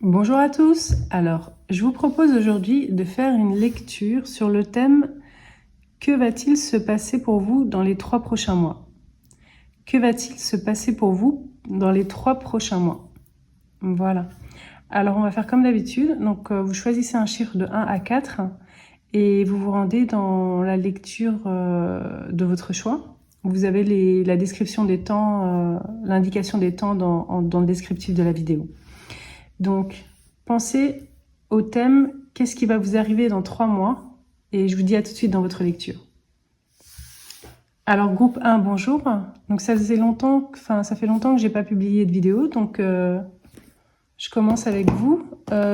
Bonjour à tous. Alors, je vous propose aujourd'hui de faire une lecture sur le thème « Que va-t-il se passer pour vous dans les 3 prochains mois ?» Que va-t-il se passer pour vous dans les 3 prochains mois? Voilà. Alors, on va faire comme d'habitude. Donc, vous choisissez un chiffre de 1 à 4 et vous vous rendez dans la lecture de votre choix. Vous avez la description des temps, l'indication des temps dans le descriptif de la vidéo. Donc, pensez au thème « Qu'est-ce qui va vous arriver dans 3 mois ?» et je vous dis à tout de suite dans votre lecture. Alors, groupe 1, bonjour. Donc, ça fait longtemps que j'ai pas publié de vidéo, donc je commence avec vous.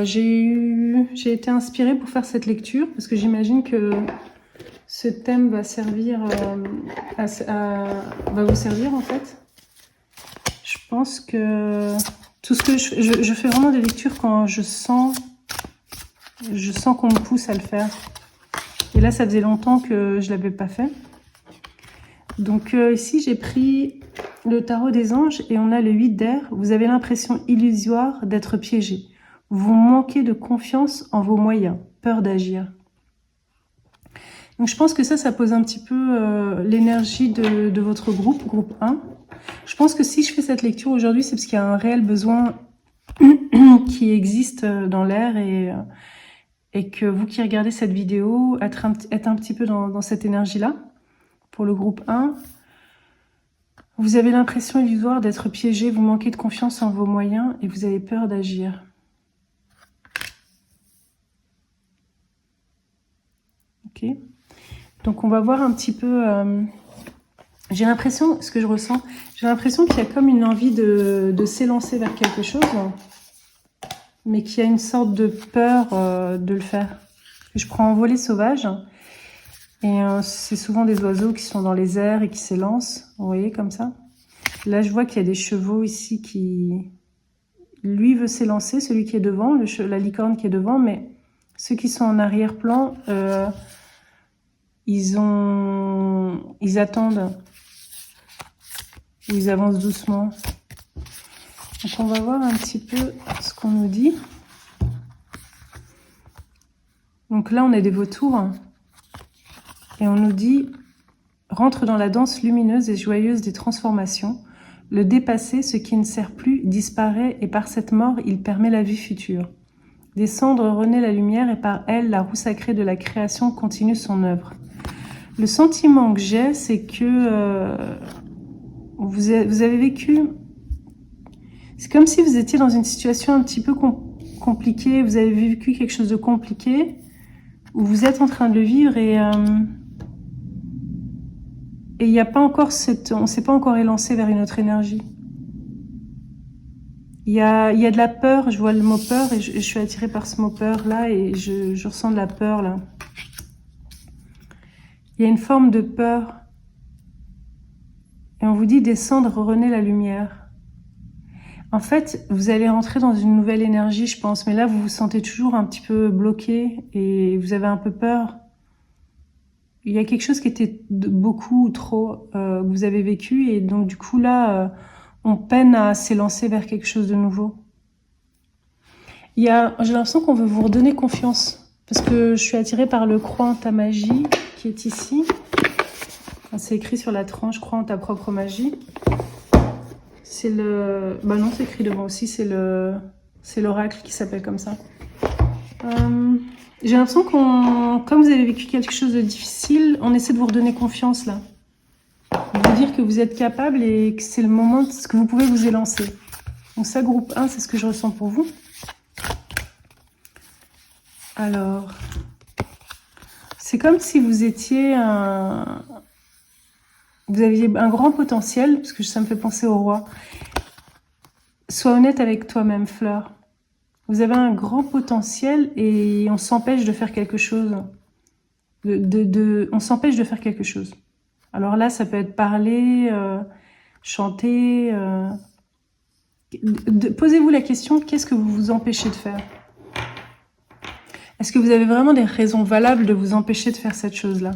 J'ai été inspirée pour faire cette lecture parce que j'imagine que ce thème va servir va vous servir en fait. Je pense que tout ce que je fais vraiment des lectures quand je sens qu'on me pousse à le faire. Et là, ça faisait longtemps que je l'avais pas fait. Donc ici, j'ai pris le tarot des anges et on a le 8 d'air. Vous avez l'impression illusoire d'être piégé. Vous manquez de confiance en vos moyens, peur d'agir. Donc je pense que ça pose un petit peu l'énergie de votre groupe 1. Je pense que si je fais cette lecture aujourd'hui, c'est parce qu'il y a un réel besoin qui existe dans l'air et que vous qui regardez cette vidéo, êtes un petit peu dans cette énergie-là. Pour le groupe 1, vous avez l'impression illusoire d'être piégé, vous manquez de confiance en vos moyens et vous avez peur d'agir. Ok. Donc on va voir un petit peu... j'ai l'impression, ce que je ressens, j'ai l'impression qu'il y a comme une envie de s'élancer vers quelque chose, mais qu'il y a une sorte de peur de le faire. Je prends envolée sauvage, et c'est souvent des oiseaux qui sont dans les airs et qui s'élancent, vous voyez, comme ça. Là, je vois qu'il y a des chevaux ici qui... Lui veut s'élancer, celui qui est devant, la licorne qui est devant, mais ceux qui sont en arrière-plan, ils attendent, ou ils avancent doucement. Donc on va voir un petit peu ce qu'on nous dit. Donc là, on a des vautours. Et on nous dit « Rentre dans la danse lumineuse et joyeuse des transformations. Le dépassé, ce qui ne sert plus, disparaît et par cette mort, il permet la vie future. Des cendres renaît la lumière et par elle, la roue sacrée de la création continue son œuvre. » Le sentiment que j'ai, c'est que vous avez vécu... C'est comme si vous étiez dans une situation un petit peu compliquée, vous avez vécu quelque chose de compliqué, où vous êtes en train de le vivre et il n'y a pas encore on ne s'est pas encore élancé vers une autre énergie. Il y a de la peur, je vois le mot peur et je suis attirée par ce mot peur là et je ressens de la peur là. Il y a une forme de peur. Et on vous dit descendre, renaît la lumière. En fait, vous allez rentrer dans une nouvelle énergie, je pense. Mais là, vous vous sentez toujours un petit peu bloqué et vous avez un peu peur. Il y a quelque chose qui était beaucoup trop que vous avez vécu. Et donc, du coup, là, on peine à s'élancer vers quelque chose de nouveau. J'ai l'impression qu'on veut vous redonner confiance. Parce que je suis attirée par le croix en ta magie qui est ici. C'est écrit sur la tranche, crois en ta propre magie. C'est le... Bah non, c'est écrit devant aussi, c'est l'oracle qui s'appelle comme ça. J'ai l'impression comme vous avez vécu quelque chose de difficile, on essaie de vous redonner confiance là. De vous dire que vous êtes capable et que c'est le moment que vous pouvez vous élancer. Donc ça, groupe 1, c'est ce que je ressens pour vous. Alors, c'est comme si vous étiez vous aviez un grand potentiel, parce que ça me fait penser au roi. Sois honnête avec toi-même, Fleur. Vous avez un grand potentiel et on s'empêche de faire quelque chose. On s'empêche de faire quelque chose. Alors là, ça peut être parler, chanter. Posez-vous la question, qu'est-ce que vous vous empêchez de faire? Est-ce que vous avez vraiment des raisons valables de vous empêcher de faire cette chose-là?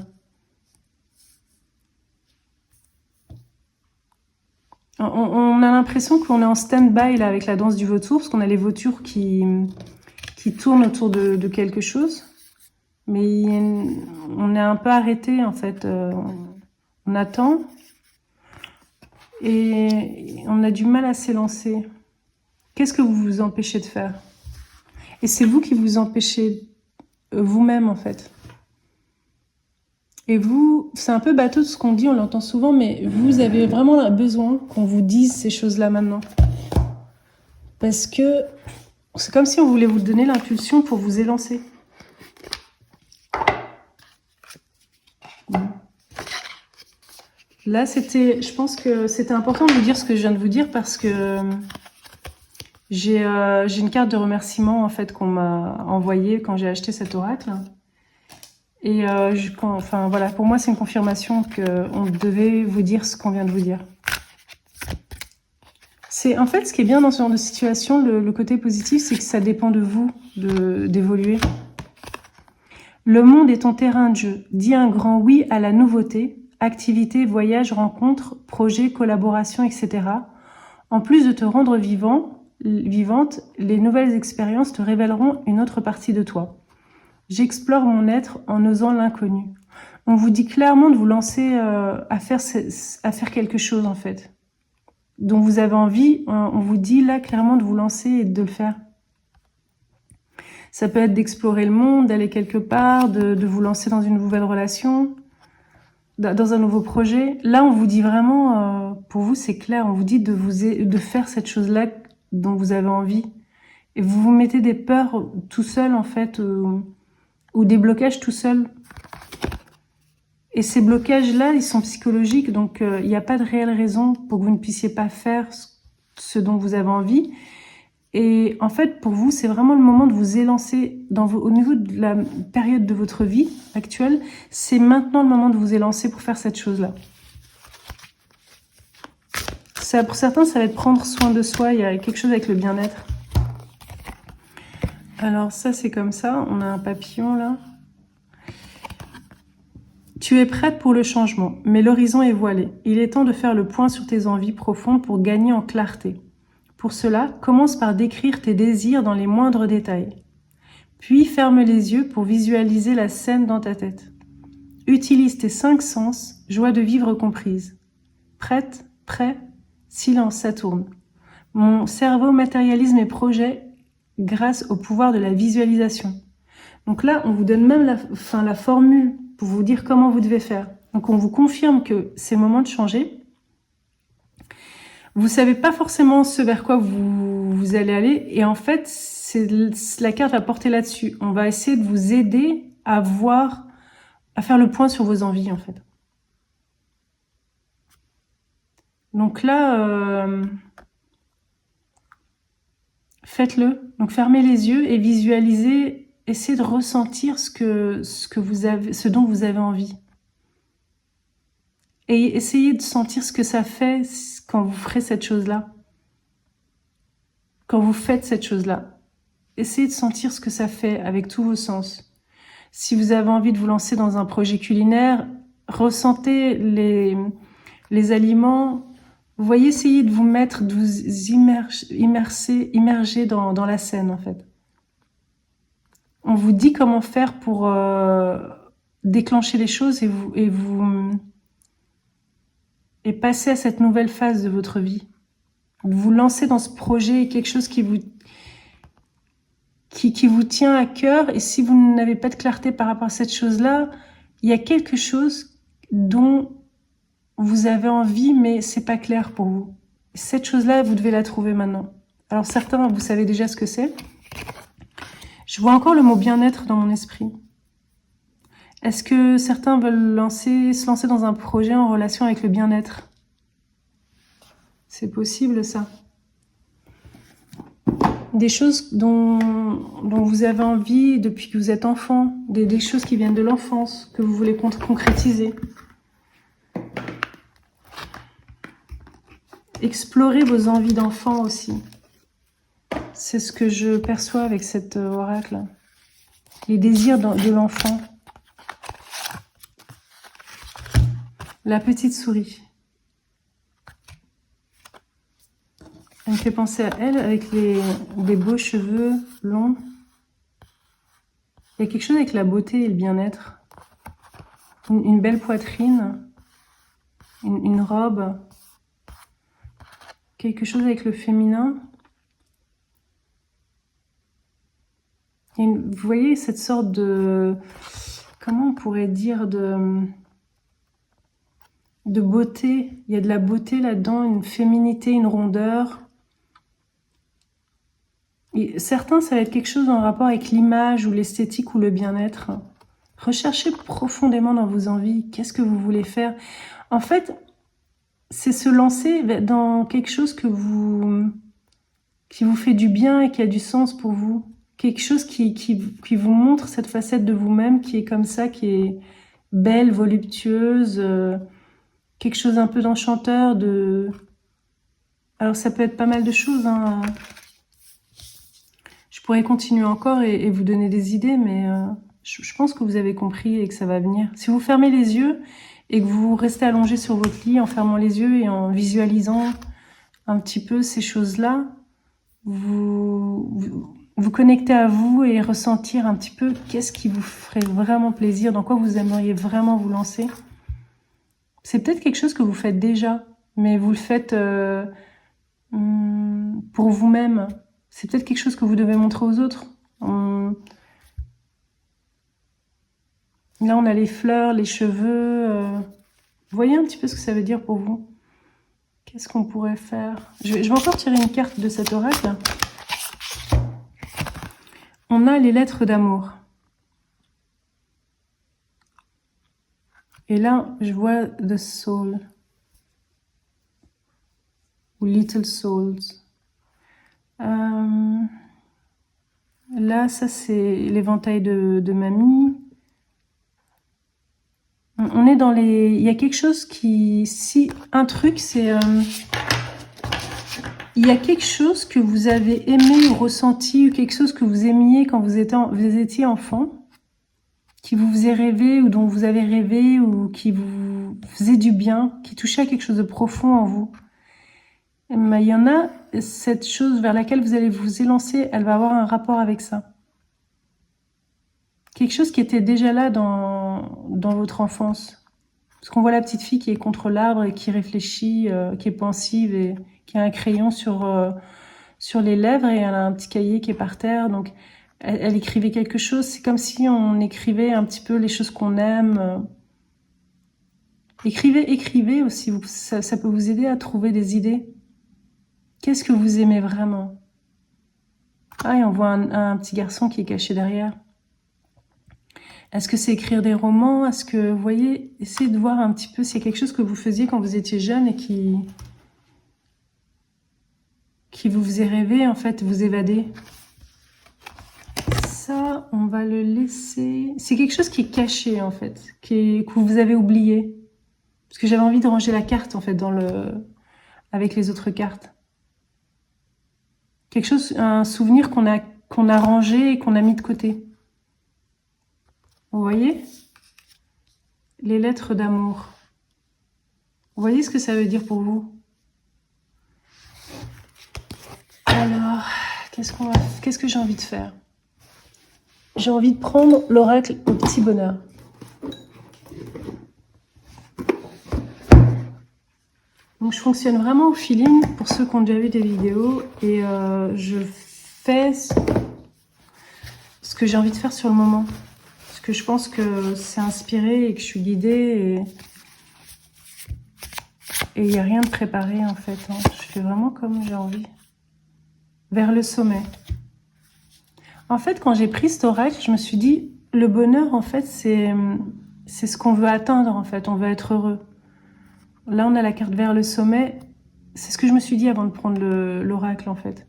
On a l'impression qu'on est en stand-by là avec la danse du vautour, parce qu'on a les vautours qui tournent autour de quelque chose. Mais on est un peu arrêté en fait. On attend. Et on a du mal à s'élancer. Qu'est-ce que vous vous empêchez de faire? Et c'est vous qui vous empêchez vous-même en fait. Et vous, c'est un peu bateau de ce qu'on dit, on l'entend souvent, mais vous avez vraiment besoin qu'on vous dise ces choses-là maintenant. Parce que c'est comme si on voulait vous donner l'impulsion pour vous élancer. Là, je pense que c'était important de vous dire ce que je viens de vous dire parce que j'ai une carte de remerciement en fait qu'on m'a envoyée quand j'ai acheté cet oracle. Et enfin voilà, pour moi c'est une confirmation qu'on devait vous dire ce qu'on vient de vous dire. C'est en fait ce qui est bien dans ce genre de situation, le côté positif, c'est que ça dépend de vous d'évoluer. Le monde est ton terrain de jeu. Dis un grand oui à la nouveauté, activités, voyages, rencontres, projets, collaborations, etc. En plus de te rendre vivante, les nouvelles expériences te révéleront une autre partie de toi. J'explore mon être en osant l'inconnu. On vous dit clairement de vous lancer à faire quelque chose en fait, dont vous avez envie. On vous dit là clairement de vous lancer et de le faire. Ça peut être d'explorer le monde, d'aller quelque part, de vous lancer dans une nouvelle relation, dans un nouveau projet. Là, on vous dit vraiment, pour vous, c'est clair, on vous dit de faire cette chose-là dont vous avez envie. Et vous vous mettez des peurs tout seul, en fait, ou des blocages tout seul. Et ces blocages-là, ils sont psychologiques, donc il n'y a pas de réelle raison pour que vous ne puissiez pas faire ce dont vous avez envie. Et en fait, pour vous, c'est vraiment le moment de vous élancer au niveau de la période de votre vie actuelle. C'est maintenant le moment de vous élancer pour faire cette chose-là. Pour certains, ça va être prendre soin de soi. Il y a quelque chose avec le bien-être. Alors ça, c'est comme ça. On a un papillon là. Tu es prête pour le changement, mais l'horizon est voilé. Il est temps de faire le point sur tes envies profondes pour gagner en clarté. Pour cela, commence par décrire tes désirs dans les moindres détails. Puis ferme les yeux pour visualiser la scène dans ta tête. Utilise tes 5 sens, joie de vivre comprise. Prête, prêt, silence, ça tourne. Mon cerveau matérialise mes projets grâce au pouvoir de la visualisation. Donc là, on vous donne même la formule pour vous dire comment vous devez faire. Donc on vous confirme que c'est le moment de changer. Vous savez pas forcément ce vers quoi vous allez aller. Et en fait, la carte va porter là-dessus. On va essayer de vous aider à faire le point sur vos envies, en fait. Donc là, faites-le. Donc fermez les yeux et visualisez. Essayez de ressentir ce dont vous avez envie. Et essayez de sentir ce que ça fait quand vous ferez cette chose-là. Quand vous faites cette chose-là. Essayez de sentir ce que ça fait avec tous vos sens. Si vous avez envie de vous lancer dans un projet culinaire, ressentez les aliments. Vous voyez, essayez de vous mettre, de vous immerger dans la scène, en fait. On vous dit comment faire pour déclencher les choses et passer à cette nouvelle phase de votre vie. Vous lancez dans ce projet quelque chose qui vous tient à cœur, et si vous n'avez pas de clarté par rapport à cette chose-là, il y a quelque chose dont vous avez envie, mais c'est pas clair pour vous. Cette chose-là, vous devez la trouver maintenant. Alors certains, vous savez déjà ce que c'est. Je vois encore le mot bien-être dans mon esprit. Est-ce que certains veulent se lancer dans un projet en relation avec le bien-être? C'est possible, ça. Des choses dont vous avez envie depuis que vous êtes enfant, des choses qui viennent de l'enfance, que vous voulez concrétiser. Explorez vos envies d'enfant aussi. C'est ce que je perçois avec cet oracle. Les désirs de l'enfant. La petite souris. Ça me fait penser à elle avec les beaux cheveux longs. Il y a quelque chose avec la beauté et le bien-être. Une belle poitrine, une robe. Quelque chose avec le féminin. Et vous voyez cette sorte de... Comment on pourrait dire de beauté. Il y a de la beauté là-dedans, une féminité, une rondeur. Et certains, ça va être quelque chose en rapport avec l'image ou l'esthétique ou le bien-être. Recherchez profondément dans vos envies. Qu'est-ce que vous voulez faire? En fait, c'est se lancer dans quelque chose qui vous fait du bien et qui a du sens pour vous. Quelque chose qui vous montre cette facette de vous-même qui est comme ça, qui est belle, voluptueuse, quelque chose un peu d'enchanteur, Alors ça peut être pas mal de choses, hein. Je pourrais continuer encore et vous donner des idées, mais je pense que vous avez compris et que ça va venir. Si vous fermez les yeux et que vous restez allongé sur votre lit en fermant les yeux et en visualisant un petit peu ces choses-là, vous connectez à vous et ressentir un petit peu qu'est-ce qui vous ferait vraiment plaisir, dans quoi vous aimeriez vraiment vous lancer. C'est peut-être quelque chose que vous faites déjà, mais vous le faites pour vous-même. C'est peut-être quelque chose que vous devez montrer aux autres. Là, on a les fleurs, les cheveux. Vous voyez un petit peu ce que ça veut dire pour vous? Qu'est-ce qu'on pourrait faire? Je vais encore tirer une carte de cet oracle. On a les lettres d'amour. Et là, je vois The Soul. Ou Little Souls. Là, ça, c'est l'éventail de mamie. On est dans les... Il y a quelque chose qui... Si, un truc, c'est... Il y a quelque chose que vous avez aimé ou ressenti, ou quelque chose que vous aimiez quand vous étiez enfant, qui vous faisait rêver, ou dont vous avez rêvé, ou qui vous faisait du bien, qui touchait à quelque chose de profond en vous. Mais il y en a, cette chose vers laquelle vous allez vous élancer, elle va avoir un rapport avec ça. Quelque chose qui était déjà là dans votre enfance. Parce qu'on voit la petite fille qui est contre l'arbre et qui réfléchit, qui est pensive et qui a un crayon sur les lèvres et elle a un petit cahier qui est par terre. Donc, elle écrivait quelque chose. C'est comme si on écrivait un petit peu les choses qu'on aime. Écrivez aussi. Ça peut vous aider à trouver des idées. Qu'est-ce que vous aimez vraiment? Ah, et on voit un petit garçon qui est caché derrière. Est-ce que c'est écrire des romans? Est-ce que, vous voyez, essayez de voir un petit peu s'il y a quelque chose que vous faisiez quand vous étiez jeune et qui vous faisait rêver, en fait, vous évader. Ça, on va le laisser... C'est quelque chose qui est caché, en fait, que vous avez oublié. Parce que j'avais envie de ranger la carte, en fait, avec les autres cartes. Quelque chose, un souvenir qu'on a rangé et qu'on a mis de côté. Vous voyez? Les lettres d'amour. Vous voyez ce que ça veut dire pour vous? Alors, qu'est-ce que j'ai envie de faire? J'ai envie de prendre l'oracle au petit bonheur. Donc, je fonctionne vraiment au feeling pour ceux qui ont déjà vu des vidéos et je fais ce que j'ai envie de faire sur le moment. Parce que je pense que c'est inspiré et que je suis guidée et il n'y a rien de préparé en fait. Hein. Je fais vraiment comme j'ai envie. Vers le sommet. En fait, quand j'ai pris cet oracle, je me suis dit, le bonheur, en fait, c'est ce qu'on veut atteindre, en fait. On veut être heureux. Là, on a la carte vers le sommet. C'est ce que je me suis dit avant de prendre l'oracle, en fait.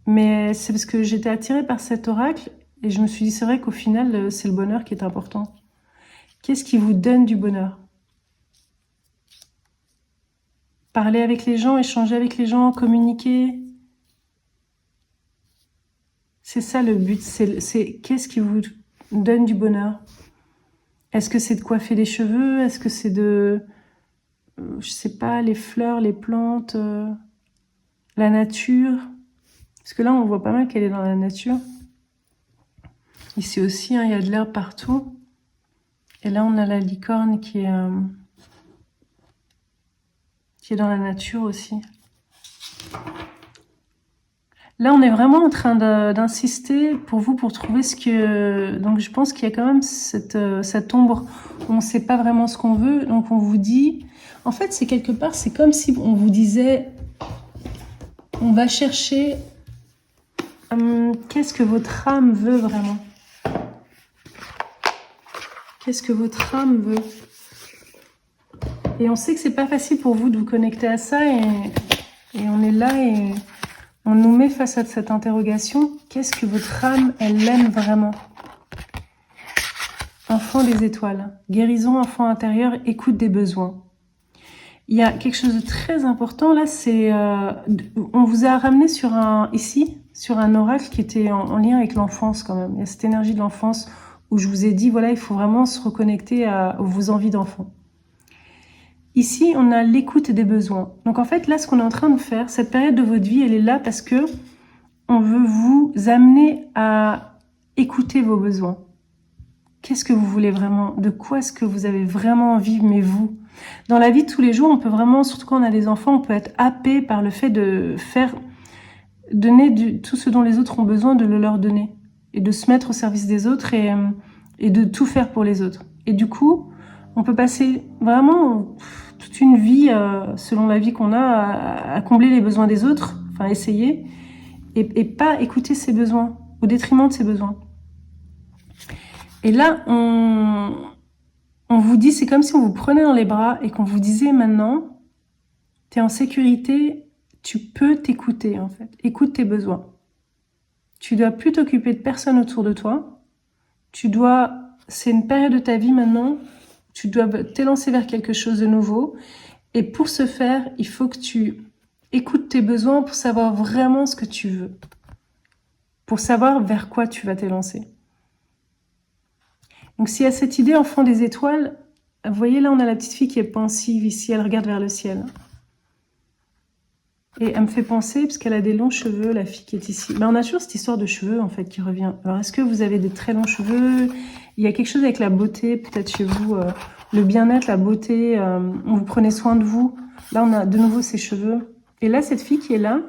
Mais c'est parce que j'étais attirée par cet oracle et je me suis dit, c'est vrai qu'au final, c'est le bonheur qui est important. Qu'est-ce qui vous donne du bonheur? Parler avec les gens, échanger avec les gens, communiquer. C'est ça le but, c'est qu'est-ce qui vous donne du bonheur? Est-ce que c'est de coiffer les cheveux? Est-ce que c'est de, je sais pas, les fleurs, les plantes? la nature. Parce que là, on voit pas mal qu'elle est dans la nature. Ici aussi, hein, il y a de l'herbe partout. Et là, on a la licorne qui est dans la nature aussi. Là, on est vraiment en train d'insister pour vous, pour trouver ce que... Donc, je pense qu'il y a quand même cette ombre où on ne sait pas vraiment ce qu'on veut. Donc, on vous dit... En fait, c'est quelque part, c'est comme si on vous disait... On va chercher... qu'est-ce que votre âme veut vraiment? Qu'est-ce que votre âme veut? Et on sait que c'est pas facile pour vous de vous connecter à ça. Et on est là et... On nous met face à cette interrogation. Qu'est-ce que votre âme, elle aime vraiment? Enfant des étoiles. Guérison, enfant intérieur, écoute des besoins. Il y a quelque chose de très important là, c'est... on vous a ramené sur ici, sur un oracle qui était en lien avec l'enfance quand même. Il y a cette énergie de l'enfance où je vous ai dit, voilà, il faut vraiment se reconnecter à vos envies d'enfant. Ici, on a l'écoute des besoins. Donc en fait, là, ce qu'on est en train de faire, cette période de votre vie, elle est là parce que on veut vous amener à écouter vos besoins. Qu'est-ce que vous voulez vraiment? De quoi est-ce que vous avez vraiment envie, mais vous? Dans la vie de tous les jours, on peut vraiment, surtout quand on a des enfants, on peut être happé par le fait de donner tout ce dont les autres ont besoin, de le leur donner. Et de se mettre au service des autres et de tout faire pour les autres. Et du coup, on peut passer vraiment toute une vie, selon la vie qu'on a, à combler les besoins des autres, enfin essayer, et pas écouter ses besoins, au détriment de ses besoins. Et là, on vous dit, c'est comme si on vous prenait dans les bras et qu'on vous disait maintenant, t'es en sécurité, tu peux t'écouter en fait, écoute tes besoins. Tu dois plus t'occuper de personne autour de toi, c'est une période de ta vie maintenant, tu dois t'élancer vers quelque chose de nouveau. Et pour ce faire, il faut que tu écoutes tes besoins pour savoir vraiment ce que tu veux. Pour savoir vers quoi tu vas t'élancer. Donc s'il y a cette idée enfant des étoiles, vous voyez là on a la petite fille qui est pensive ici, elle regarde vers le ciel. Et elle me fait penser, parce qu'elle a des longs cheveux, la fille qui est ici. Ben, on a toujours cette histoire de cheveux en fait qui revient. Alors est-ce que vous avez des très longs cheveux? Il y a quelque chose avec la beauté, peut-être chez vous, le bien-être, la beauté, vous prenez soin de vous. Là on a de nouveau ses cheveux. Et là cette fille qui est là,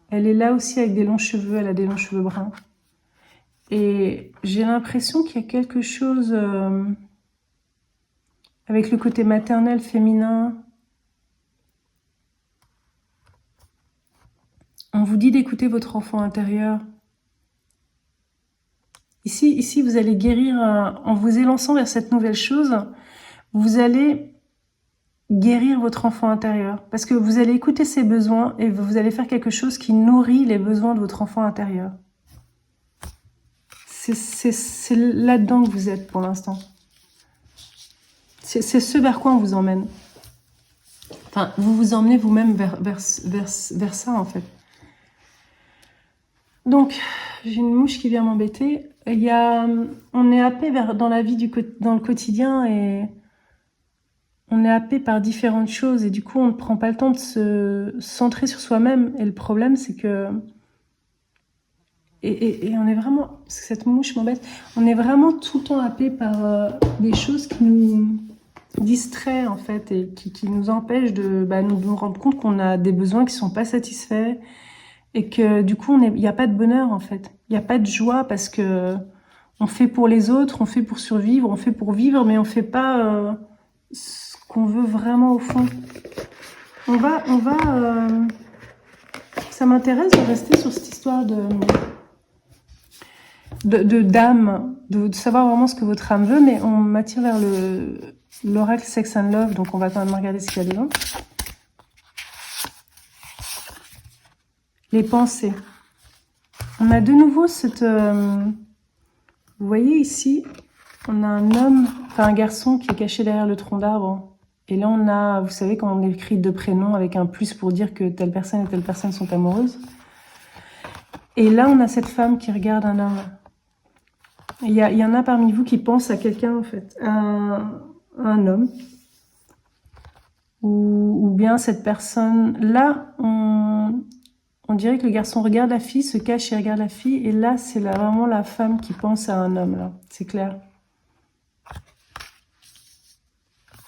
elle est là aussi avec des longs cheveux, elle a des longs cheveux bruns. Et j'ai l'impression qu'il y a quelque chose avec le côté maternel, féminin. On vous dit d'écouter votre enfant intérieur. Ici, vous allez guérir, en vous élançant vers cette nouvelle chose, vous allez guérir votre enfant intérieur. Parce que vous allez écouter ses besoins et vous allez faire quelque chose qui nourrit les besoins de votre enfant intérieur. C'est là-dedans que vous êtes pour l'instant. C'est ce vers quoi on vous emmène. Enfin, vous vous emmenez vous-même vers ça, en fait. Donc, j'ai une mouche qui vient m'embêter. On est happé dans la vie, dans le quotidien, et on est happé par différentes choses. Et du coup, on ne prend pas le temps de se centrer sur soi-même. Et le problème, c'est que... Et on est vraiment... Parce que cette mouche m'embête. On est vraiment tout le temps happé par des choses qui nous distraient, en fait, et qui nous empêchent de nous rendre compte qu'on a des besoins qui ne sont pas satisfaits. Et que du coup, il n'y a pas de bonheur en fait. Il n'y a pas de joie parce que on fait pour les autres, on fait pour survivre, on fait pour vivre, mais on ne fait pas ce qu'on veut vraiment au fond. Ça m'intéresse de rester sur cette histoire d'âme, de savoir vraiment ce que votre âme veut, mais on m'attire vers l'oracle Sex and Love, donc on va quand même regarder ce qu'il y a dedans. Les pensées. On a de nouveau cette... vous voyez ici, on a un homme, enfin un garçon qui est caché derrière le tronc d'arbre. Et là on a, vous savez, quand on écrit deux prénoms avec un plus pour dire que telle personne et telle personne sont amoureuses. Et là on a cette femme qui regarde un homme. Il y en a parmi vous qui pensent à quelqu'un en fait, à un homme. Ou bien cette personne, là, On dirait que le garçon regarde la fille, se cache et regarde la fille. Et là, c'est vraiment la femme qui pense à un homme, là. C'est clair.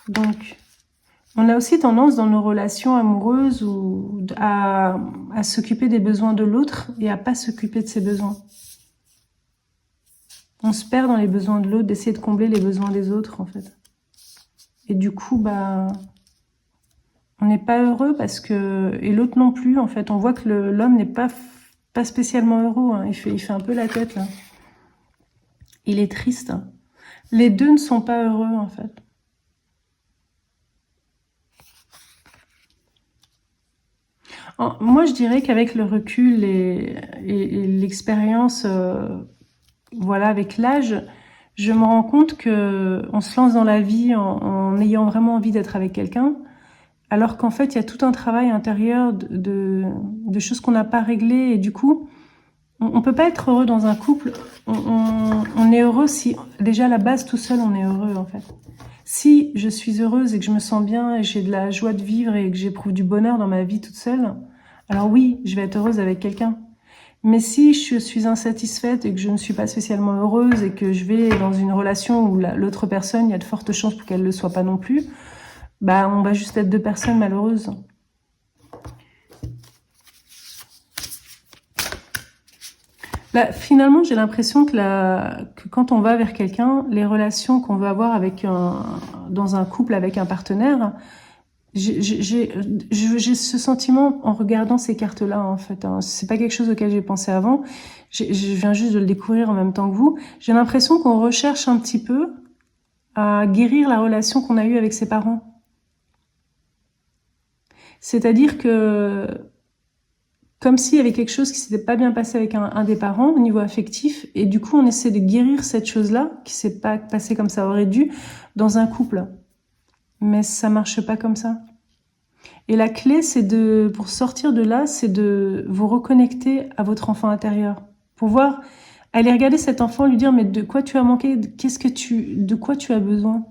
Donc, on a aussi tendance dans nos relations amoureuses à s'occuper des besoins de l'autre et à pas s'occuper de ses besoins. On se perd dans les besoins de l'autre, d'essayer de combler les besoins des autres, en fait. Et du coup, bah... on n'est pas heureux parce que... Et l'autre non plus, en fait. On voit que l'homme n'est pas spécialement heureux. Hein. Il fait un peu la tête, là. Il est triste. Hein. Les deux ne sont pas heureux, en fait. Moi, je dirais qu'avec le recul et l'expérience, voilà, avec l'âge, je me rends compte que on se lance dans la vie en ayant vraiment envie d'être avec quelqu'un. Alors qu'en fait, il y a tout un travail intérieur de choses qu'on n'a pas réglées. Et du coup, on peut pas être heureux dans un couple. On est heureux si, déjà à la base, tout seul, on est heureux en fait. Si je suis heureuse et que je me sens bien et j'ai de la joie de vivre et que j'éprouve du bonheur dans ma vie toute seule, alors oui, je vais être heureuse avec quelqu'un. Mais si je suis insatisfaite et que je ne suis pas spécialement heureuse et que je vais dans une relation où l'autre personne, il y a de fortes chances pour qu'elle ne le soit pas non plus, bah, on va juste être deux personnes malheureuses. Là, finalement, j'ai l'impression que quand on va vers quelqu'un, les relations qu'on veut avoir dans un couple avec un partenaire, j'ai ce sentiment en regardant ces cartes-là, en fait. Hein. C'est pas quelque chose auquel j'ai pensé avant. Je viens juste de le découvrir en même temps que vous. J'ai l'impression qu'on recherche un petit peu à guérir la relation qu'on a eue avec ses parents. C'est-à-dire que, comme s'il y avait quelque chose qui s'était pas bien passé avec un des parents au niveau affectif, et du coup on essaie de guérir cette chose-là, qui s'est pas passée comme ça aurait dû, dans un couple. Mais ça marche pas comme ça. Et la clé, pour sortir de là, c'est de vous reconnecter à votre enfant intérieur. Pour voir, aller regarder cet enfant, lui dire, mais de quoi tu as manqué, de quoi tu as besoin.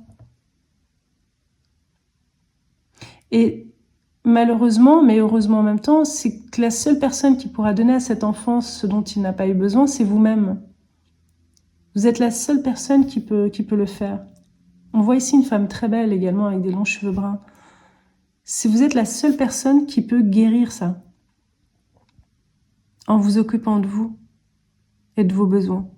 Et malheureusement, mais heureusement en même temps, c'est que la seule personne qui pourra donner à cet enfant ce dont il n'a pas eu besoin, c'est vous-même. Vous êtes la seule personne qui peut le faire. On voit ici une femme très belle également avec des longs cheveux bruns. Si vous êtes la seule personne qui peut guérir ça, en vous occupant de vous et de vos besoins.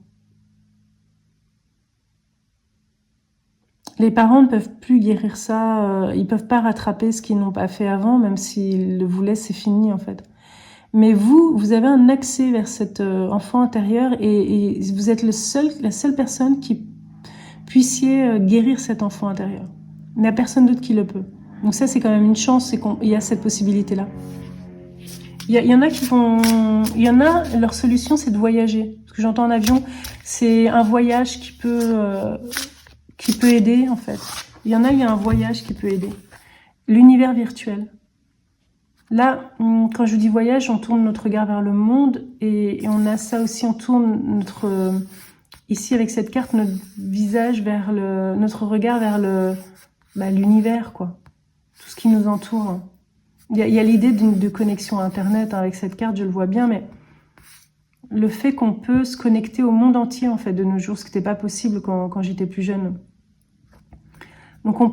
Les parents ne peuvent plus guérir ça, ils peuvent pas rattraper ce qu'ils n'ont pas fait avant, même s'ils le voulaient, c'est fini en fait. Mais vous avez un accès vers cet enfant intérieur et vous êtes la seule personne qui puissiez guérir cet enfant intérieur. Il n'y a personne d'autre qui le peut. Donc ça, c'est quand même une chance, c'est qu'il y a cette possibilité-là. Il y en a, leur solution, c'est de voyager. Ce que j'entends en avion, c'est un voyage qui peut aider, en fait. Il y a un voyage qui peut aider. L'univers virtuel. Là, quand je vous dis voyage, on tourne notre regard vers le monde et on a ça aussi, on tourne ici avec cette carte, notre visage vers notre regard vers l'univers, quoi. Tout ce qui nous entoure. Il y a l'idée de connexion à Internet, hein, avec cette carte, je le vois bien, mais le fait qu'on peut se connecter au monde entier, en fait, de nos jours, ce qui n'était pas possible quand j'étais plus jeune. Donc on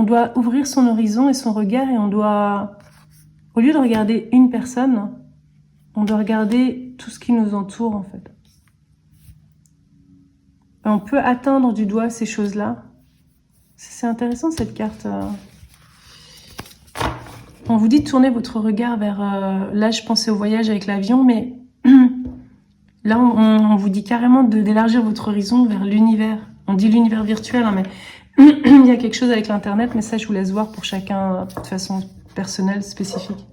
doit ouvrir son horizon et son regard et on doit, au lieu de regarder une personne, on doit regarder tout ce qui nous entoure, en fait. Et on peut atteindre du doigt ces choses-là. C'est intéressant, cette carte. On vous dit de tourner votre regard vers... là, je pensais au voyage avec l'avion, mais là, on vous dit carrément d'élargir votre horizon vers l'univers. On dit l'univers virtuel, hein, mais il y a quelque chose avec l'Internet, mais ça, je vous laisse voir pour chacun de façon personnelle, spécifique.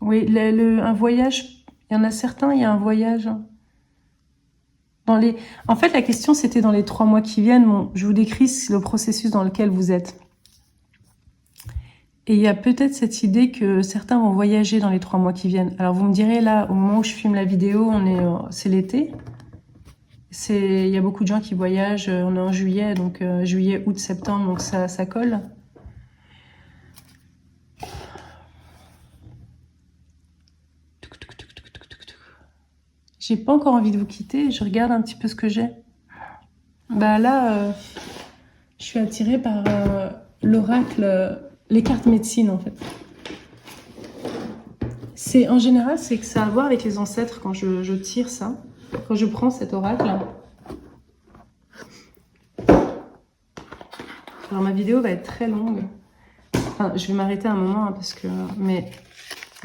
Oui, un voyage, il y en a certains, il y a un voyage... En fait, la question, c'était dans les 3 mois qui viennent. Bon, je vous décris le processus dans lequel vous êtes. Et il y a peut-être cette idée que certains vont voyager dans les 3 mois qui viennent. Alors, vous me direz, là, au moment où je filme la vidéo, c'est l'été. Il y a beaucoup de gens qui voyagent. On est en juillet, donc juillet, août, septembre, donc ça colle. J'ai pas encore envie de vous quitter. Je regarde un petit peu ce que j'ai. Bah là, je suis attirée par l'oracle, les cartes médecine en fait. En général, c'est que ça a à voir avec les ancêtres quand je tire ça. Quand je prends cet oracle. Alors ma vidéo va être très longue. Enfin, je vais m'arrêter un moment hein, parce que... Mais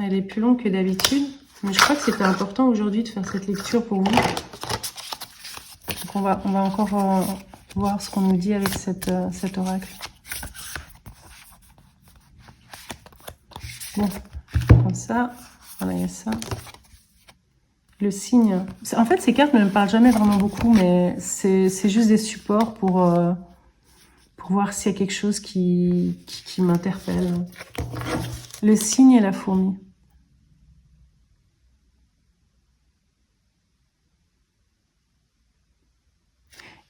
elle est plus longue que d'habitude. Mais je crois que c'était important aujourd'hui de faire cette lecture pour vous. Donc on va encore voir ce qu'on nous dit avec cet oracle. Bon, comme ça, voilà, il y a ça. Le signe. En fait, ces cartes ne me parlent jamais vraiment beaucoup, mais c'est juste des supports pour voir s'il y a quelque chose qui m'interpelle. Le cygne et la fourmi.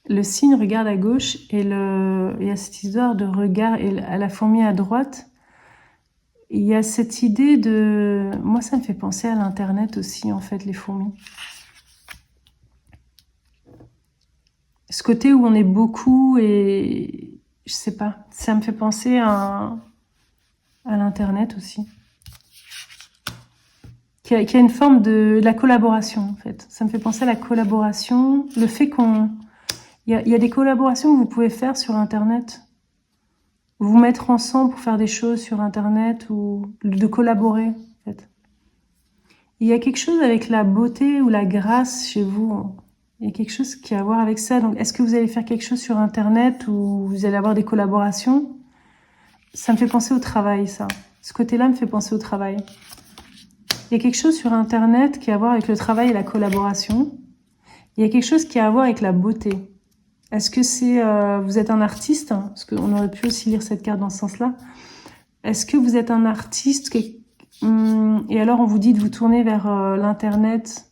Le cygne regarde à gauche et il y a cette histoire de regard et à la fourmi à droite. Il y a cette idée de... Moi, ça me fait penser à l'internet aussi, en fait, les fourmis. Ce côté où on est beaucoup et... Je sais pas, ça me fait penser à l'internet aussi. Qui a une forme de la collaboration, en fait. Ça me fait penser à la collaboration, le fait qu'on... Il y a des collaborations que vous pouvez faire sur internet. Vous mettre ensemble pour faire des choses sur internet ou de collaborer, en fait. Il y a quelque chose avec la beauté ou la grâce chez vous. Il y a quelque chose qui a à voir avec ça. Donc, est-ce que vous allez faire quelque chose sur internet ou vous allez avoir des collaborations? Ça me fait penser au travail, ça. Ce côté-là me fait penser au travail. Il y a quelque chose sur internet qui a à voir avec le travail et la collaboration. Il y a quelque chose qui a à voir avec la beauté. Est-ce que c'est... vous êtes un artiste hein, parce qu'on aurait pu aussi lire cette carte dans ce sens-là. Est-ce que vous êtes un artiste et alors on vous dit de vous tourner vers l'internet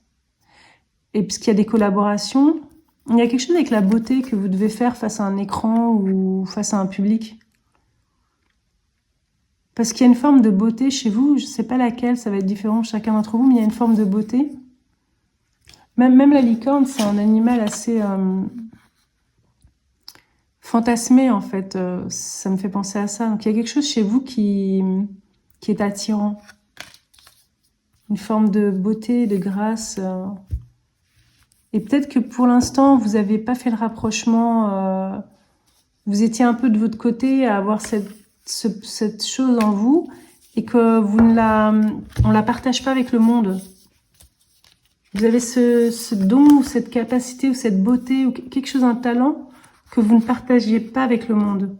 et puisqu'il y a des collaborations, il y a quelque chose avec la beauté que vous devez faire face à un écran ou face à un public. Parce qu'il y a une forme de beauté chez vous, je ne sais pas laquelle, ça va être différent chacun d'entre vous, mais il y a une forme de beauté. Même la licorne, c'est un animal assez... fantasmé en fait, ça me fait penser à ça. Donc il y a quelque chose chez vous qui est attirant. Une forme de beauté, de grâce. Et peut-être que pour l'instant, vous n'avez pas fait le rapprochement. Vous étiez un peu de votre côté à avoir cette chose en vous et que on la partage pas avec le monde. Vous avez ce don ou cette capacité ou cette beauté ou quelque chose, un talent que vous ne partagiez pas avec le monde.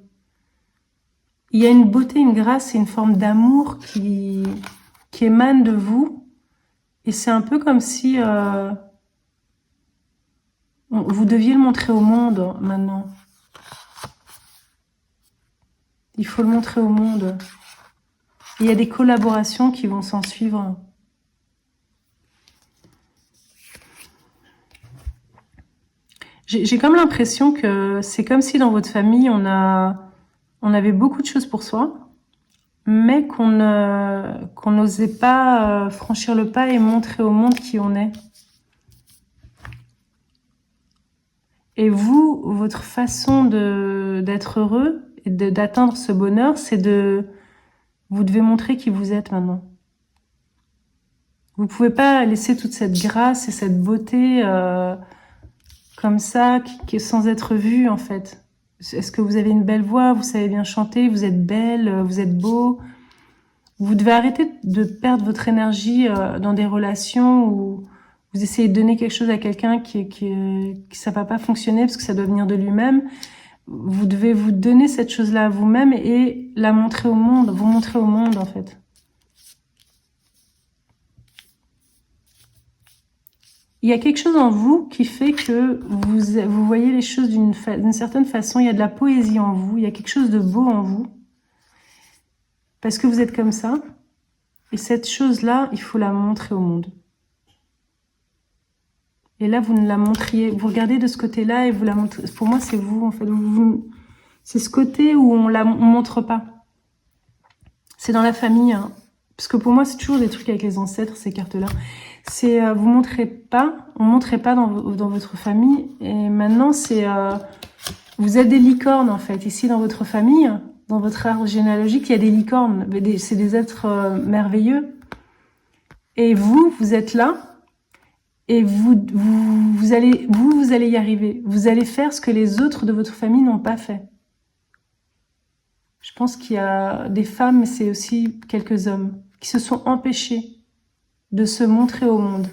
Il y a une beauté, une grâce et une forme d'amour qui émane de vous. Et c'est un peu comme si vous deviez le montrer au monde maintenant. Il faut le montrer au monde. Et il y a des collaborations qui vont s'en suivre. J'ai comme l'impression que c'est comme si dans votre famille, on avait beaucoup de choses pour soi, mais qu'on n'osait pas franchir le pas et montrer au monde qui on est. Et vous, votre façon d'être heureux et d'atteindre ce bonheur, c'est vous devez montrer qui vous êtes maintenant. Vous pouvez pas laisser toute cette grâce et cette beauté comme ça, qui est sans être vue en fait. Est-ce que vous avez une belle voix, vous savez bien chanter, vous êtes belle, vous êtes beau? Vous devez arrêter de perdre votre énergie dans des relations où vous essayez de donner quelque chose à quelqu'un qui ça va pas fonctionner parce que ça doit venir de lui-même. Vous devez vous donner cette chose-là à vous-même et la montrer au monde, vous montrer au monde en fait. Il y a quelque chose en vous qui fait que vous voyez les choses d'une certaine façon. Il y a de la poésie en vous, il y a quelque chose de beau en vous. Parce que vous êtes comme ça. Et cette chose-là, il faut la montrer au monde. Et là, vous ne la montriez. Vous regardez de ce côté-là et vous la montrez. Pour moi, c'est vous, en fait. C'est ce côté où on montre pas. C'est dans la famille. Hein. Parce que pour moi, c'est toujours des trucs avec les ancêtres, ces cartes-là. c'est vous montrez pas, on montrait pas dans votre famille. Et maintenant, c'est vous êtes des licornes en fait. Ici dans votre famille, dans votre arbre généalogique, il y a des licornes. C'est des êtres merveilleux. Et vous êtes là. Et vous allez y arriver. Vous allez faire ce que les autres de votre famille n'ont pas fait. Je pense qu'il y a des femmes, mais c'est aussi quelques hommes, qui se sont empêchés de se montrer au monde.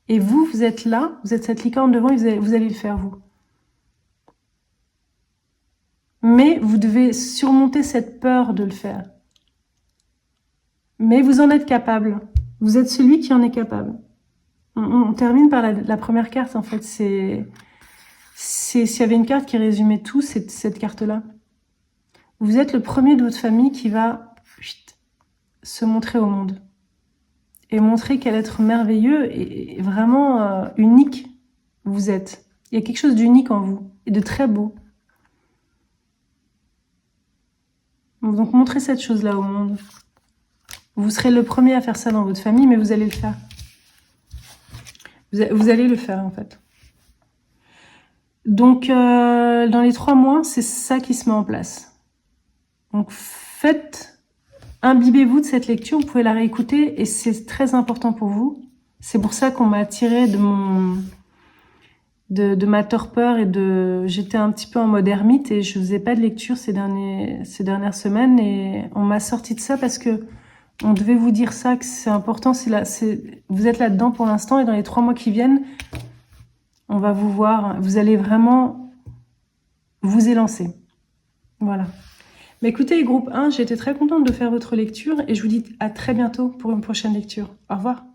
Et vous êtes là, vous êtes cette licorne devant, et vous allez le faire, vous. Mais vous devez surmonter cette peur de le faire. Mais vous en êtes capable. Vous êtes celui qui en est capable. On termine par la première carte, en fait. S'il y avait une carte qui résumait tout, c'est cette carte-là. Vous êtes le premier de votre famille qui va se montrer au monde. Et montrer quel être merveilleux et vraiment unique vous êtes. Il y a quelque chose d'unique en vous et de très beau. Donc montrez cette chose-là au monde. Vous serez le premier à faire ça dans votre famille, mais vous allez le faire. Vous allez le faire en fait. Donc dans les 3 mois, c'est ça qui se met en place. Donc imbibez-vous de cette lecture, vous pouvez la réécouter et c'est très important pour vous. C'est pour ça qu'on m'a tiré de ma torpeur et j'étais un petit peu en mode ermite et je faisais pas de lecture ces dernières semaines et on m'a sorti de ça parce que on devait vous dire ça, que c'est important, vous êtes là-dedans pour l'instant et dans les 3 mois qui viennent, on va vous voir, vous allez vraiment vous élancer. Voilà. Mais écoutez, groupe 1, j'ai été très contente de faire votre lecture et je vous dis à très bientôt pour une prochaine lecture. Au revoir.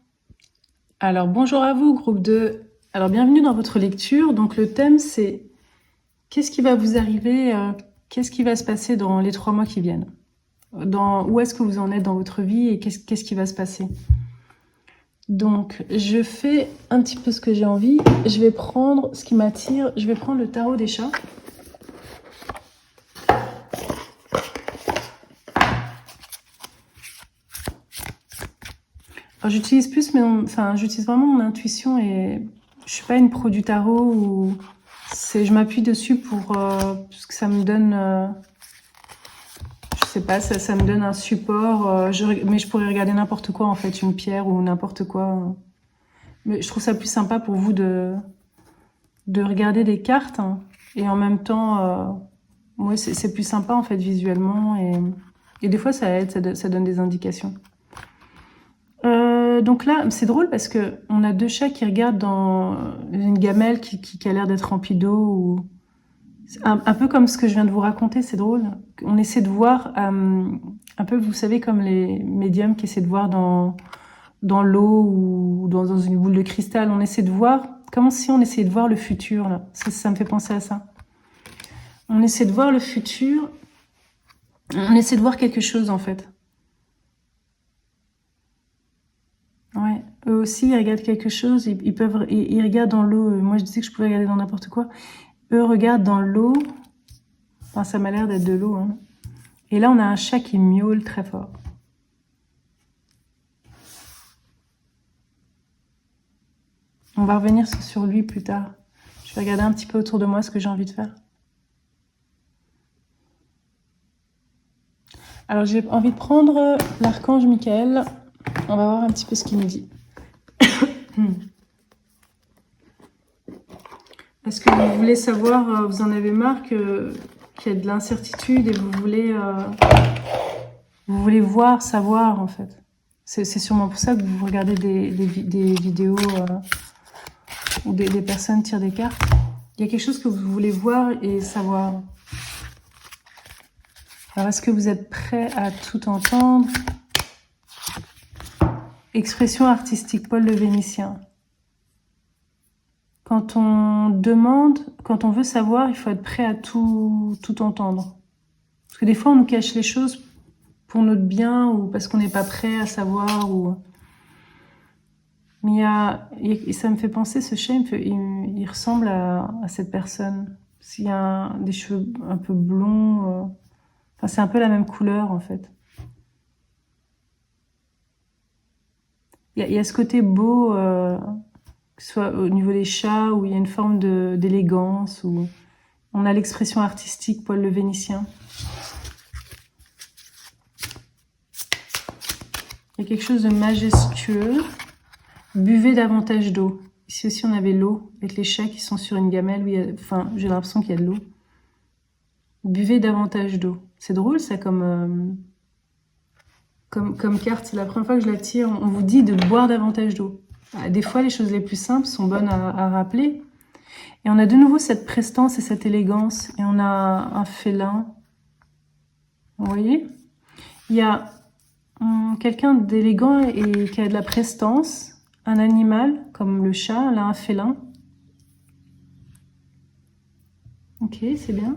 Alors, bonjour à vous, groupe 2. Alors, bienvenue dans votre lecture. Donc, le thème, c'est qu'est-ce qui va vous arriver, qu'est-ce qui va se passer dans les 3 mois qui viennent? Où est-ce que vous en êtes dans votre vie et qu'est-ce qui va se passer? Donc, je fais un petit peu ce que j'ai envie. Je vais prendre ce qui m'attire. Je vais prendre le tarot des chats. J'utilise j'utilise vraiment mon intuition et je suis pas une pro du tarot ou je m'appuie dessus parce que ça me donne, je sais pas, ça me donne un support. Mais je pourrais regarder n'importe quoi en fait, une pierre ou n'importe quoi. Mais je trouve ça plus sympa pour vous de regarder des cartes hein, et en même temps, moi c'est plus sympa en fait visuellement et des fois ça aide, ça donne des indications. Donc là, c'est drôle parce que on a 2 chats qui regardent dans une gamelle qui a l'air d'être remplie d'eau. Un peu comme ce que je viens de vous raconter, c'est drôle. On essaie de voir, un peu, vous savez, comme les médiums qui essaient de voir dans l'eau ou dans une boule de cristal. On essaie de voir, comme si on essayait de voir le futur. Là. Ça me fait penser à ça. On essaie de voir le futur. On essaie de voir quelque chose, en fait. Ouais, eux aussi, ils regardent quelque chose, ils regardent dans l'eau. Moi, je disais que je pouvais regarder dans n'importe quoi. Eux regardent dans l'eau. Enfin, ça m'a l'air d'être de l'eau. Hein. Et là, on a un chat qui miaule très fort. On va revenir sur lui plus tard. Je vais regarder un petit peu autour de moi ce que j'ai envie de faire. Alors, j'ai envie de prendre l'archange Michael. On va voir un petit peu ce qu'il nous dit. Est-ce que vous voulez savoir, vous en avez marre qu'il y a de l'incertitude et vous voulez voir, savoir en fait. C'est sûrement pour ça que vous regardez des vidéos où des personnes tirent des cartes. Il y a quelque chose que vous voulez voir et savoir. Alors, est-ce que vous êtes prêt à tout entendre? Expression artistique, Paul le Vénitien. Quand on demande, quand on veut savoir, il faut être prêt à tout entendre. Parce que des fois, on nous cache les choses pour notre bien ou parce qu'on n'est pas prêt à savoir. Mais ça me fait penser, ce chat, il ressemble à cette personne. S'il y a des cheveux un peu blonds, c'est un peu la même couleur en fait. il y a ce côté beau, que ce soit au niveau des chats, où il y a une forme d'élégance, où on a l'expression artistique, Paul le Vénitien. Il y a quelque chose de majestueux. Buvez davantage d'eau. Ici aussi, on avait l'eau, avec les chats qui sont sur une gamelle. Où il y a, enfin, j'ai l'impression qu'il y a de l'eau. Buvez davantage d'eau. C'est drôle, ça, comme carte. C'est la première fois que je la tire. On vous dit de boire davantage d'eau. Des fois, les choses les plus simples sont bonnes à rappeler. Et on a de nouveau cette prestance et cette élégance. Et on a un félin. Vous voyez? Il y a quelqu'un d'élégant et qui a de la prestance. Un animal, comme le chat, là, un félin. Ok, c'est bien.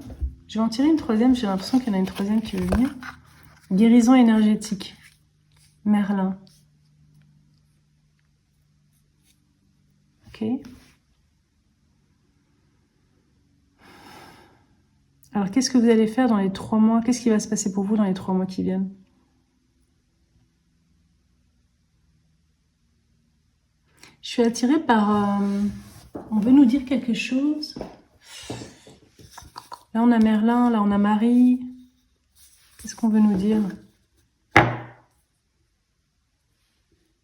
Je vais en tirer une troisième. J'ai l'impression qu'il y en a une troisième qui veut venir. Guérison énergétique. Merlin. Ok. Alors, qu'est-ce que vous allez faire dans les 3 mois? Qu'est-ce qui va se passer pour vous dans les 3 mois qui viennent? Je suis attirée par... on veut nous dire quelque chose. Là, on a Merlin, là, on a Marie. Qu'est-ce qu'on veut nous dire?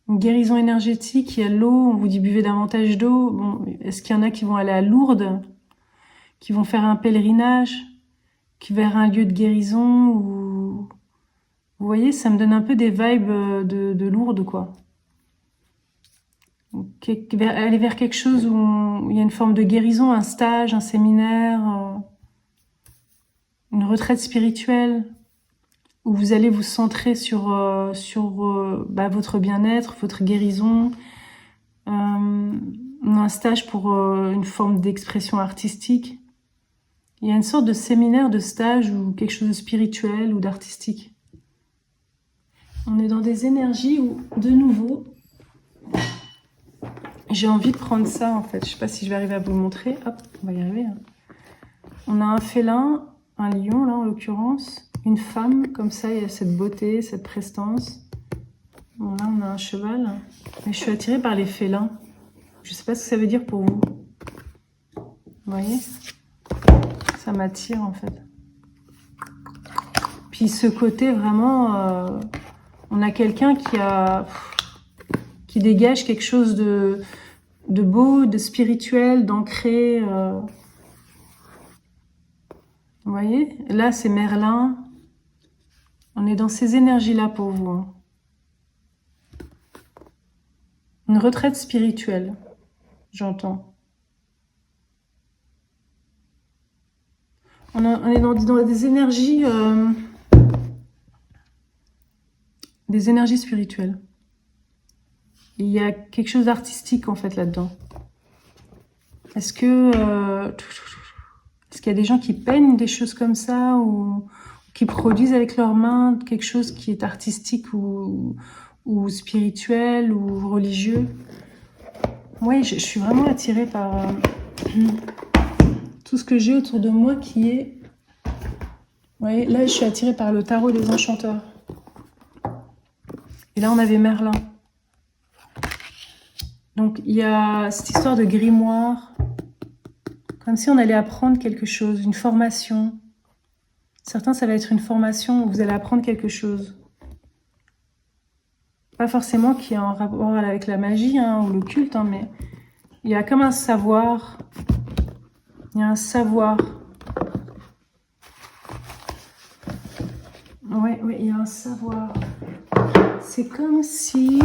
Une guérison énergétique, il y a l'eau, on vous dit buvez davantage d'eau. Bon, est-ce qu'il y en a qui vont aller à Lourdes, qui vont faire un pèlerinage, qui vers un lieu de guérison ou... Vous voyez, ça me donne un peu des vibes de Lourdes, quoi. Aller vers quelque chose où il y a une forme de guérison, un stage, un séminaire, une retraite spirituelle, où vous allez vous centrer sur votre bien-être, votre guérison, un stage pour une forme d'expression artistique. Il y a une sorte de séminaire, de stage ou quelque chose de spirituel ou d'artistique. On est dans des énergies où, de nouveau, j'ai envie de prendre ça en fait. Je sais pas si je vais arriver à vous le montrer. Hop, on va y arriver. On a un félin, un lion là en l'occurrence, une femme comme ça, il y a cette beauté, cette prestance. Bon là on a un cheval. Mais je suis attirée par les félins. Je sais pas ce que ça veut dire pour vous. Vous voyez? Ça m'attire en fait. Puis ce côté vraiment, on a quelqu'un qui dégage quelque chose de beau, de spirituel, d'ancré. Vous voyez? Là, c'est Merlin. On est dans ces énergies-là pour vous. Hein. Une retraite spirituelle, j'entends. On est dans des énergies spirituelles. Il y a quelque chose d'artistique en fait là-dedans. Est-ce qu'il y a des gens qui peignent des choses comme ça ou qui produisent avec leurs mains quelque chose qui est artistique ou spirituel ou religieux? Oui, je suis vraiment attirée par tout ce que j'ai autour de moi qui est... Oui, là je suis attirée par le tarot des enchanteurs. Et là on avait Merlin. Donc il y a cette histoire de grimoire, comme si on allait apprendre quelque chose, une formation. Certains, ça va être une formation où vous allez apprendre quelque chose. Pas forcément qui est en rapport avec la magie hein, ou l'occulte, hein, mais il y a comme un savoir. Il y a un savoir. Ouais, il y a un savoir. C'est comme si...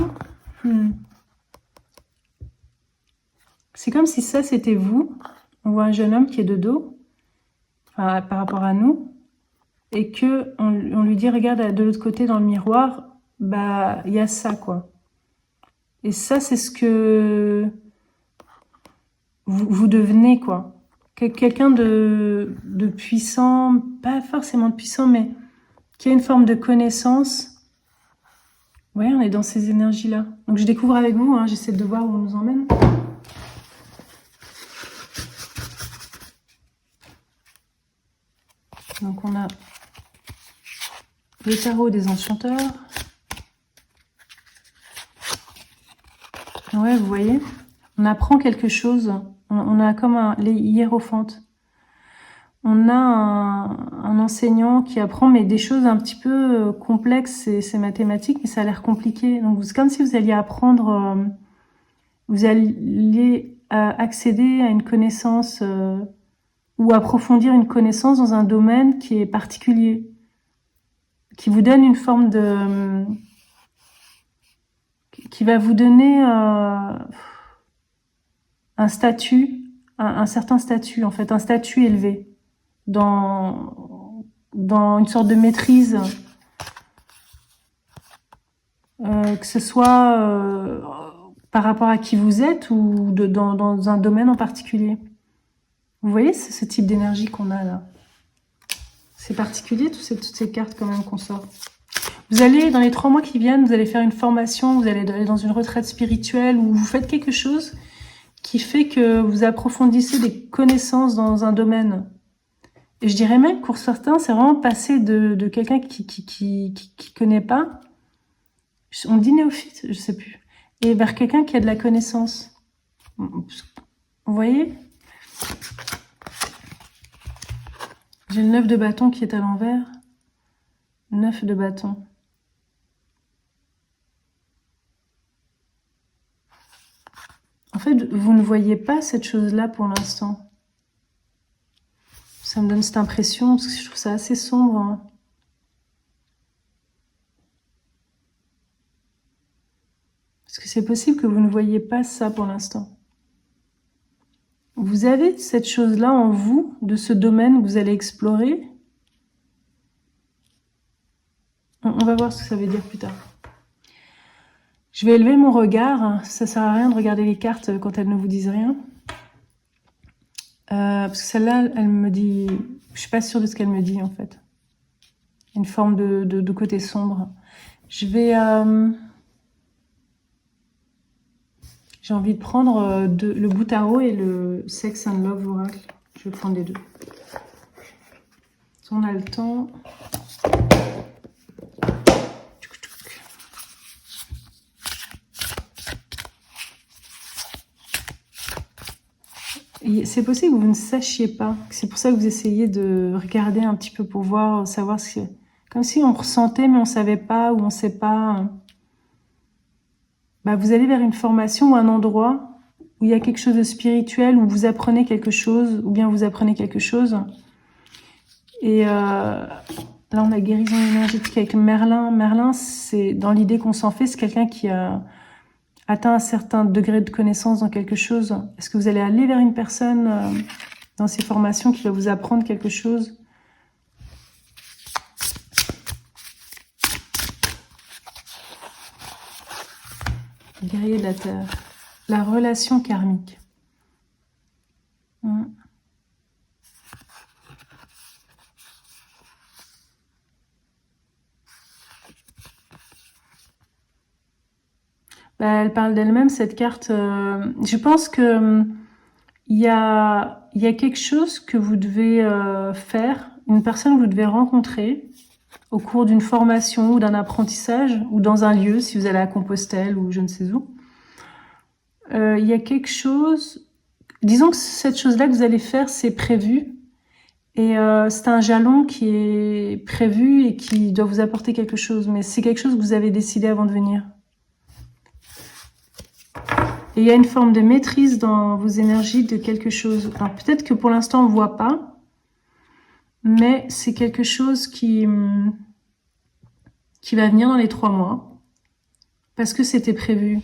C'est comme si ça, c'était vous. On voit un jeune homme qui est de dos, enfin, par rapport à nous, et que on lui dit, regarde de l'autre côté dans le miroir, bah, il y a ça, quoi. Et ça, c'est ce que vous devenez, quoi. Quelqu'un de puissant, pas forcément de puissant, mais qui a une forme de connaissance. Ouais, on est dans ces énergies-là. Donc, je découvre avec vous, hein, j'essaie de voir où on nous emmène. Donc on a le tarot des enchanteurs. Ouais, vous voyez, on apprend quelque chose. On a comme les hiérophantes. On a un enseignant qui apprend mais des choses un petit peu complexes, c'est mathématique, mais ça a l'air compliqué. Donc c'est comme si vous alliez apprendre, vous alliez accéder à une connaissance ou approfondir une connaissance dans un domaine qui est particulier, qui vous donne une forme de... qui va vous donner un statut, un certain statut en fait, un statut élevé dans une sorte de maîtrise, que ce soit par rapport à qui vous êtes ou dans un domaine en particulier. Vous voyez, c'est ce type d'énergie qu'on a là. C'est particulier, toutes ces cartes quand même qu'on sort. Vous allez, dans les 3 mois qui viennent, vous allez faire une formation, vous allez aller dans une retraite spirituelle ou vous faites quelque chose qui fait que vous approfondissez des connaissances dans un domaine. Et je dirais même, pour certains, c'est vraiment passer de quelqu'un qui connaît pas, on dit néophyte, je sais plus, et vers quelqu'un qui a de la connaissance. Vous voyez? J'ai le 9 de bâton qui est à l'envers. 9 de bâton. En fait, vous ne voyez pas cette chose-là pour l'instant. Ça me donne cette impression, parce que je trouve ça assez sombre. Hein. Est-ce que c'est possible que vous ne voyez pas ça pour l'instant? Vous avez cette chose-là en vous, de ce domaine que vous allez explorer. On va voir ce que ça veut dire plus tard. Je vais élever mon regard. Ça sert à rien de regarder les cartes quand elles ne vous disent rien. Parce que celle-là, elle me dit... Je suis pas sûre de ce qu'elle me dit, en fait. Une forme de côté sombre. Je vais... J'ai envie de prendre le bout tarot et le Sex and Love Oracle. Je vais prendre les deux. Si on a le temps... C'est possible que vous ne sachiez pas. C'est pour ça que vous essayez de regarder un petit peu pour voir, savoir ce que... Comme si on ressentait mais on savait pas ou on sait pas. Bah, vous allez vers une formation ou un endroit où il y a quelque chose de spirituel, où vous apprenez quelque chose, ou bien vous apprenez quelque chose. Et là, on a guérison énergétique avec Merlin. Merlin, c'est dans l'idée qu'on s'en fait, c'est quelqu'un qui a atteint un certain degré de connaissance dans quelque chose. Est-ce que vous allez aller vers une personne dans ces formations qui va vous apprendre quelque chose? Guerrier de la Terre. La relation karmique. Bah, elle parle d'elle-même, cette carte. Je pense que il y a quelque chose que vous devez faire, une personne que vous devez rencontrer au cours d'une formation ou d'un apprentissage ou dans un lieu, si vous allez à Compostelle ou je ne sais où. Il y a quelque chose... Disons que cette chose-là que vous allez faire, c'est prévu. Et c'est un jalon qui est prévu et qui doit vous apporter quelque chose. Mais c'est quelque chose que vous avez décidé avant de venir. Et il y a une forme de maîtrise dans vos énergies de quelque chose. Alors peut-être que pour l'instant on ne voit pas, mais c'est quelque chose qui va venir dans les 3 mois, parce que c'était prévu.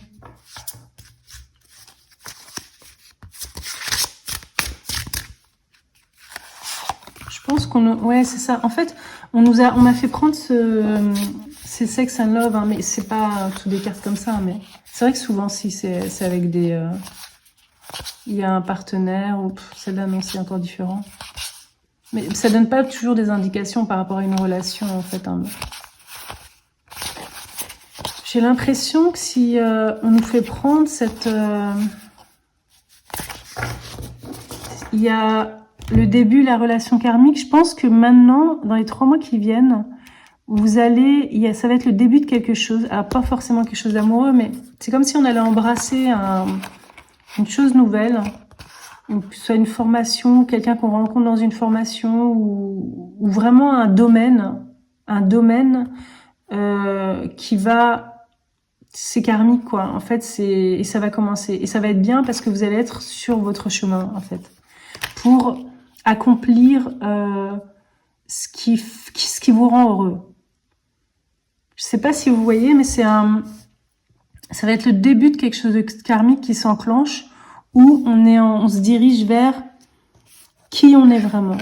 Je pense qu'on... Ouais, c'est ça. En fait, on m'a fait prendre ces Sex and Love, hein, mais c'est pas toutes des cartes comme ça, mais... C'est vrai que souvent, si, c'est avec des... il y a un partenaire, ou celle-là, non, c'est encore différent. Mais ça donne pas toujours des indications par rapport à une relation, en fait. Hein. J'ai l'impression que si on nous fait prendre cette... il y a le début, la relation karmique. Je pense que maintenant, dans les 3 mois qui viennent, ça va être le début de quelque chose. Alors, pas forcément quelque chose d'amoureux, mais c'est comme si on allait embrasser une chose nouvelle. Que ce soit une formation, quelqu'un qu'on rencontre dans une formation ou vraiment un domaine qui va, c'est karmique quoi. En fait, et ça va commencer et ça va être bien parce que vous allez être sur votre chemin en fait pour accomplir ce qui vous rend heureux. Je sais pas si vous voyez, mais ça va être le début de quelque chose de karmique qui s'enclenche où on se dirige vers qui on est vraiment.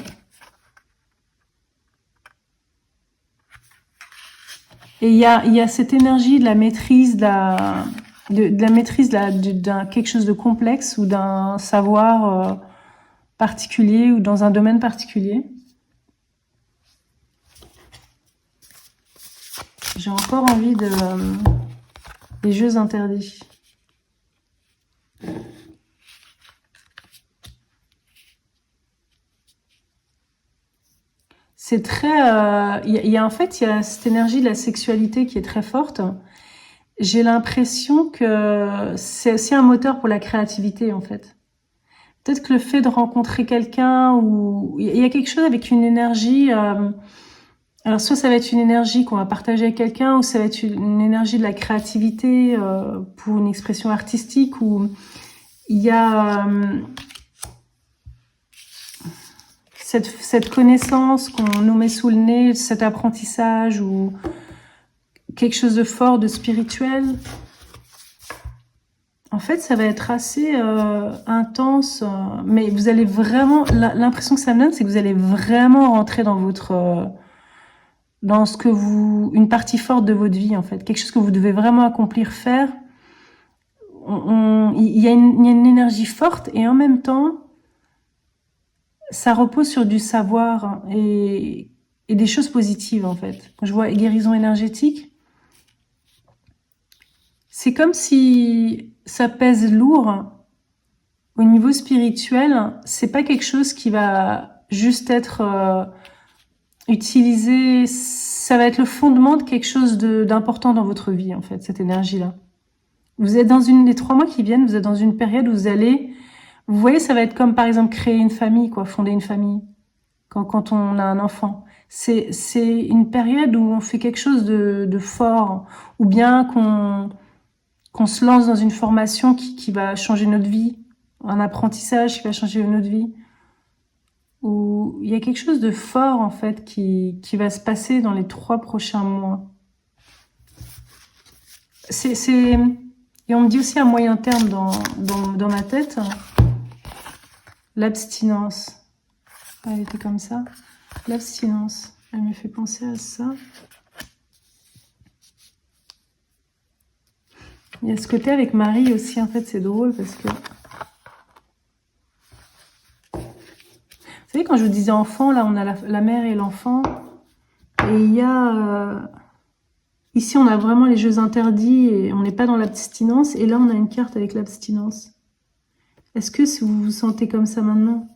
Et il y a cette énergie de la maîtrise, d'un quelque chose de complexe ou d'un savoir particulier ou dans un domaine particulier. J'ai encore envie des jeux interdits. C'est très... en fait, il y a cette énergie de la sexualité qui est très forte. J'ai l'impression que c'est aussi un moteur pour la créativité, en fait. Peut-être que le fait de rencontrer quelqu'un ou... Il y a quelque chose avec une énergie... alors, soit ça va être une énergie qu'on va partager avec quelqu'un, ou ça va être une énergie de la créativité pour une expression artistique, ou il y a... cette connaissance qu'on nous met sous le nez, cet apprentissage ou quelque chose de fort, de spirituel, en fait, ça va être assez intense. Mais vous allez vraiment... L'impression que ça me donne, c'est que vous allez vraiment rentrer dans votre... dans ce que une partie forte de votre vie, en fait. Quelque chose que vous devez vraiment accomplir, faire. Il y a une énergie forte et en même temps... ça repose sur du savoir et des choses positives, en fait. Quand je vois guérison énergétique, c'est comme si ça pèse lourd. Au niveau spirituel, c'est pas quelque chose qui va juste être utilisé. Ça va être le fondement de quelque chose d'important dans votre vie, en fait, cette énergie-là. Vous êtes dans les 3 mois qui viennent, vous êtes dans une période où vous allez... Vous voyez, ça va être comme, par exemple, créer une famille, quoi, fonder une famille. Quand on a un enfant. C'est une période où on fait quelque chose de fort, ou bien qu'on se lance dans une formation qui va changer notre vie, un apprentissage qui va changer notre vie, où il y a quelque chose de fort, en fait, qui va se passer dans les 3 prochains mois. Et on me dit aussi à moyen terme dans ma tête, l'abstinence. Elle était comme ça. L'abstinence, elle me fait penser à ça. Il y a ce côté avec Marie aussi, en fait, c'est drôle parce que... Vous savez, quand je vous disais enfant, là, on a la mère et l'enfant. Et il y a... ici, on a vraiment les jeux interdits et on n'est pas dans l'abstinence. Et là, on a une carte avec l'abstinence. Est-ce que si vous vous sentez comme ça maintenant?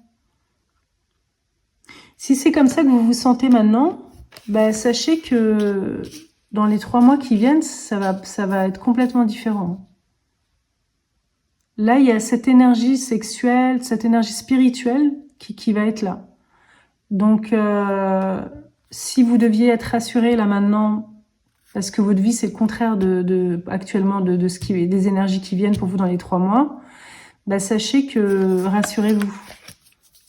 Si c'est comme ça que vous vous sentez maintenant, bah, sachez que dans les 3 mois qui viennent, ça va être complètement différent. Là, il y a cette énergie sexuelle, cette énergie spirituelle qui va être là. Donc, si vous deviez être rassuré là maintenant, parce que votre vie c'est le contraire actuellement de ce qui est des énergies qui viennent pour vous dans les 3 mois, bah, sachez que rassurez-vous.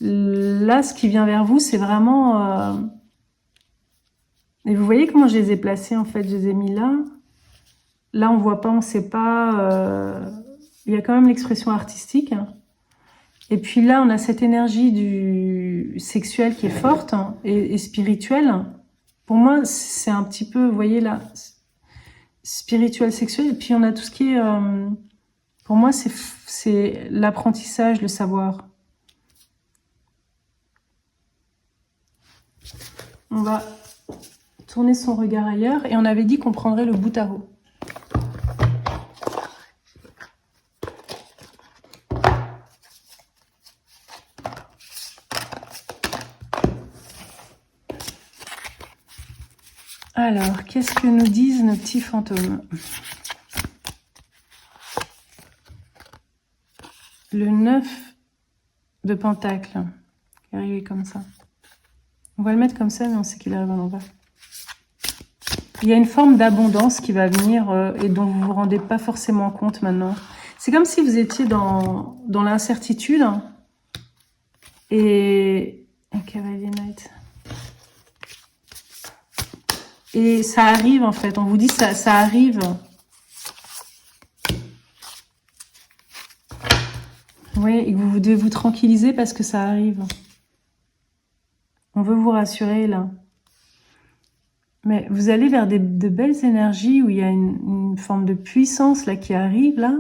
Là, ce qui vient vers vous, c'est vraiment... Et vous voyez comment je les ai placés, en fait, je les ai mis là. Là, on voit pas, on sait pas... Il y a quand même l'expression artistique. Et puis là, on a cette énergie du sexuel qui est forte et spirituelle. Pour moi, c'est un petit peu, vous voyez là, spirituel, sexuel. Et puis on a tout ce qui est... pour moi, c'est l'apprentissage, le savoir. On va tourner son regard ailleurs. Et on avait dit qu'on prendrait le bout-tarot. Alors, qu'est-ce que nous disent nos petits fantômes? Le 9 de Pentacle, qui est arrivé comme ça. On va le mettre comme ça, mais on sait qu'il arrive à l'envers. Il y a une forme d'abondance qui va venir et dont vous ne vous rendez pas forcément compte maintenant. C'est comme si vous étiez dans l'incertitude. Et... Cavalier Knight. Et ça arrive en fait, on vous dit ça arrive. Oui, et que vous devez vous tranquilliser parce que ça arrive. On veut vous rassurer là. Mais vous allez vers de belles énergies où il y a une forme de puissance là qui arrive là.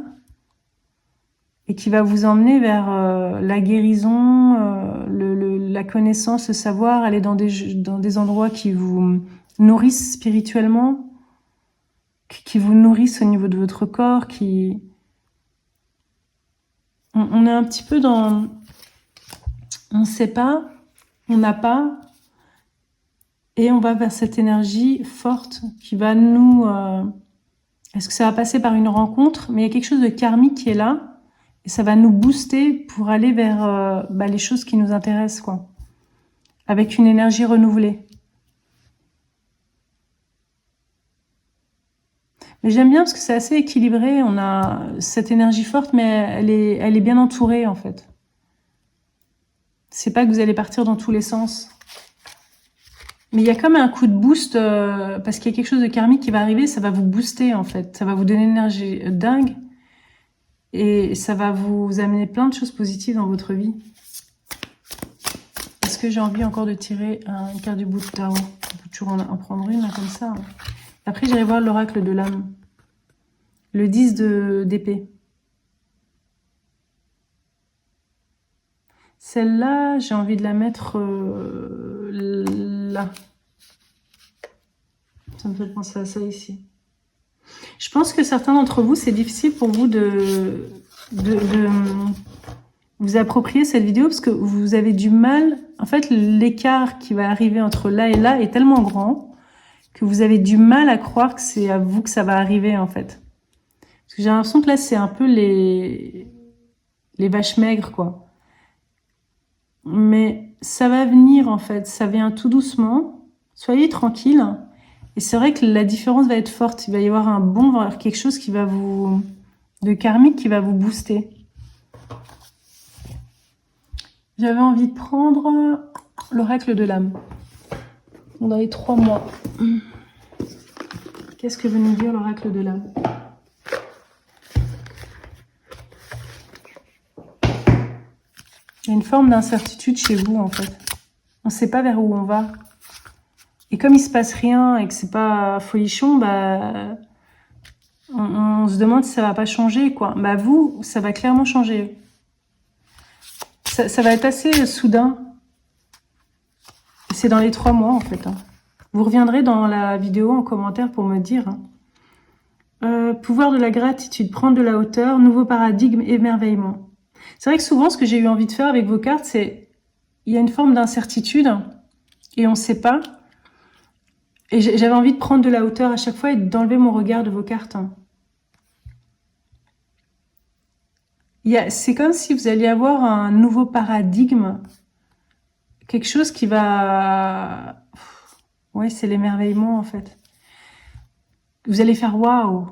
Et qui va vous emmener vers la guérison, la connaissance, le savoir, aller dans des endroits qui vous nourrissent spirituellement, qui vous nourrissent au niveau de votre corps, on est un petit peu dans... On ne sait pas, on n'a pas, et on va vers cette énergie forte qui va nous... Est-ce que ça va passer par une rencontre? Mais il y a quelque chose de karmique qui est là, et ça va nous booster pour aller vers les choses qui nous intéressent, quoi. Avec une énergie renouvelée. Mais j'aime bien parce que c'est assez équilibré. On a cette énergie forte, mais elle est bien entourée, en fait. C'est pas que vous allez partir dans tous les sens. Mais il y a comme un coup de boost, parce qu'il y a quelque chose de karmique qui va arriver, ça va vous booster, en fait. Ça va vous donner une énergie dingue. Et ça va vous amener plein de choses positives dans votre vie. Est-ce que j'ai envie encore de tirer une carte du bout de tarot? On peut toujours en prendre une, là, comme ça. Hein. Après, j'irai voir l'oracle de l'âme. Le 10 d'épée. Celle-là, j'ai envie de la mettre là. Ça me fait penser à ça ici. Je pense que certains d'entre vous, c'est difficile pour vous de vous approprier cette vidéo parce que vous avez du mal. En fait, l'écart qui va arriver entre là et là est tellement grand que vous avez du mal à croire que c'est à vous que ça va arriver, en fait. Parce que j'ai l'impression que là, c'est un peu les vaches maigres, quoi. Mais ça va venir, en fait. Ça vient tout doucement. Soyez tranquille. Et c'est vrai que la différence va être forte. Il va y avoir un bond vers quelque chose qui va de karmique qui va vous booster. J'avais envie de prendre l'oracle de l'âme. Dans les 3 mois. Qu'est-ce que veut nous dire l'oracle de l'âme? Il y a une forme d'incertitude chez vous, en fait. On ne sait pas vers où on va. Et comme il se passe rien et que c'est pas folichon, on se demande si ça va pas changer, quoi. Vous, ça va clairement changer. Ça va être assez soudain. C'est dans les 3 mois, en fait. Hein. Vous reviendrez dans la vidéo en commentaire pour me dire. Pouvoir de la gratitude, prendre de la hauteur, nouveau paradigme, émerveillement. C'est vrai que souvent, ce que j'ai eu envie de faire avec vos cartes, c'est... Il y a une forme d'incertitude et on ne sait pas. Et j'avais envie de prendre de la hauteur à chaque fois et d'enlever mon regard de vos cartes. C'est comme si vous alliez avoir un nouveau paradigme. Quelque chose qui va... Ouais, c'est l'émerveillement, en fait. Vous allez faire waouh.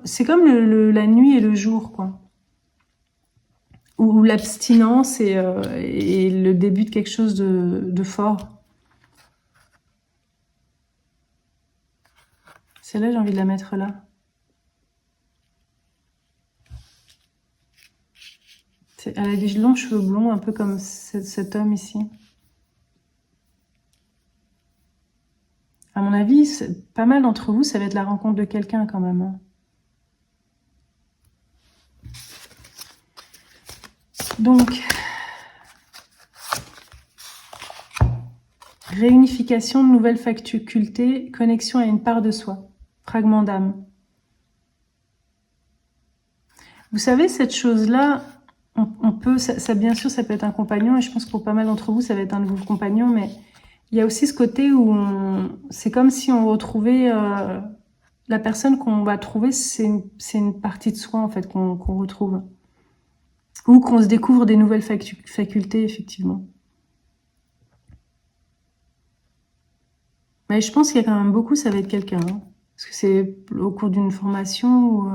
C'est comme la nuit et le jour, quoi. Ou l'abstinence et le début de quelque chose de fort. Celle-là, j'ai envie de la mettre là. Elle a des longs cheveux blonds, un peu comme cet homme ici. À mon avis, pas mal d'entre vous, ça va être la rencontre de quelqu'un quand même. Hein. Donc, réunification de nouvelles facultés, connexion à une part de soi, fragment d'âme. Vous savez, cette chose-là, on peut, ça bien sûr, ça peut être un compagnon, et je pense que pour pas mal d'entre vous, ça va être un de vos compagnons, mais Il y a aussi ce côté où c'est comme si on retrouvait... la personne qu'on va trouver, c'est une partie de soi, en fait, qu'on retrouve. Ou qu'on se découvre des nouvelles facultés, effectivement. Mais je pense qu'il y a quand même beaucoup, ça va être quelqu'un. Hein. Parce que c'est au cours d'une formation ou...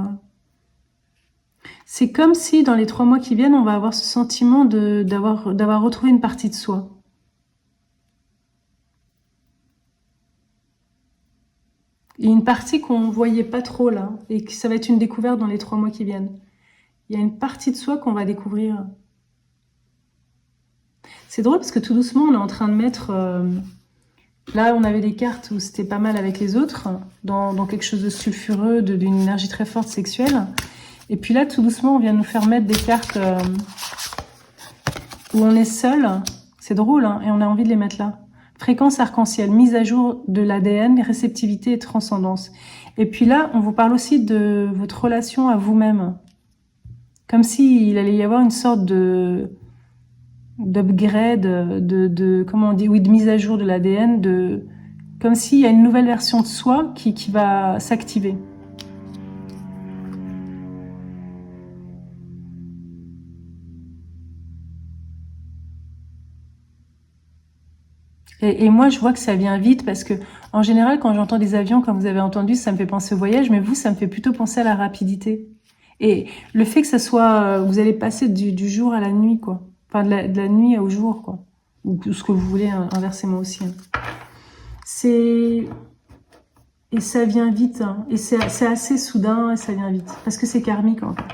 C'est comme si dans les 3 mois qui viennent, on va avoir ce sentiment d'avoir retrouvé une partie de soi. Il y a une partie qu'on voyait pas trop là, et que ça va être une découverte dans les 3 mois qui viennent. Il y a une partie de soi qu'on va découvrir. C'est drôle parce que tout doucement, on est en train de mettre... là, on avait des cartes où c'était pas mal avec les autres, dans quelque chose de sulfureux, d'une énergie très forte sexuelle. Et puis là, tout doucement, on vient nous faire mettre des cartes où on est seul. C'est drôle, hein, et on a envie de les mettre là. Fréquence arc-en-ciel, mise à jour de l'ADN, réceptivité et transcendance. Et puis là, on vous parle aussi de votre relation à vous-même. Comme s'il allait y avoir une sorte d'upgrade, comment on dit, oui, de mise à jour de l'ADN, comme s'il y a une nouvelle version de soi qui va s'activer. Et moi, je vois que ça vient vite parce que, en général, quand j'entends des avions, comme vous avez entendu, ça me fait penser au voyage, mais vous, ça me fait plutôt penser à la rapidité. Et le fait que ça soit, vous allez passer du jour à la nuit, quoi. Enfin, de la nuit au jour, quoi. Ou ce que vous voulez, inversement aussi. Hein. Et ça vient vite, hein. Et c'est assez soudain et ça vient vite. Parce que c'est karmique, en fait.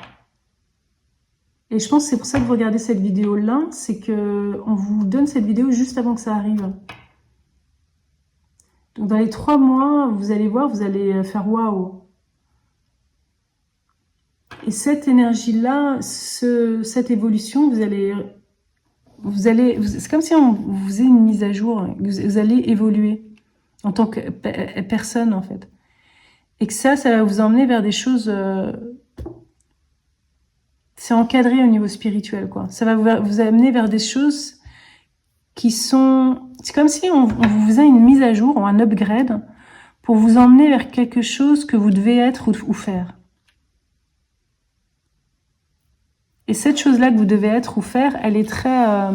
Et je pense que c'est pour ça que vous regardez cette vidéo-là, c'est que on vous donne cette vidéo juste avant que ça arrive. Donc dans les 3 mois, vous allez voir, vous allez faire waouh. Et cette énergie-là, cette évolution, c'est comme si on vous faisait une mise à jour. Vous allez évoluer en tant que personne, en fait. Et que ça va vous emmener vers des choses... c'est encadré au niveau spirituel, quoi. Ça va vous amener vers des choses qui sont... C'est comme si on vous faisait une mise à jour, ou un upgrade, pour vous emmener vers quelque chose que vous devez être ou faire. Et cette chose-là que vous devez être ou faire, elle est très...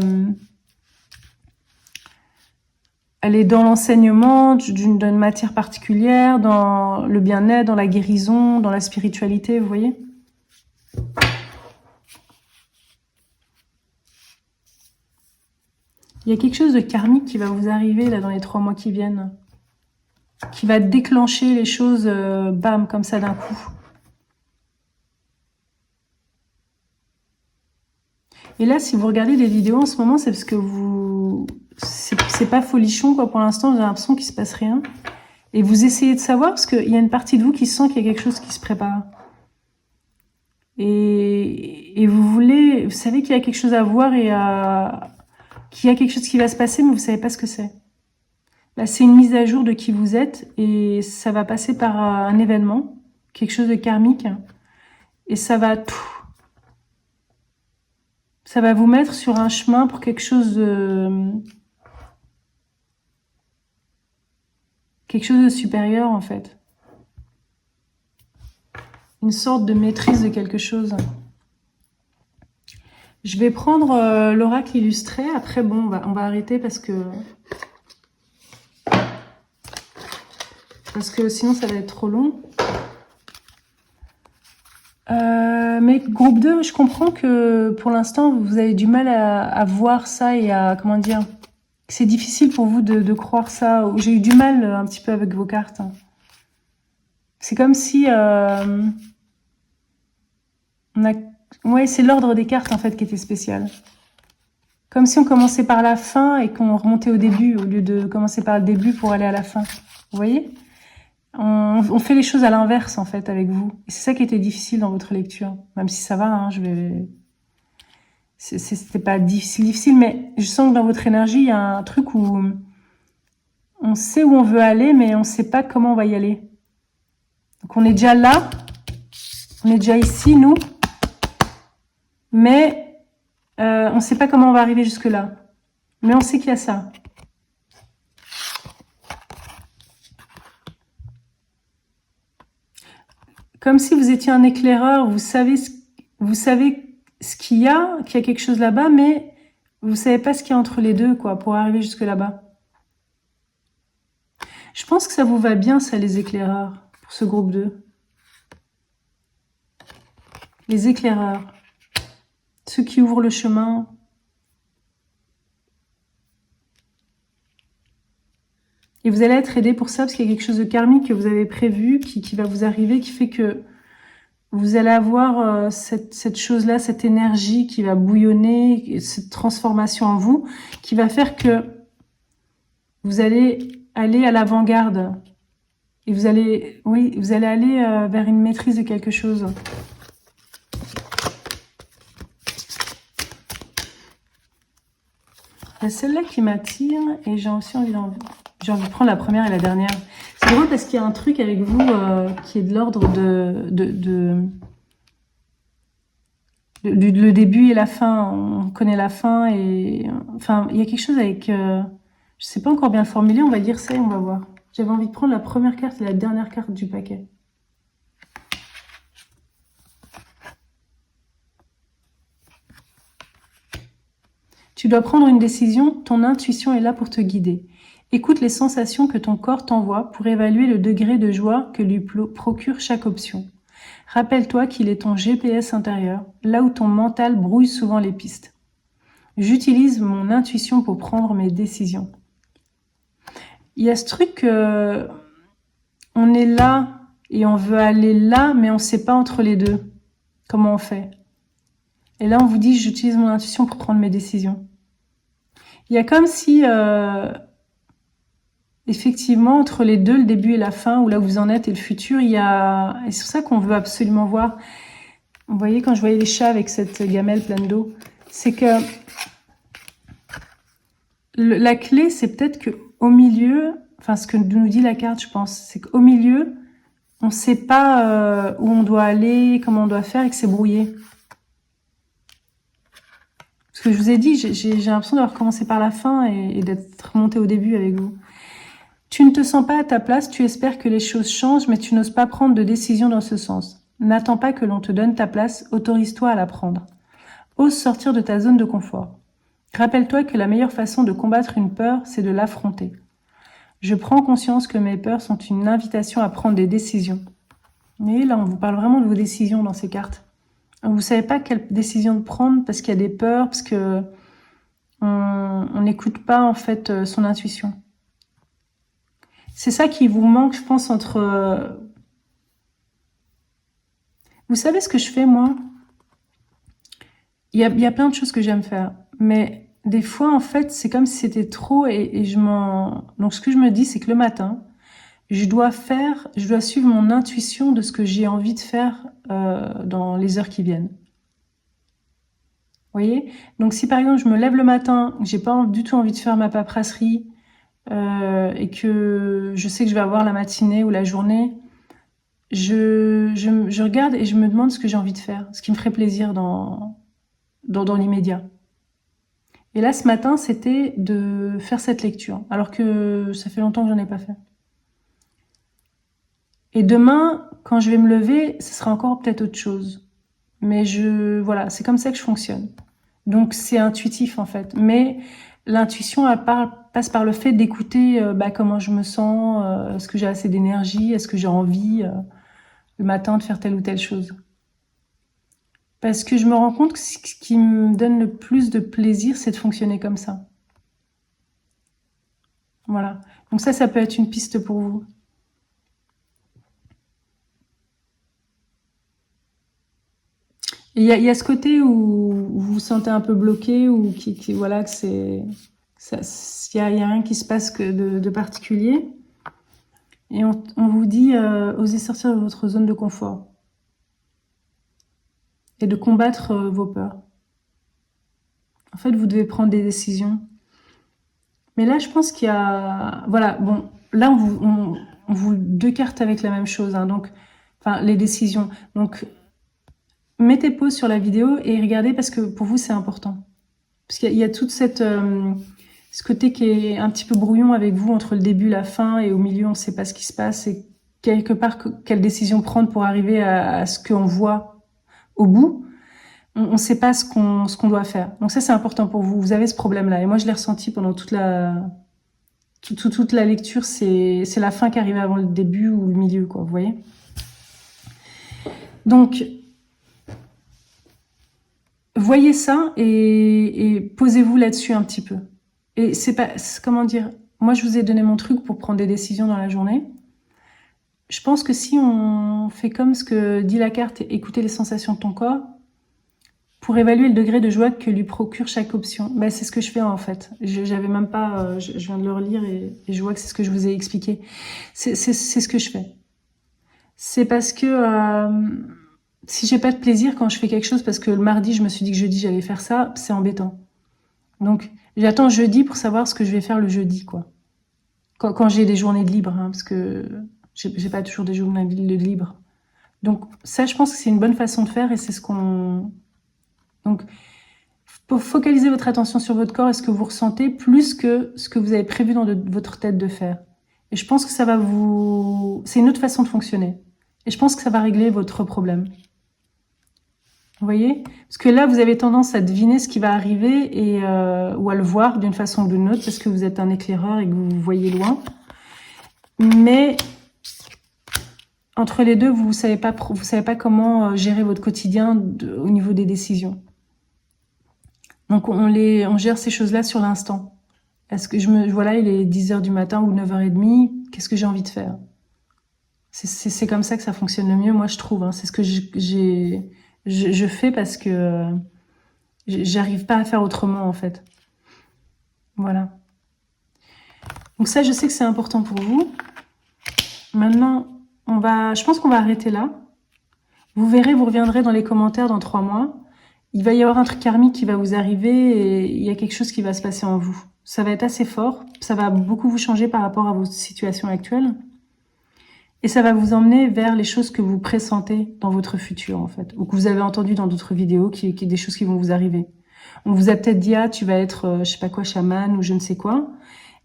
elle est dans l'enseignement d'une matière particulière, dans le bien-être, dans la guérison, dans la spiritualité, vous voyez ? Il y a quelque chose de karmique qui va vous arriver là dans les 3 mois qui viennent. Qui va déclencher les choses, bam, comme ça d'un coup. Et là, si vous regardez des vidéos en ce moment, c'est parce que c'est pas folichon, quoi, pour l'instant, vous avez l'impression qu'il se passe rien. Et vous essayez de savoir, parce qu'il y a une partie de vous qui sent qu'il y a quelque chose qui se prépare. Et vous savez qu'il y a quelque chose à voir qu'il y a quelque chose qui va se passer, mais vous savez pas ce que c'est. Là, c'est une mise à jour de qui vous êtes, et ça va passer par un événement, quelque chose de karmique, et ça va vous mettre sur un chemin pour quelque chose de supérieur, en fait. Une sorte de maîtrise de quelque chose. Je vais prendre l'oracle illustré. Après, bon, on va arrêter parce que sinon ça va être trop long. Mais groupe 2, je comprends que pour l'instant, vous avez du mal à voir ça et à, comment dire, c'est difficile pour vous de croire ça. J'ai eu du mal un petit peu avec vos cartes. C'est comme si ouais, c'est l'ordre des cartes en fait qui était spécial. Comme si on commençait par la fin et qu'on remontait au début au lieu de commencer par le début pour aller à la fin. Vous voyez ? On fait les choses à l'inverse, en fait, avec vous. Et c'est ça qui était difficile dans votre lecture. Même si ça va, hein, c'était pas difficile, mais je sens que dans votre énergie, il y a un truc où on sait où on veut aller, mais on sait pas comment on va y aller. Donc on est déjà là, on est déjà ici, nous, mais on sait pas comment on va arriver jusque-là. Mais on sait qu'il y a ça. Comme si vous étiez un éclaireur, vous savez ce qu'il y a quelque chose là-bas, mais vous savez pas ce qu'il y a entre les deux, quoi, pour arriver jusque là-bas. Je pense que ça vous va bien, ça, les éclaireurs, pour ce groupe 2. Les éclaireurs. Ceux qui ouvrent le chemin. Et vous allez être aidé pour ça, parce qu'il y a quelque chose de karmique que vous avez prévu, qui va vous arriver, qui fait que vous allez avoir cette chose-là, cette énergie qui va bouillonner, cette transformation en vous, qui va faire que vous allez aller à l'avant-garde. Et vous allez, oui, vous allez aller vers une maîtrise de quelque chose. Il y a celle-là qui m'attire et j'ai aussi envie de prendre la première et la dernière. C'est drôle parce qu'il y a un truc avec vous qui est de l'ordre le début et la fin. On connaît la fin et enfin il y a quelque chose avec je sais pas encore bien le formuler, on va dire ça et on va voir. J'avais envie de prendre la première carte et la dernière carte du paquet. Tu dois prendre une décision, ton intuition est là pour te guider. Écoute les sensations que ton corps t'envoie pour évaluer le degré de joie que lui procure chaque option. Rappelle-toi qu'il est ton GPS intérieur, là où ton mental brouille souvent les pistes. J'utilise mon intuition pour prendre mes décisions. Il y a ce truc on est là et on veut aller là, mais on ne sait pas entre les deux comment on fait. Et là, on vous dit, j'utilise mon intuition pour prendre mes décisions. Il y a comme si, effectivement, entre les deux, le début et la fin, ou là où vous en êtes et le futur, il y a... Et c'est pour ça qu'on veut absolument voir. Vous voyez, quand je voyais les chats avec cette gamelle pleine d'eau, c'est que la clé, c'est peut-être qu'au milieu, enfin, ce que nous dit la carte, je pense, c'est qu'au milieu, on ne sait pas où on doit aller, comment on doit faire, et que c'est brouillé. Ce que je vous ai dit, j'ai l'impression d'avoir commencé par la fin et d'être remontée au début avec vous. Tu ne te sens pas à ta place, tu espères que les choses changent, mais tu n'oses pas prendre de décision dans ce sens. N'attends pas que l'on te donne ta place, autorise-toi à la prendre. Ose sortir de ta zone de confort. Rappelle-toi que la meilleure façon de combattre une peur, c'est de l'affronter. Je prends conscience que mes peurs sont une invitation à prendre des décisions. Et là, on vous parle vraiment de vos décisions dans ces cartes. Vous savez pas quelle décision prendre parce qu'il y a des peurs, parce que on n'écoute pas en fait son intuition. C'est ça qui vous manque, je pense, entre... Vous savez ce que je fais, moi? Il y a plein de choses que j'aime faire, mais des fois, en fait, c'est comme si c'était trop et je m'en... Donc, ce que je me dis, c'est que le matin, je dois suivre mon intuition de ce que j'ai envie de faire dans les heures qui viennent. Vous voyez? Donc, si par exemple, je me lève le matin, j'ai pas du tout envie de faire ma paperasserie et que je sais que je vais avoir la matinée ou la journée, je regarde et je me demande ce que j'ai envie de faire, ce qui me ferait plaisir dans l'immédiat. Et là, ce matin, c'était de faire cette lecture, alors que ça fait longtemps que j'en ai pas fait. Et demain, quand je vais me lever, ce sera encore peut-être autre chose. Mais voilà, c'est comme ça que je fonctionne. Donc, c'est intuitif, en fait. Mais l'intuition, elle passe par le fait d'écouter comment je me sens, est-ce que j'ai assez d'énergie, est-ce que j'ai envie le matin de faire telle ou telle chose. Parce que je me rends compte que ce qui me donne le plus de plaisir, c'est de fonctionner comme ça. Voilà. Donc ça peut être une piste pour vous. Et il y a ce côté où vous vous sentez un peu bloqué, ou voilà, que c'est... Il y a rien qui se passe de particulier. Et on vous dit, osez sortir de votre zone de confort. Et de combattre vos peurs. En fait, vous devez prendre des décisions. Mais là, je pense qu'il y a... Voilà, bon, là, on vous deux cartes avec la même chose, hein, donc, enfin, les décisions. Donc, mettez pause sur la vidéo et regardez parce que pour vous, c'est important. Parce qu'il y a toute cette... ce côté qui est un petit peu brouillon avec vous entre le début et la fin, et au milieu, on ne sait pas ce qui se passe, et quelque part quelle décision prendre pour arriver à ce qu'on voit au bout. On ne sait pas ce qu'on doit faire. Donc ça, c'est important pour vous. Vous avez ce problème-là. Et moi, je l'ai ressenti pendant toute la lecture. C'est la fin qui arrivait avant le début ou le milieu, quoi. Vous voyez? Donc, voyez ça et posez-vous là-dessus un petit peu. Et c'est pas, comment dire, moi, je vous ai donné mon truc pour prendre des décisions dans la journée. Je pense que si on fait comme ce que dit la carte, écouter les sensations de ton corps, pour évaluer le degré de joie que lui procure chaque option. Ben, c'est ce que je fais en fait. J'avais même pas, je viens de le relire et je vois que c'est ce que je vous ai expliqué. C'est ce que je fais. C'est parce que si j'ai pas de plaisir quand je fais quelque chose, parce que le mardi je me suis dit que jeudi j'allais faire ça, c'est embêtant. Donc j'attends jeudi pour savoir ce que je vais faire le jeudi, quoi. Quand j'ai des journées de libre, hein, parce que j'ai pas toujours des journées de libre. Donc ça, je pense que c'est une bonne façon de faire et c'est ce qu'on... Donc, pour focaliser votre attention sur votre corps et ce que vous ressentez plus que ce que vous avez prévu dans votre tête de faire. Et je pense que ça va vous... C'est une autre façon de fonctionner. Et je pense que ça va régler votre problème. Vous voyez? Parce que là, vous avez tendance à deviner ce qui va arriver et ou à le voir d'une façon ou d'une autre parce que vous êtes un éclaireur et que vous voyez loin. Mais entre les deux, vous savez pas comment gérer votre quotidien au niveau des décisions. Donc on gère ces choses-là sur l'instant. Est-ce que voilà, il est 10h du matin ou 9h30, qu'est-ce que j'ai envie de faire? C'est comme ça que ça fonctionne le mieux, moi je trouve. Hein. C'est ce que je fais parce que j'arrive pas à faire autrement en fait. Voilà. Donc ça, je sais que c'est important pour vous. Maintenant, je pense qu'on va arrêter là. Vous verrez, vous reviendrez dans les commentaires dans 3 mois. Il va y avoir un truc karmique qui va vous arriver et il y a quelque chose qui va se passer en vous. Ça va être assez fort, ça va beaucoup vous changer par rapport à votre situation actuelle. Et ça va vous emmener vers les choses que vous pressentez dans votre futur, en fait. Ou que vous avez entendu dans d'autres vidéos, des choses qui vont vous arriver. On vous a peut-être dit, ah, tu vas être, je sais pas quoi, chaman ou je ne sais quoi.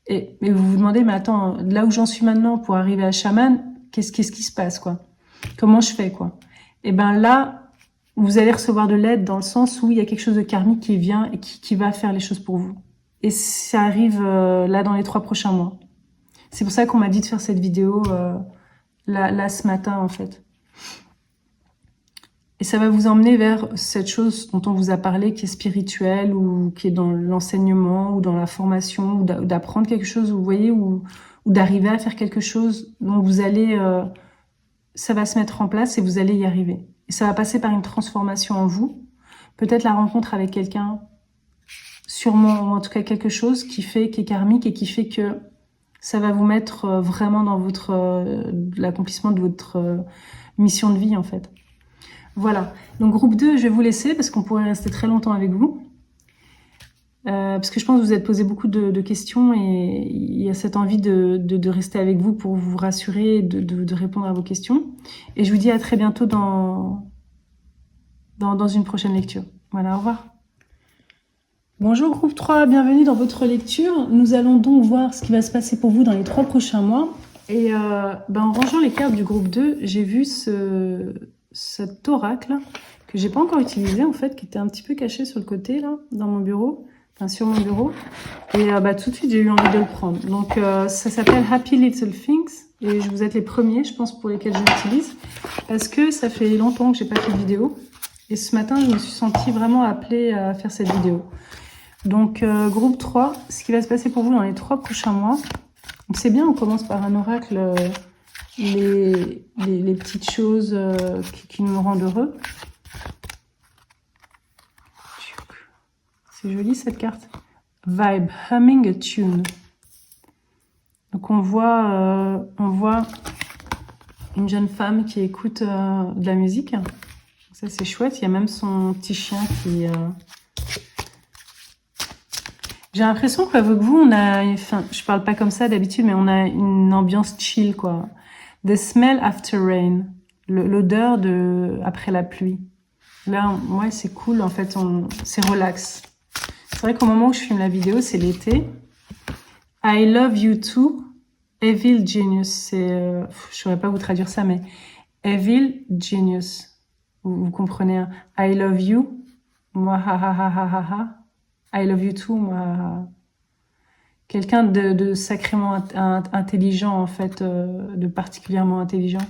Mais vous vous demandez, mais attends, là où j'en suis maintenant pour arriver à chaman, qu'est-ce qui se passe, quoi? Comment je fais, quoi? Et ben là, vous allez recevoir de l'aide dans le sens où il y a quelque chose de karmique qui vient et qui va faire les choses pour vous. Et ça arrive là dans les 3 prochains mois. C'est pour ça qu'on m'a dit de faire cette vidéo là ce matin en fait. Et ça va vous emmener vers cette chose dont on vous a parlé qui est spirituelle ou qui est dans l'enseignement ou dans la formation ou d'apprendre quelque chose, vous voyez, ou d'arriver à faire quelque chose dont vous allez... ça va se mettre en place et vous allez y arriver. Et ça va passer par une transformation en vous. Peut-être la rencontre avec quelqu'un, sûrement, ou en tout cas quelque chose qui est karmique et qui fait que ça va vous mettre vraiment dans l'accomplissement de votre mission de vie, en fait. Voilà. Donc, groupe 2, je vais vous laisser parce qu'on pourrait rester très longtemps avec vous. Parce que je pense que vous êtes posé beaucoup de questions et il y a cette envie de rester avec vous pour vous rassurer, de répondre à vos questions. Et je vous dis à très bientôt dans une prochaine lecture. Voilà, au revoir. Bonjour groupe 3, bienvenue dans votre lecture. Nous allons donc voir ce qui va se passer pour vous dans les 3 prochains mois. Et en rangeant les cartes du groupe 2, j'ai vu cet oracle que j'ai pas encore utilisé en fait, qui était un petit peu caché sur le côté là, dans mon bureau. Sur mon bureau et tout de suite j'ai eu envie de le prendre. Donc ça s'appelle Happy Little Things et vous êtes les premiers je pense pour lesquels je l'utilise parce que ça fait longtemps que j'ai pas fait de vidéo et ce matin je me suis sentie vraiment appelée à faire cette vidéo. Donc groupe 3, ce qui va se passer pour vous dans les 3 prochains mois. Donc c'est bien, on commence par un oracle, les petites choses qui nous rendent heureux. C'est joli cette carte. Vibe, humming a tune. Donc on voit une jeune femme qui écoute de la musique. Ça c'est chouette. Il y a même son petit chien qui... J'ai l'impression qu'avec vous, on a... Enfin, je parle pas comme ça d'habitude, mais on a une ambiance chill, quoi. The smell after rain. L'odeur après la pluie. Là, ouais, c'est cool. En fait, c'est relax. C'est vrai qu'au moment où je filme la vidéo, c'est l'été. I love you too. Evil Genius, c'est... je ne saurais pas vous traduire ça, mais Evil Genius. Vous comprenez, hein? I love you. Moi, ha ha ha ha ha ha. I love you too, moi. Ha, ha. Quelqu'un de sacrément intelligent, en fait, de particulièrement intelligent.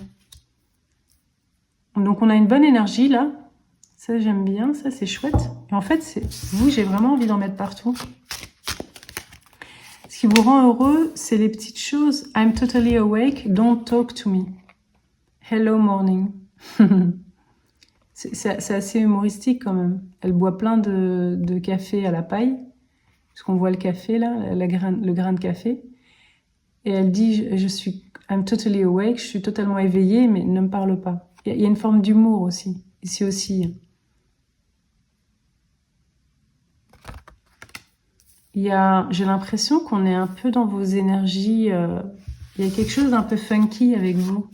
Donc, on a une bonne énergie, là. Ça, j'aime bien. Ça, c'est chouette. Et en fait, c'est vous, j'ai vraiment envie d'en mettre partout. Ce qui vous rend heureux, c'est les petites choses. I'm totally awake. Don't talk to me. Hello, morning. C'est assez humoristique, quand même. Elle boit plein de café à la paille. Parce qu'on voit le café, là, le grain de café. Et elle dit, I'm totally awake. Je suis totalement éveillée, mais ne me parle pas. Il y a une forme d'humour aussi. Ici aussi. J'ai l'impression qu'on est un peu dans vos énergies. Il y a quelque chose d'un peu funky avec vous.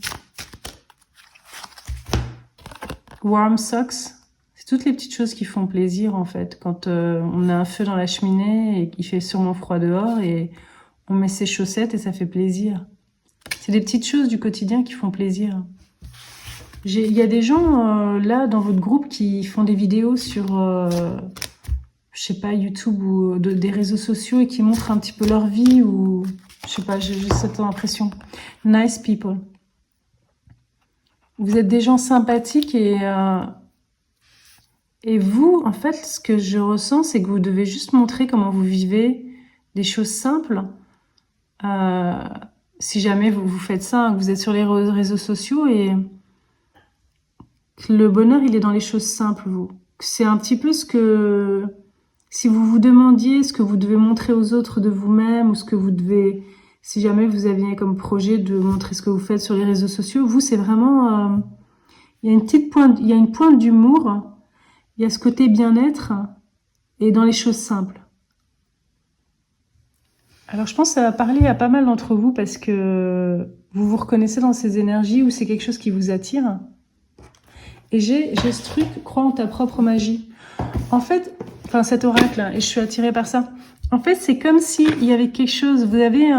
Warm socks, c'est toutes les petites choses qui font plaisir en fait. Quand on a un feu dans la cheminée et qu'il fait sûrement froid dehors et on met ses chaussettes et ça fait plaisir. C'est des petites choses du quotidien qui font plaisir. Il y a des gens là dans votre groupe qui font des vidéos sur, je sais pas, YouTube ou des réseaux sociaux et qui montrent un petit peu leur vie ou, je sais pas, j'ai cette impression. Nice people. Vous êtes des gens sympathiques et vous, en fait, ce que je ressens, c'est que vous devez juste montrer comment vous vivez des choses simples. Si jamais vous faites ça, hein, que vous êtes sur les réseaux sociaux et que le bonheur, il est dans les choses simples, vous. C'est un petit peu ce que... Si vous vous demandiez ce que vous devez montrer aux autres de vous-même ou ce que vous devez... Si jamais vous aviez comme projet de montrer ce que vous faites sur les réseaux sociaux, vous, c'est vraiment... il y a une petite pointe, il y a une pointe d'humour, il y a ce côté bien-être et dans les choses simples. Alors, je pense que ça va parler à pas mal d'entre vous parce que vous vous reconnaissez dans ces énergies ou c'est quelque chose qui vous attire. Et j'ai ce truc, crois en ta propre magie. En fait, enfin cet oracle, et je suis attirée par ça. En fait, c'est comme s'il y avait quelque chose, vous avez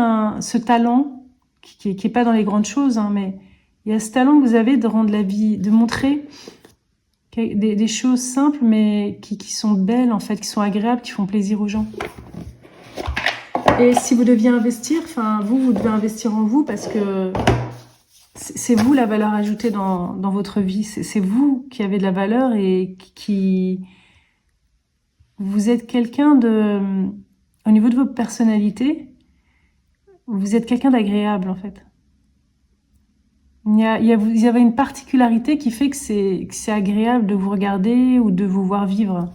ce talent, qui est pas dans les grandes choses, hein, mais il y a ce talent que vous avez de rendre la vie, de montrer des choses simples, mais qui sont belles, en fait, qui sont agréables, qui font plaisir aux gens. Et si vous deviez investir, enfin, vous devez investir en vous parce que c'est vous la valeur ajoutée dans votre vie. C'est vous qui avez de la valeur et qui... Vous êtes quelqu'un de... Au niveau de votre personnalité, vous êtes quelqu'un d'agréable, en fait. Vous avez une particularité qui fait que c'est agréable de vous regarder ou de vous voir vivre.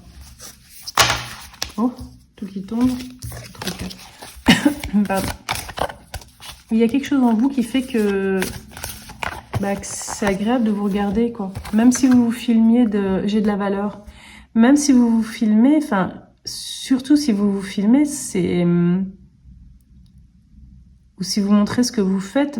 Oh, tout qui tombe. Pardon. Il y a quelque chose en vous qui fait que c'est agréable de vous regarder, quoi. Même si vous vous filmiez j'ai de la valeur. Même si vous vous filmez, enfin, surtout si vous vous filmez, ou si vous montrez ce que vous faites,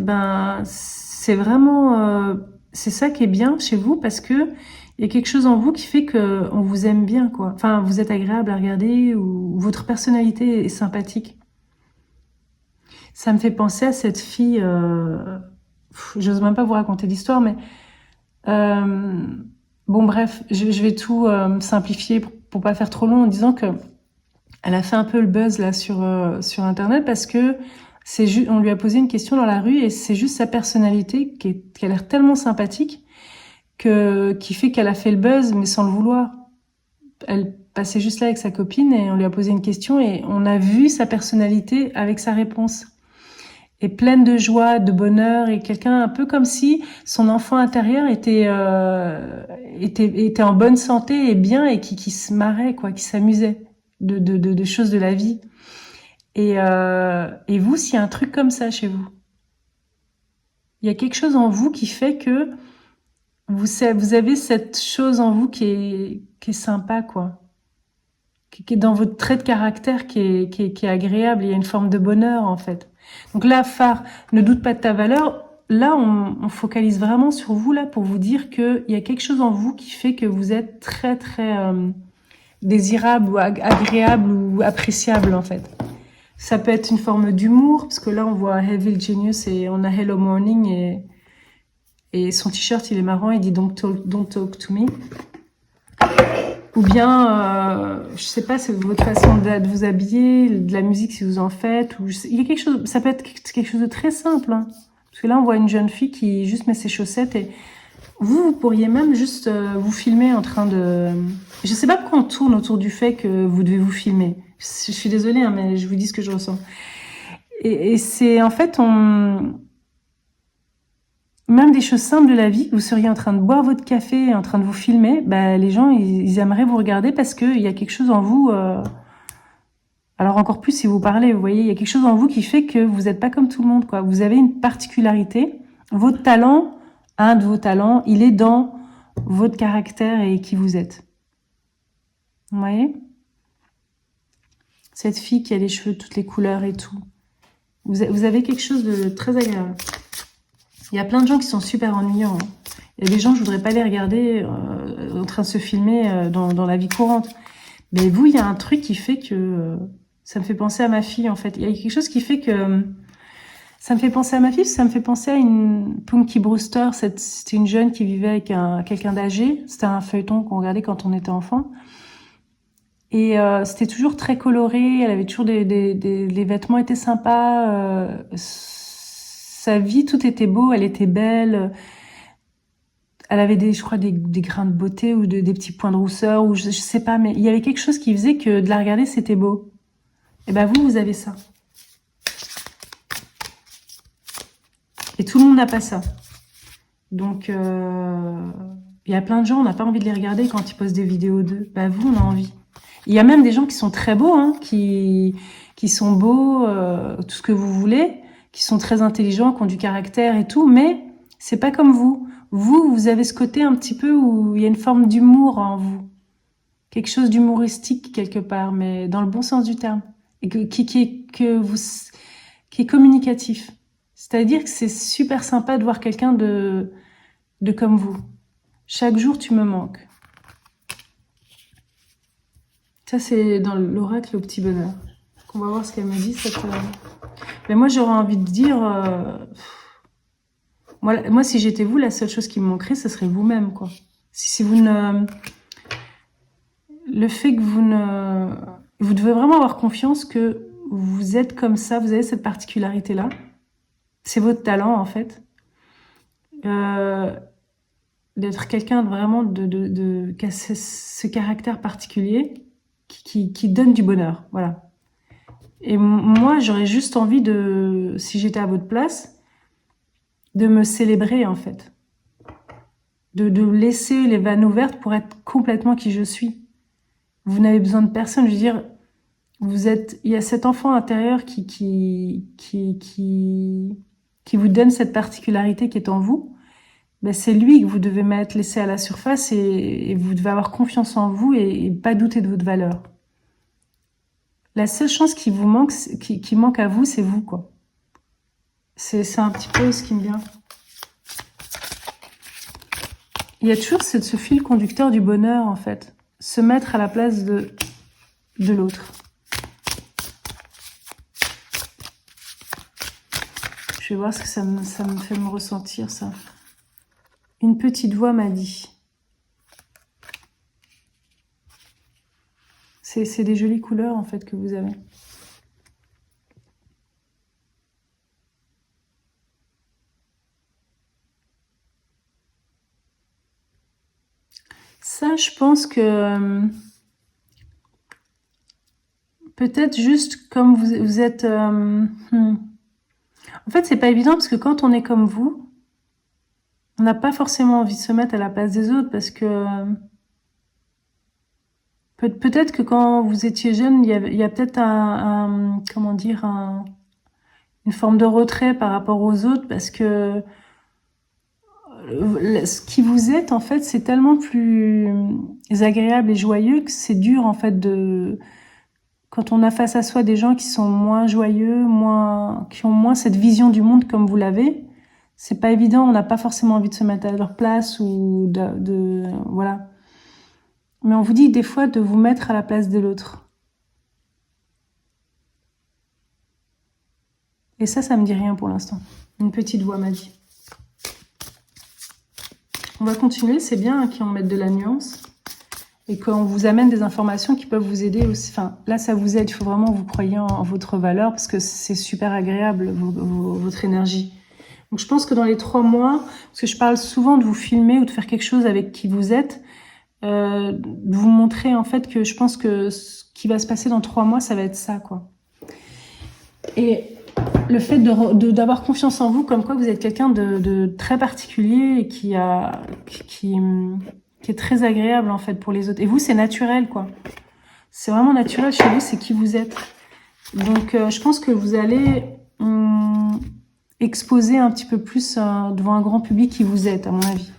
c'est vraiment, c'est ça qui est bien chez vous parce que il y a quelque chose en vous qui fait que on vous aime bien, quoi. Enfin, vous êtes agréable à regarder ou votre personnalité est sympathique. Ça me fait penser à cette fille, j'ose même pas vous raconter l'histoire, mais bon bref, je vais tout simplifier pour pas faire trop long en disant que elle a fait un peu le buzz là sur internet parce que on lui a posé une question dans la rue et c'est juste sa personnalité qui a l'air tellement sympathique qui fait qu'elle a fait le buzz mais sans le vouloir. Elle passait juste là avec sa copine et on lui a posé une question et on a vu sa personnalité avec sa réponse. Et pleine de joie, de bonheur et quelqu'un un peu comme si son enfant intérieur était en bonne santé et bien et qui se marrait, quoi, qui s'amusait de choses de la vie. Et vous, s'il y a un truc comme ça chez vous, il y a quelque chose en vous qui fait que vous avez cette chose en vous qui est sympa, quoi. Qui est dans votre trait de caractère qui est agréable. Il y a une forme de bonheur, en fait. Donc là, phare, ne doute pas de ta valeur. Là, on focalise vraiment sur vous, là, pour vous dire qu'il y a quelque chose en vous qui fait que vous êtes très, très désirable ou agréable ou appréciable, en fait. Ça peut être une forme d'humour, parce que là, on voit Evil Genius et on a Hello Morning et son t-shirt, il est marrant, il dit don't talk to me. Ou bien, je sais pas, c'est votre façon de vous habiller, de la musique si vous en faites, ou il y a quelque chose, ça peut être quelque chose de très simple, hein. Parce que là, on voit une jeune fille qui juste met ses chaussettes et vous pourriez même juste vous filmer en train de... Je sais pas pourquoi on tourne autour du fait que vous devez vous filmer. Je suis désolée, hein, mais je vous dis ce que je ressens. Et c'est en fait, même des choses simples de la vie, vous seriez en train de boire votre café, en train de vous filmer, bah, les gens, ils aimeraient vous regarder parce qu'il y a quelque chose en vous... Alors encore plus si vous parlez, vous voyez, il y a quelque chose en vous qui fait que vous n'êtes pas comme tout le monde, quoi. Vous avez une particularité. Votre talent, un de vos talents, il est dans votre caractère et qui vous êtes. Vous voyez? Cette fille qui a les cheveux de toutes les couleurs et tout. Vous avez quelque chose de très agréable. Il y a plein de gens qui sont super ennuyants, hein. Il y a des gens, je voudrais pas les regarder en train de se filmer dans la vie courante. Mais vous, il y a un truc qui fait que... ça me fait penser à ma fille, en fait. Il y a quelque chose qui fait que... ça me fait penser à ma fille, ça me fait penser à une Punky Brewster. C'était une jeune qui vivait avec quelqu'un d'âgé. C'était un feuilleton qu'on regardait quand on était enfant. Et c'était toujours très coloré. Elle avait toujours les vêtements étaient sympas. Sa vie, tout était beau. Elle était belle. Elle avait je crois, des grains de beauté ou des petits points de rousseur ou je sais pas. Mais il y avait quelque chose qui faisait que de la regarder, c'était beau. Et ben vous avez ça. Et tout le monde n'a pas ça. Donc, il y a plein de gens, on n'a pas envie de les regarder quand ils postent des vidéos d'eux. Bah vous, on a envie. Il y a même des gens qui sont très beaux, hein, qui sont beaux, tout ce que vous voulez, qui sont très intelligents, qui ont du caractère et tout, mais c'est pas comme vous. Vous avez ce côté un petit peu où il y a une forme d'humour en vous. Quelque chose d'humoristique quelque part, mais dans le bon sens du terme. Et qui est communicatif. C'est-à-dire que c'est super sympa de voir quelqu'un de comme vous. Chaque jour, tu me manques. Ça, c'est dans l'oracle au petit bonheur. On va voir ce qu'elle me dit. Mais moi, j'aurais envie de dire... Moi, si j'étais vous, la seule chose qui me manquerait, ce serait vous-même, quoi. Si vous ne... Le fait que vous ne... Vous devez vraiment avoir confiance que vous êtes comme ça, vous avez cette particularité-là. C'est votre talent, en fait. D'être quelqu'un vraiment qui a ce caractère particulier qui donne du bonheur, voilà. Et moi, j'aurais juste envie de, si j'étais à votre place, de me célébrer, en fait. De laisser les vannes ouvertes pour être complètement qui je suis. Vous n'avez besoin de personne, je veux dire, il y a cet enfant intérieur qui vous donne cette particularité qui est en vous. Ben c'est lui que vous devez laisser à la surface et vous devez avoir confiance en vous et pas douter de votre valeur. La seule chose qui vous manque, qui manque à vous, c'est vous, quoi. C'est un petit peu ce qui me vient. Il y a toujours ce fil conducteur du bonheur, en fait. Se mettre à la place de l'autre. Je vais voir ce que ça me fait me ressentir, ça. Une petite voix m'a dit. C'est des jolies couleurs, en fait, que vous avez. Ça, je pense que... peut-être juste comme vous êtes... En fait, c'est pas évident, parce que quand on est comme vous, on n'a pas forcément envie de se mettre à la place des autres, parce que... peut-être que quand vous étiez jeune, il y a peut-être comment dire, une forme de retrait par rapport aux autres, parce que ce qui vous êtes, en fait, c'est tellement plus agréable et joyeux que c'est dur, en fait, quand on a face à soi des gens qui sont moins joyeux, qui ont moins cette vision du monde comme vous l'avez, c'est pas évident, on n'a pas forcément envie de se mettre à leur place ou voilà. Mais on vous dit des fois de vous mettre à la place de l'autre. Et ça me dit rien pour l'instant. Une petite voix m'a dit. On va continuer, c'est bien qu'on mette de la nuance et qu'on vous amène des informations qui peuvent vous aider aussi. Enfin, là, ça vous aide, il faut vraiment que vous croyiez en votre valeur parce que c'est super agréable, votre énergie. Donc, je pense que dans les 3 mois, parce que je parle souvent de vous filmer ou de faire quelque chose avec qui vous êtes, de vous montrer en fait que je pense que ce qui va se passer dans 3 mois, ça va être ça, quoi. Et le fait d'avoir confiance en vous, comme quoi vous êtes quelqu'un de très particulier et qui est très agréable en fait pour les autres. Et vous, c'est naturel, quoi. C'est vraiment naturel chez vous, c'est qui vous êtes. Donc, je pense que vous allez exposer un petit peu plus devant un grand public qui vous êtes, à mon avis.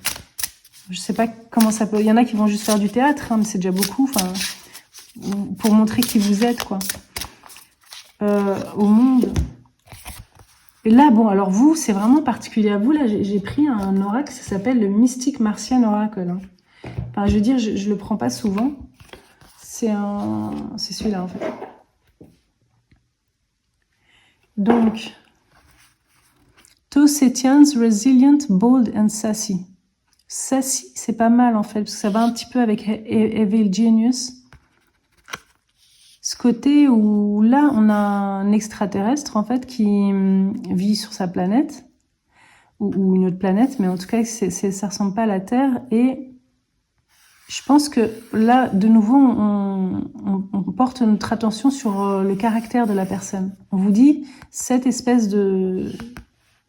Je sais pas comment ça peut... Il y en a qui vont juste faire du théâtre, hein, mais c'est déjà beaucoup, enfin, pour montrer qui vous êtes, quoi. Au monde. Et là, bon, alors vous, c'est vraiment particulier à vous. Là, j'ai pris un oracle, ça s'appelle le Mystic Martian Oracle. Hein. Enfin, je veux dire, je le prends pas souvent. C'est celui-là, en fait. Donc, Tosetians, resilient, bold and sassy. Sassy, c'est pas mal, en fait, parce que ça va un petit peu avec Evil Genius. Ce côté où, là, on a un extraterrestre, en fait, qui vit sur sa planète, ou une autre planète, mais en tout cas, ça ressemble pas à la Terre, et je pense que là, de nouveau, on porte notre attention sur le caractère de la personne. On vous dit, cette espèce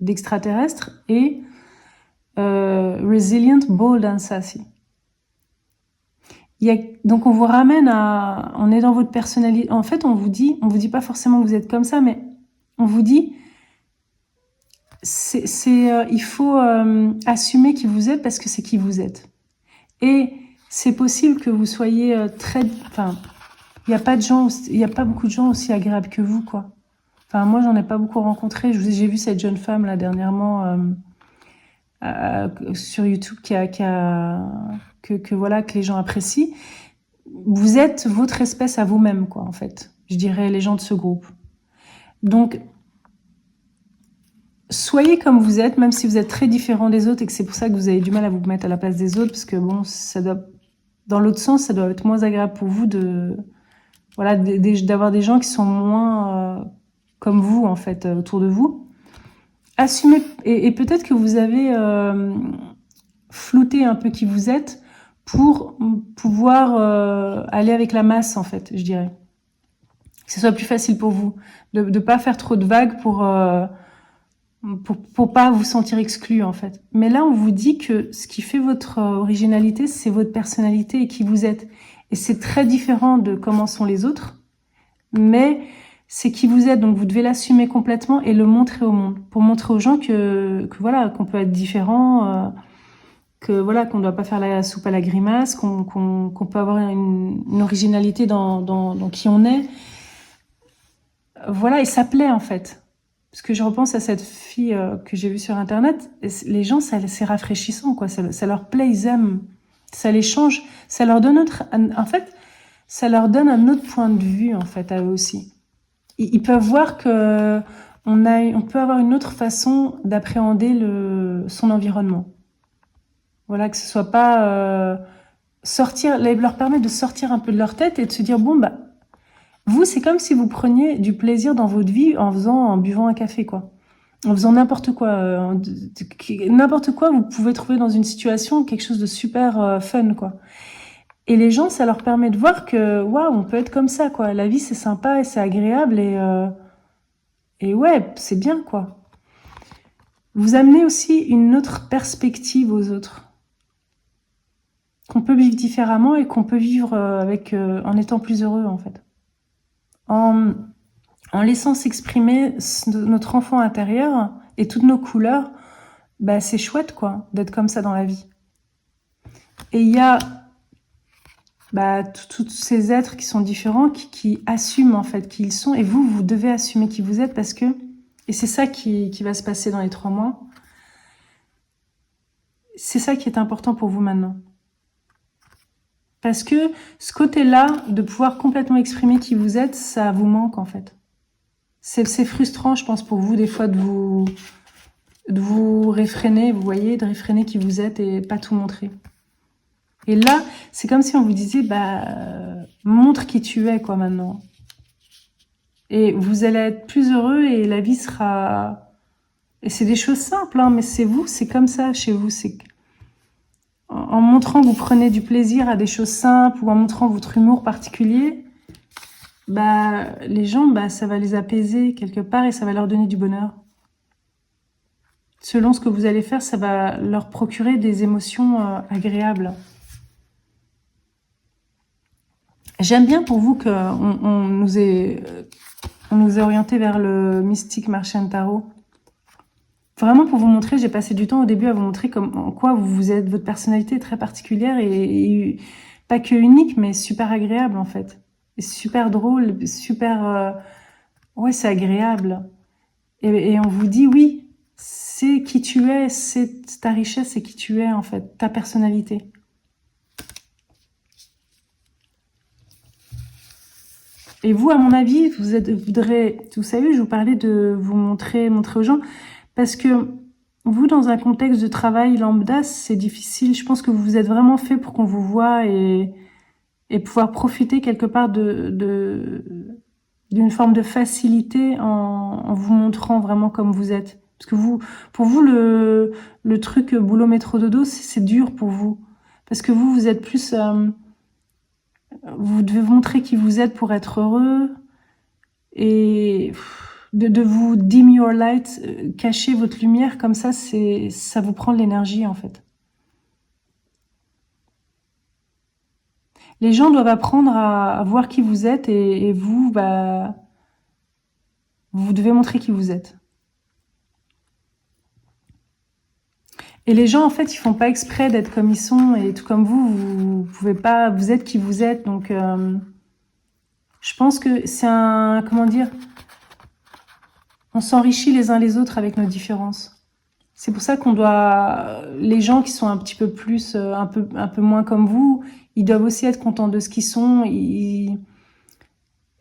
d'extraterrestre est resilient, bold and sassy. Donc on vous ramène on est dans votre personnalité. En fait, on vous dit pas forcément que vous êtes comme ça, mais on vous dit, il faut assumer qui vous êtes parce que c'est qui vous êtes. Et c'est possible que vous soyez enfin, il y a pas beaucoup de gens aussi agréables que vous, quoi. Enfin, moi, j'en ai pas beaucoup rencontré. J'ai vu cette jeune femme là dernièrement sur YouTube que les gens apprécient. Vous êtes votre espèce à vous-même, quoi, en fait. Je dirais les gens de ce groupe. Donc, soyez comme vous êtes, même si vous êtes très différent des autres et que c'est pour ça que vous avez du mal à vous mettre à la place des autres, parce que bon, dans l'autre sens, ça doit être moins agréable pour vous d'avoir des gens qui sont moins comme vous, en fait, autour de vous. Assumez, et peut-être que vous avez flouté un peu qui vous êtes pour pouvoir aller avec la masse, en fait, je dirais. Que ce soit plus facile pour vous, de pas faire trop de vagues pour pas vous sentir exclu, en fait. Mais là, on vous dit que ce qui fait votre originalité, c'est votre personnalité et qui vous êtes. Et c'est très différent de comment sont les autres, mais c'est qui vous êtes. Donc, vous devez l'assumer complètement et le montrer au monde, pour montrer aux gens que voilà, qu'on peut être différent, que voilà, qu'on ne doit pas faire la soupe à la grimace, qu'on peut avoir une originalité dans qui on est. Voilà, et ça plaît, en fait. Parce que je repense à cette fille que j'ai vue sur Internet, les gens, c'est rafraîchissant, quoi. Ça leur plaît, ils aiment. Ça les change. Ça leur donne en fait, ça leur donne un autre point de vue, en fait, à eux aussi. Ils peuvent voir que on peut avoir une autre façon d'appréhender son environnement. Voilà, que ce soit pas leur permettre de sortir un peu de leur tête et de se dire, bon, bah, vous, c'est comme si vous preniez du plaisir dans votre vie en buvant un café, quoi. En faisant n'importe quoi. N'importe quoi, vous pouvez trouver dans une situation quelque chose de super fun, quoi. Et les gens, ça leur permet de voir que, waouh, on peut être comme ça, quoi. La vie, c'est sympa et c'est agréable et ouais, c'est bien, quoi. Vous amenez aussi une autre perspective aux autres. Qu'on peut vivre différemment et qu'on peut vivre en étant plus heureux, en fait. En laissant s'exprimer notre enfant intérieur et toutes nos couleurs, bah c'est chouette, quoi, d'être comme ça dans la vie. Et il y a tous ces êtres qui sont différents, qui assument en fait qui ils sont, et vous devez assumer qui vous êtes parce que, et c'est ça qui va se passer dans les 3 mois, c'est ça qui est important pour vous maintenant. Parce que ce côté-là, de pouvoir complètement exprimer qui vous êtes, ça vous manque en fait. C'est frustrant, je pense, pour vous, des fois, de vous réfréner, vous voyez, de réfréner qui vous êtes et pas tout montrer. Et là, c'est comme si on vous disait, montre qui tu es, quoi, maintenant. Et vous allez être plus heureux et la vie sera... Et c'est des choses simples, hein, mais c'est vous, c'est comme ça chez vous. C'est en montrant que vous prenez du plaisir à des choses simples ou en montrant votre humour particulier, les gens, ça va les apaiser quelque part et ça va leur donner du bonheur. Selon ce que vous allez faire, ça va leur procurer des émotions agréables. J'aime bien pour vous qu'on nous ait orienté vers le mystique Martian Tarot. Vraiment pour vous montrer, j'ai passé du temps au début à vous montrer en quoi vous êtes, votre personnalité est très particulière et pas que unique, mais super agréable en fait. Et super drôle, super... ouais, c'est agréable. Et on vous dit oui, c'est qui tu es, c'est ta richesse, c'est qui tu es en fait, ta personnalité. Et vous, à mon avis, vous savez, je vous parlais de vous montrer aux gens, parce que vous, dans un contexte de travail lambda, c'est difficile. Je pense que vous êtes vraiment fait pour qu'on vous voie et pouvoir profiter quelque part d'une forme de facilité en vous montrant vraiment comme vous êtes. Parce que pour vous, le truc boulot métro dodo, c'est dur pour vous. Parce que vous êtes plus... vous devez montrer qui vous êtes pour être heureux et de vous dim your light, cacher votre lumière comme ça, ça vous prend de l'énergie en fait. Les gens doivent apprendre à voir qui vous êtes et vous, vous devez montrer qui vous êtes. Et les gens, en fait, ils font pas exprès d'être comme ils sont et tout comme vous pouvez pas, vous êtes qui vous êtes. Donc, je pense que c'est comment dire, on s'enrichit les uns les autres avec nos différences. C'est pour ça les gens qui sont un petit peu plus, un peu moins comme vous, ils doivent aussi être contents de ce qu'ils sont.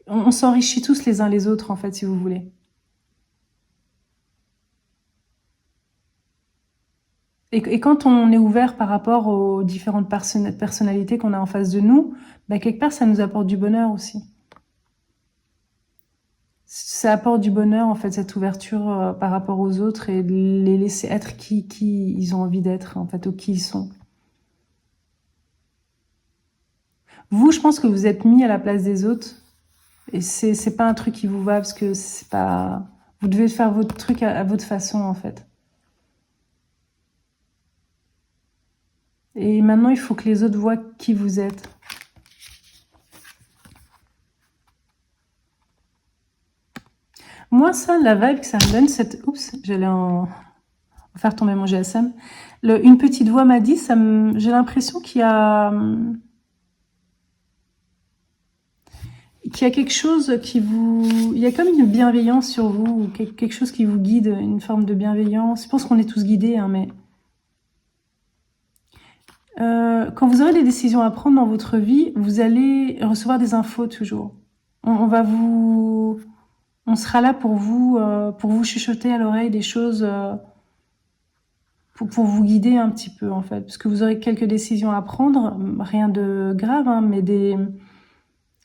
On s'enrichit tous les uns les autres, en fait, si vous voulez. Et quand on est ouvert par rapport aux différentes personnalités qu'on a en face de nous, quelque part, ça nous apporte du bonheur aussi. Ça apporte du bonheur, en fait, cette ouverture par rapport aux autres et de les laisser être qui ils ont envie d'être, en fait, ou qui ils sont. Vous, je pense que vous êtes mis à la place des autres et c'est pas un truc qui vous va parce que c'est pas... Vous devez faire votre truc à votre façon, en fait. Et maintenant, il faut que les autres voient qui vous êtes. Moi, ça, la vibe que ça me donne, oups, j'allais en faire tomber mon GSM. Une petite voix m'a dit, j'ai l'impression qu'il y a quelque chose qui il y a comme une bienveillance sur vous, ou quelque chose qui vous guide, une forme de bienveillance. Je pense qu'on est tous guidés, hein, mais... quand vous aurez des décisions à prendre dans votre vie, vous allez recevoir des infos toujours. On sera là pour vous chuchoter à l'oreille des choses, pour vous guider un petit peu, en fait. Parce que vous aurez quelques décisions à prendre, rien de grave, hein, mais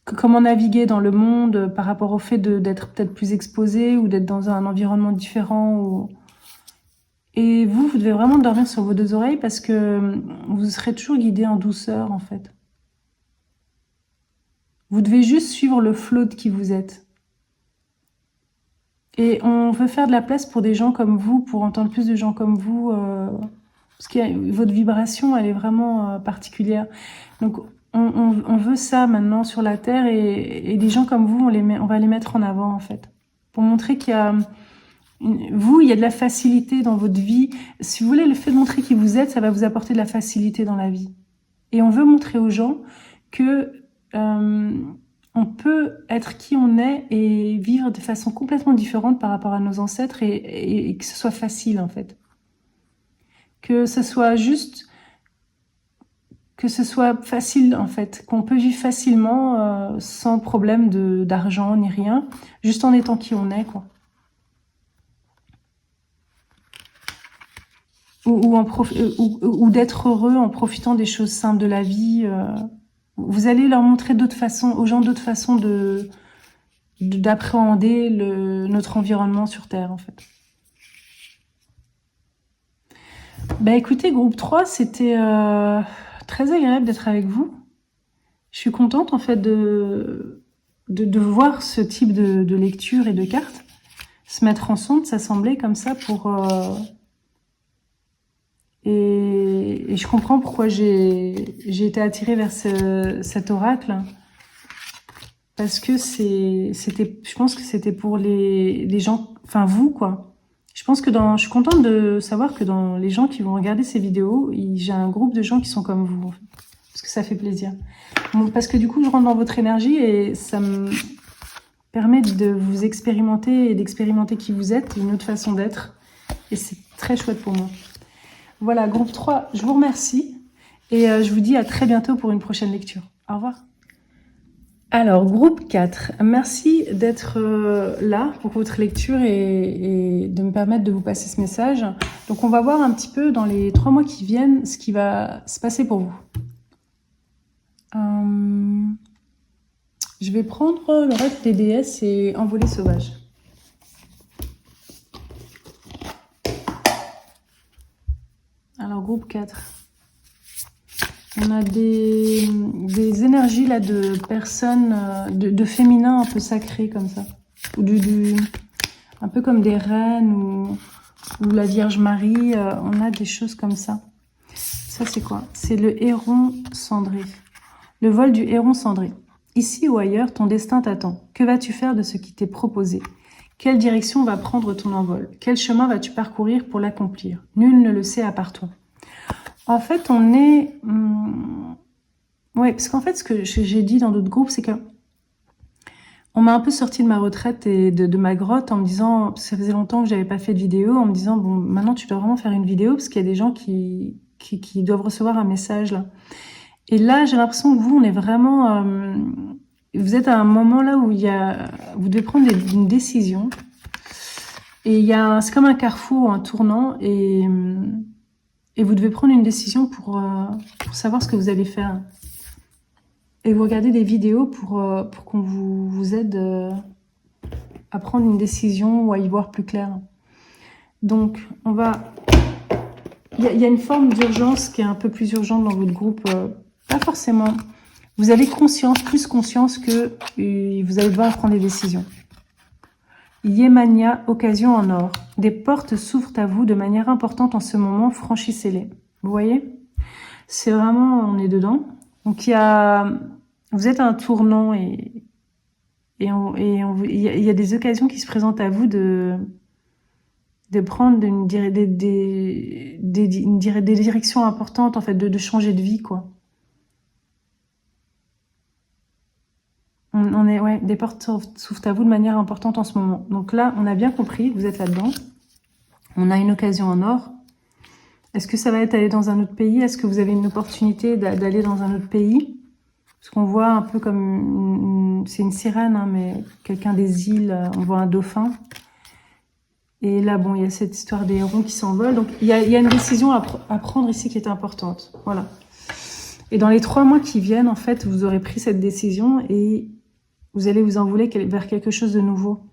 comment naviguer dans le monde par rapport au fait d'être peut-être plus exposé ou d'être dans un environnement différent. Et vous devez vraiment dormir sur vos deux oreilles parce que vous serez toujours guidé en douceur, en fait. Vous devez juste suivre le flow de qui vous êtes. Et on veut faire de la place pour des gens comme vous, pour entendre plus de gens comme vous, parce que votre vibration, elle est vraiment particulière. Donc, on veut ça maintenant sur la Terre et des gens comme vous, on va les mettre en avant, en fait. Pour montrer qu'il y a... il y a de la facilité dans votre vie. Si vous voulez, le fait de montrer qui vous êtes, ça va vous apporter de la facilité dans la vie. Et on veut montrer aux gens que on peut être qui on est et vivre de façon complètement différente par rapport à nos ancêtres et que ce soit facile, en fait. Que ce soit juste que ce soit facile en fait, qu'on peut vivre facilement sans problème d'argent ni rien, juste en étant qui on est, quoi. Ou d'être heureux en profitant des choses simples de la vie. Vous allez leur montrer d'autres façons, aux gens d'autres façons d'appréhender notre environnement sur Terre, en fait. Bah écoutez, groupe 3, c'était très agréable d'être avec vous. Je suis contente, en fait, de voir ce type de lecture et de cartes se mettre ensemble, s'assembler comme ça pour... Et je comprends pourquoi j'ai été attirée vers cet oracle. Parce que je pense que c'était pour les gens, enfin vous, quoi. Je pense que je suis contente de savoir que dans les gens qui vont regarder ces vidéos, j'ai un groupe de gens qui sont comme vous, en fait. Parce que ça fait plaisir. Parce que du coup, je rentre dans votre énergie et ça me permet de vous expérimenter et d'expérimenter qui vous êtes, une autre façon d'être. Et c'est très chouette pour moi. Voilà, groupe 3, je vous remercie. Et je vous dis à très bientôt pour une prochaine lecture. Au revoir. Alors, groupe 4, merci d'être là pour votre lecture et de me permettre de vous passer ce message. Donc, on va voir un petit peu dans les 3 mois qui viennent ce qui va se passer pour vous. Je vais prendre le reste des déesses et envolée sauvage. Alors, groupe 4. On a des énergies là de personnes, de féminin un peu sacré comme ça. Ou un peu comme des reines ou la Vierge Marie. On a des choses comme ça. Ça c'est quoi? C'est le héron cendré. Le vol du héron cendré. Ici ou ailleurs, ton destin t'attend. Que vas-tu faire de ce qui t'est proposé? Quelle direction va prendre ton envol? Quel chemin vas-tu parcourir pour l'accomplir? Nul ne le sait à part toi. En fait, on est... Ouais, parce qu'en fait, ce que j'ai dit dans d'autres groupes, c'est que on m'a un peu sorti de ma retraite et de ma grotte en me disant, ça faisait longtemps que j'avais pas fait de vidéo, en me disant, bon, maintenant tu dois vraiment faire une vidéo parce qu'il y a des gens qui doivent recevoir un message là. Et là, j'ai l'impression que vous, on est vraiment... vous êtes à un moment là où vous devez prendre une décision. Et c'est comme un carrefour, un tournant, et vous devez prendre une décision pour savoir ce que vous allez faire. Et vous regardez des vidéos pour qu'on vous aide à prendre une décision ou à y voir plus clair. Donc, il y a une forme d'urgence qui est un peu plus urgente dans votre groupe. Pas forcément. Vous avez plus conscience que vous allez devoir prendre des décisions. Yémania, occasion en or. Des portes s'ouvrent à vous de manière importante en ce moment, franchissez-les. Vous voyez? C'est vraiment, on est dedans. Donc vous êtes à un tournant et il y a des occasions qui se présentent à vous de prendre des directions importantes, en fait, de changer de vie, quoi. Des portes s'ouvrent à vous de manière importante en ce moment. Donc là, on a bien compris, vous êtes là-dedans. On a une occasion en or. Est-ce que ça va être aller dans un autre pays? Est-ce que vous avez une opportunité d'aller dans un autre pays? Parce qu'on voit un peu comme... c'est une sirène, hein, mais quelqu'un des îles, on voit un dauphin. Et là, bon, il y a cette histoire des hérons qui s'envolent. Donc, il y a une décision à prendre ici qui est importante. Voilà. Et dans les 3 mois qui viennent, en fait, vous aurez pris cette décision et vous allez vous envoler vers quelque chose de nouveau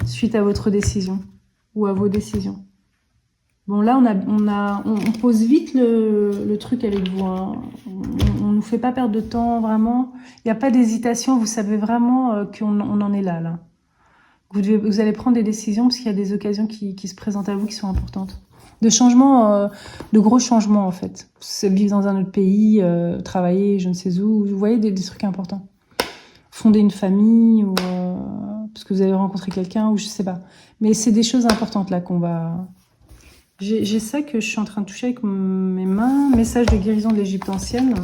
suite à votre décision ou à vos décisions. Bon, là, on pose vite le truc avec vous. Hein. On nous fait pas perdre de temps, vraiment. Il n'y a pas d'hésitation. Vous savez vraiment qu'on en est là. Vous allez prendre des décisions parce qu'il y a des occasions qui se présentent à vous qui sont importantes. De changements, de gros changements, en fait. Vivre dans un autre pays, travailler, je ne sais où. Vous voyez, des trucs importants. Fonder une famille ou parce que vous avez rencontré quelqu'un ou je sais pas. Mais c'est des choses importantes là qu'on va... J'ai ça que je suis en train de toucher avec mes mains. Message de guérison de l'Égypte ancienne.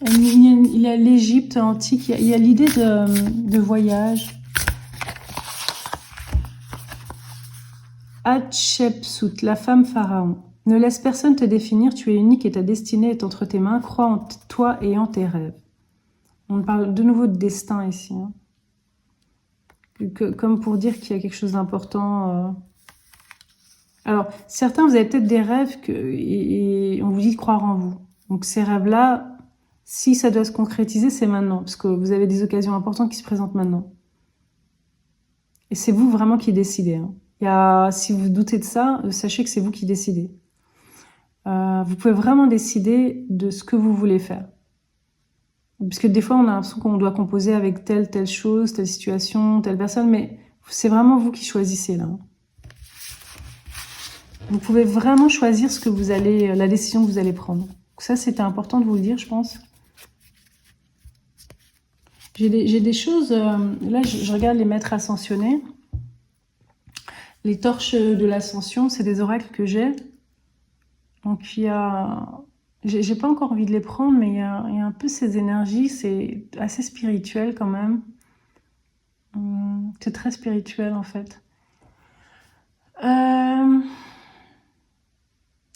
Il y a l'Égypte antique. Il y a l'idée de voyage. Hatshepsut, la femme pharaon. Ne laisse personne te définir, tu es unique et ta destinée est entre tes mains. Crois en toi et en tes rêves. On parle de nouveau de destin ici. Hein. Comme pour dire qu'il y a quelque chose d'important. Alors, certains, vous avez peut-être des rêves et on vous dit de croire en vous. Donc ces rêves-là, si ça doit se concrétiser, c'est maintenant. Parce que vous avez des occasions importantes qui se présentent maintenant. Et c'est vous vraiment qui décidez. Hein. Si vous doutez de ça, sachez que c'est vous qui décidez. Vous pouvez vraiment décider de ce que vous voulez faire. Parce que des fois, on a l'impression qu'on doit composer avec telle chose, telle situation, telle personne, mais c'est vraiment vous qui choisissez là. Vous pouvez vraiment choisir ce que vous allez, la décision que vous allez prendre. Donc ça, c'était important de vous le dire, je pense. J'ai des choses, là, je regarde les maîtres ascensionnés. Les torches de l'ascension, c'est des oracles que j'ai. Donc il y a... J'ai pas encore envie de les prendre, mais il y a un peu ces énergies, c'est assez spirituel quand même. C'est très spirituel en fait.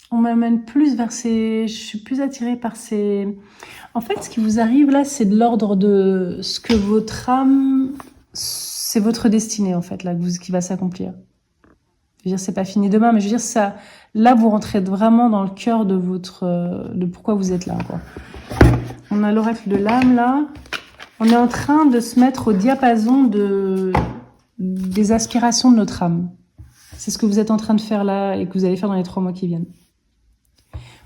On m'amène plus vers ces... Je suis plus attirée par ces... En fait, ce qui vous arrive là, c'est de l'ordre de ce que votre âme... C'est votre destinée en fait, là, qui va s'accomplir. Je veux dire, c'est pas fini demain, mais je veux dire, ça... Là, vous rentrez vraiment dans le cœur de votre... de pourquoi vous êtes là, quoi. On a l'oracle de l'âme, là. On est en train de se mettre au diapason des aspirations de notre âme. C'est ce que vous êtes en train de faire là et que vous allez faire dans les 3 mois qui viennent.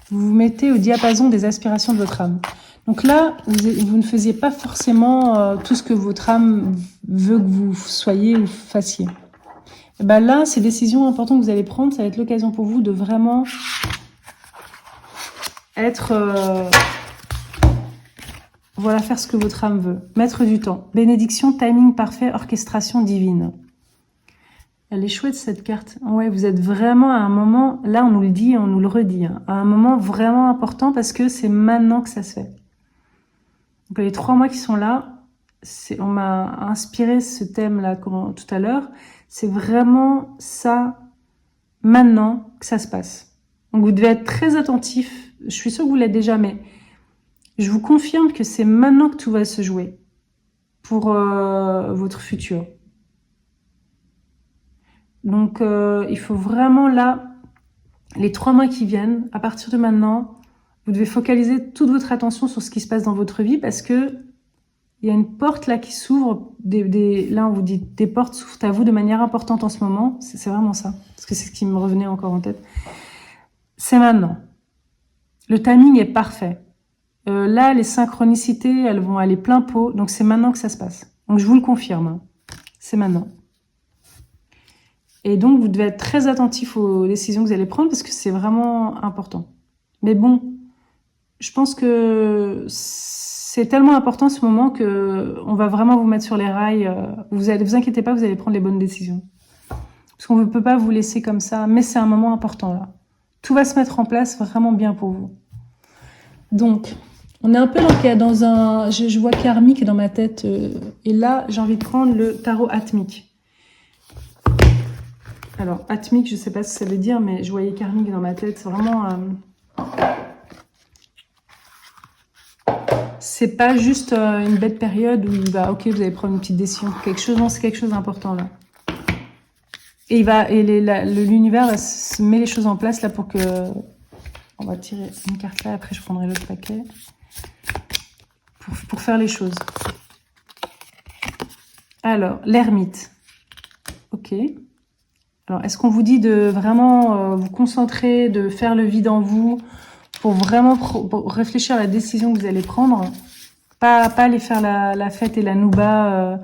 Vous vous mettez au diapason des aspirations de votre âme. Donc là, vous ne faisiez pas forcément tout ce que votre âme veut que vous soyez ou fassiez. Et ben là, ces décisions importantes que vous allez prendre, ça va être l'occasion pour vous de vraiment être... voilà, faire ce que votre âme veut. Mettre du temps. Bénédiction, timing parfait, orchestration divine. Elle est chouette cette carte. Ouais, vous êtes vraiment à un moment, là on nous le dit, on nous le redit, hein, à un moment vraiment important parce que c'est maintenant que ça se fait. Donc les 3 mois qui sont là, on m'a inspiré ce thème-là tout à l'heure. C'est vraiment ça, maintenant, que ça se passe. Donc vous devez être très attentif. Je suis sûre que vous l'êtes déjà, mais je vous confirme que c'est maintenant que tout va se jouer pour votre futur. Donc, il faut vraiment là, les 3 mois qui viennent, à partir de maintenant, vous devez focaliser toute votre attention sur ce qui se passe dans votre vie parce que il y a une porte là qui s'ouvre. Là, on vous dit des portes s'ouvrent à vous de manière importante en ce moment. C'est vraiment ça, parce que c'est ce qui me revenait encore en tête. C'est maintenant. Le timing est parfait. Là, les synchronicités, elles vont aller plein pot. Donc, c'est maintenant que ça se passe. Donc, je vous le confirme. Hein. C'est maintenant. Et donc, vous devez être très attentif aux décisions que vous allez prendre parce que c'est vraiment important. Mais bon, je pense que c'est tellement important ce moment que on va vraiment vous mettre sur les rails. Vous inquiétez pas, vous allez prendre les bonnes décisions. Parce qu'on ne peut pas vous laisser comme ça. Mais c'est un moment important là. Tout va se mettre en place vraiment bien pour vous. Donc, on est un peu dans un... Je vois karmique dans ma tête. Et là, j'ai envie de prendre le tarot atmique. Alors, atmique, je ne sais pas ce que ça veut dire, mais je voyais karmique dans ma tête. C'est vraiment... c'est pas juste une bête période où ok, vous allez prendre une petite décision pour quelque chose. Non, c'est quelque chose d'important là. Et l'univers met les choses en place là pour que... On va tirer une carte là, après je prendrai l'autre paquet. Pour faire les choses. Alors, l'ermite. Ok. Alors, est-ce qu'on vous dit de vraiment vous concentrer, de faire le vide en vous, pour vraiment pour réfléchir à la décision que vous allez prendre, pas aller faire la fête et la nouba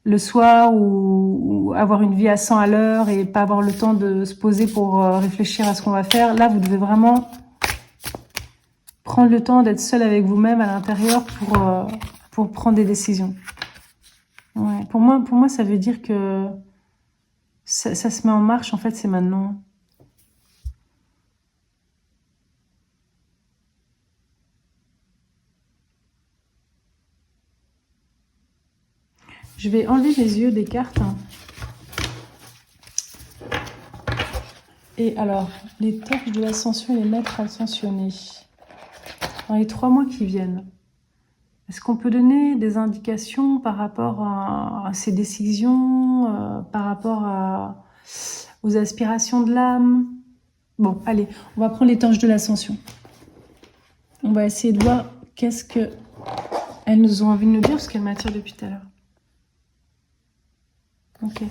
le soir ou avoir une vie à 100 à l'heure et pas avoir le temps de se poser pour réfléchir à ce qu'on va faire. Là, vous devez vraiment prendre le temps d'être seul avec vous-même à l'intérieur pour prendre des décisions. Ouais. Pour moi, ça veut dire que ça se met en marche, en fait, c'est maintenant. Je vais enlever les yeux des cartes. Et alors, les torches de l'ascension et les maîtres ascensionnés. Dans les 3 mois qui viennent, est-ce qu'on peut donner des indications par rapport à ces décisions, par rapport aux aspirations de l'âme? Bon, allez, on va prendre les torches de l'ascension. On va essayer de voir qu'est-ce qu'elles nous ont envie de nous dire, parce qu'elles m'attirent depuis tout à l'heure. Ok.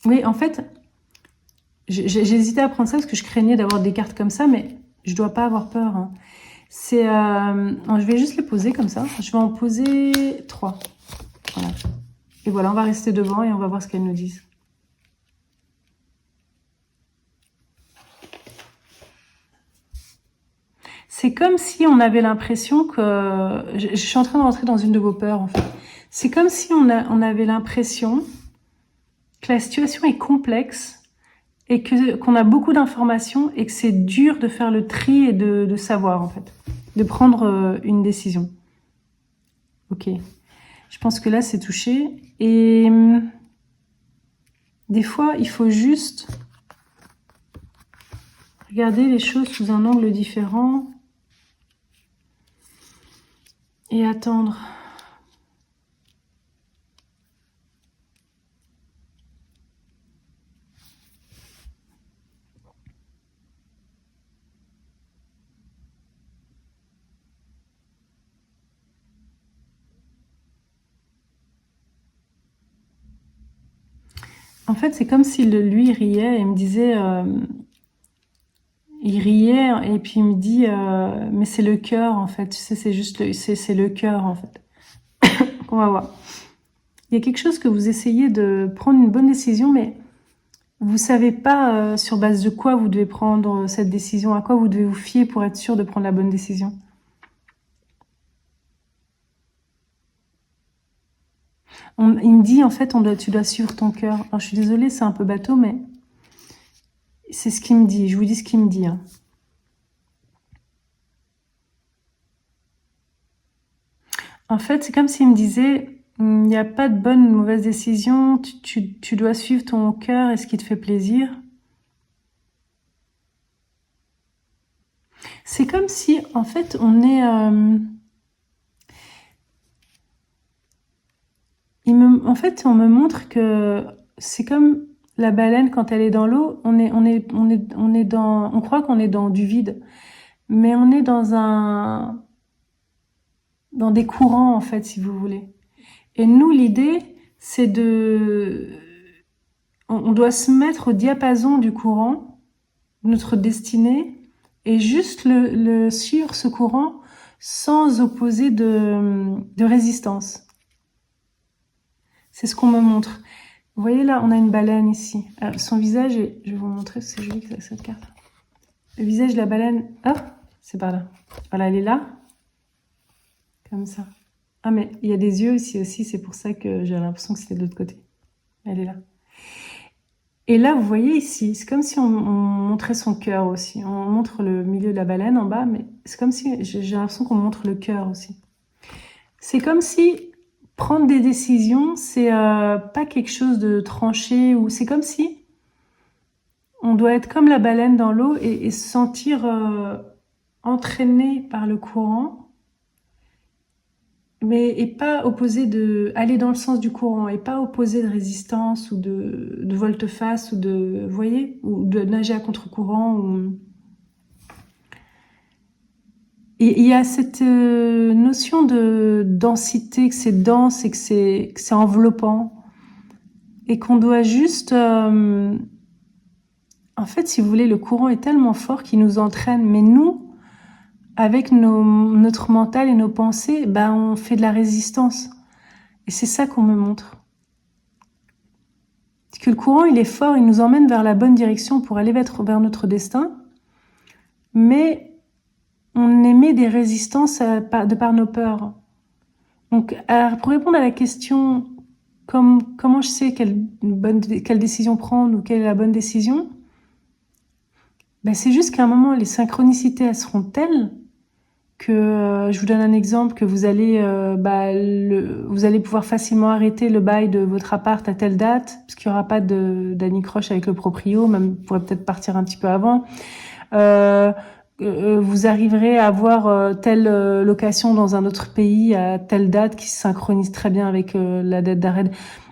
Oui, en fait, j'hésitais à prendre ça parce que je craignais d'avoir des cartes comme ça, mais je dois pas avoir peur. Hein. C'est, je vais juste les poser comme ça. Je vais en poser 3. Voilà. Et voilà, on va rester devant et on va voir ce qu'elles nous disent. C'est comme si on avait l'impression que... Je suis en train de rentrer dans une de vos peurs, en fait. C'est comme si on avait l'impression que la situation est complexe et qu'on a beaucoup d'informations et que c'est dur de faire le tri et de savoir, en fait. De prendre une décision. Ok. Je pense que là, c'est touché. Et des fois, il faut juste regarder les choses sous un angle différent et attendre. En fait, c'est comme si lui riait et me disait... il riait et puis il me dit mais c'est le cœur en fait, tu sais, c'est juste c'est le cœur en fait. On va voir. Il y a quelque chose que vous essayez de prendre une bonne décision, mais vous savez pas sur base de quoi vous devez prendre cette décision, à quoi vous devez vous fier pour être sûr de prendre la bonne décision. Il me dit en fait tu dois suivre ton cœur. Alors je suis désolée, c'est un peu bateau, mais c'est ce qu'il me dit. Je vous dis ce qu'il me dit. Hein. En fait, c'est comme s'il me disait, il n'y a pas de bonne ou de mauvaise décision, tu dois suivre ton cœur et ce qui te fait plaisir. C'est comme si, en fait, on est... en fait, on me montre que c'est comme la baleine quand elle est dans l'eau, on croit qu'on est dans du vide, mais on est dans des courants, en fait, si vous voulez. Et nous, l'idée, c'est on doit se mettre au diapason du courant, notre destinée, et juste le suivre ce courant sans opposer de résistance. C'est ce qu'on me montre. Vous voyez là, on a une baleine ici. Alors, son visage, je vais vous montrer, c'est joli cette carte. Le visage de la baleine, c'est par là. Voilà, elle est là. Comme ça. Ah, mais il y a des yeux ici aussi, c'est pour ça que j'ai l'impression que c'était de l'autre côté. Elle est là. Et là, vous voyez ici, c'est comme si on montrait son cœur aussi. On montre le milieu de la baleine en bas, mais c'est comme si, j'ai l'impression qu'on montre le cœur aussi. C'est comme si prendre des décisions, c'est pas quelque chose de tranché, ou c'est comme si on doit être comme la baleine dans l'eau et se sentir entraîné par le courant, et pas opposé aller dans le sens du courant, et pas opposé de résistance ou de volte-face ou vous voyez, ou de nager à contre-courant. Et il y a cette notion de densité, que c'est dense et que c'est enveloppant, et qu'on doit juste... en fait, si vous voulez, le courant est tellement fort qu'il nous entraîne, mais nous, avec notre mental et nos pensées, on fait de la résistance. Et c'est ça qu'on me montre. C'est que le courant, il est fort, il nous emmène vers la bonne direction pour aller vers notre destin, mais on émet des résistances de par nos peurs. Donc, pour répondre à la question, comment je sais quelle décision prendre ou quelle est la bonne décision, c'est juste qu'à un moment, les synchronicités, elles seront telles que je vous donne un exemple, que vous allez vous allez pouvoir facilement arrêter le bail de votre appart à telle date, parce qu'il n'y aura pas d'anicroche avec le proprio, même vous pourrez peut-être partir un petit peu avant. Vous arriverez à avoir telle location dans un autre pays à telle date qui se synchronise très bien avec la date d'arrêt.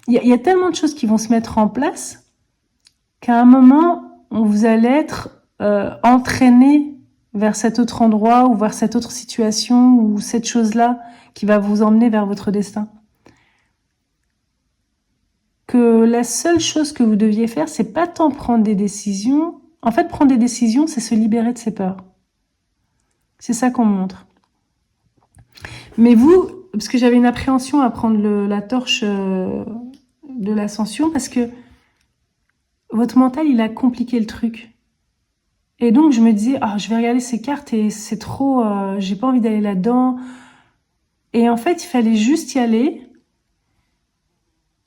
Il y a tellement de choses qui vont se mettre en place qu'à un moment, vous allez être entraîné vers cet autre endroit ou vers cette autre situation ou cette chose-là qui va vous emmener vers votre destin. Que la seule chose que vous deviez faire, c'est pas tant prendre des décisions. En fait, prendre des décisions, c'est se libérer de ses peurs. C'est ça qu'on montre. Mais vous, parce que j'avais une appréhension à prendre la torche de l'ascension, parce que votre mental, il a compliqué le truc. Et donc, je me disais, je vais regarder ces cartes et c'est trop, j'ai pas envie d'aller là-dedans. Et en fait, il fallait juste y aller.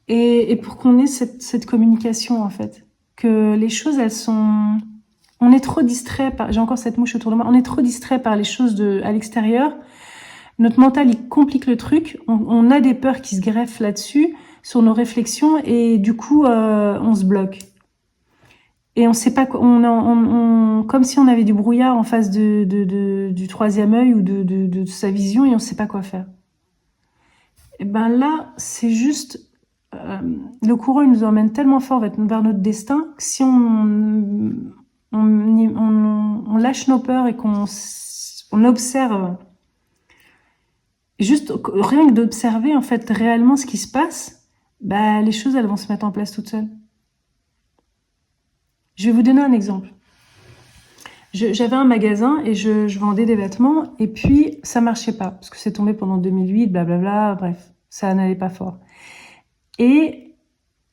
Et pour qu'on ait cette communication, en fait. Que les choses, elles sont... On est trop distrait par... J'ai encore cette mouche autour de moi. On est trop distrait par les choses à l'extérieur. Notre mental, il complique le truc. On a des peurs qui se greffent là-dessus, sur nos réflexions. Et du coup, on se bloque. Et on sait pas, comme si on avait du brouillard en face du troisième œil ou de sa vision et on sait pas quoi faire. Et ben là, c'est juste, le courant, il nous emmène tellement fort vers notre destin que si on lâche nos peurs et qu'on observe, juste rien que d'observer en fait réellement ce qui se passe, les choses, elles vont se mettre en place toutes seules. Je vais vous donner un exemple. J'avais un magasin et je vendais des vêtements et puis ça marchait pas parce que c'est tombé pendant 2008, blablabla, bref, ça n'allait pas fort. Et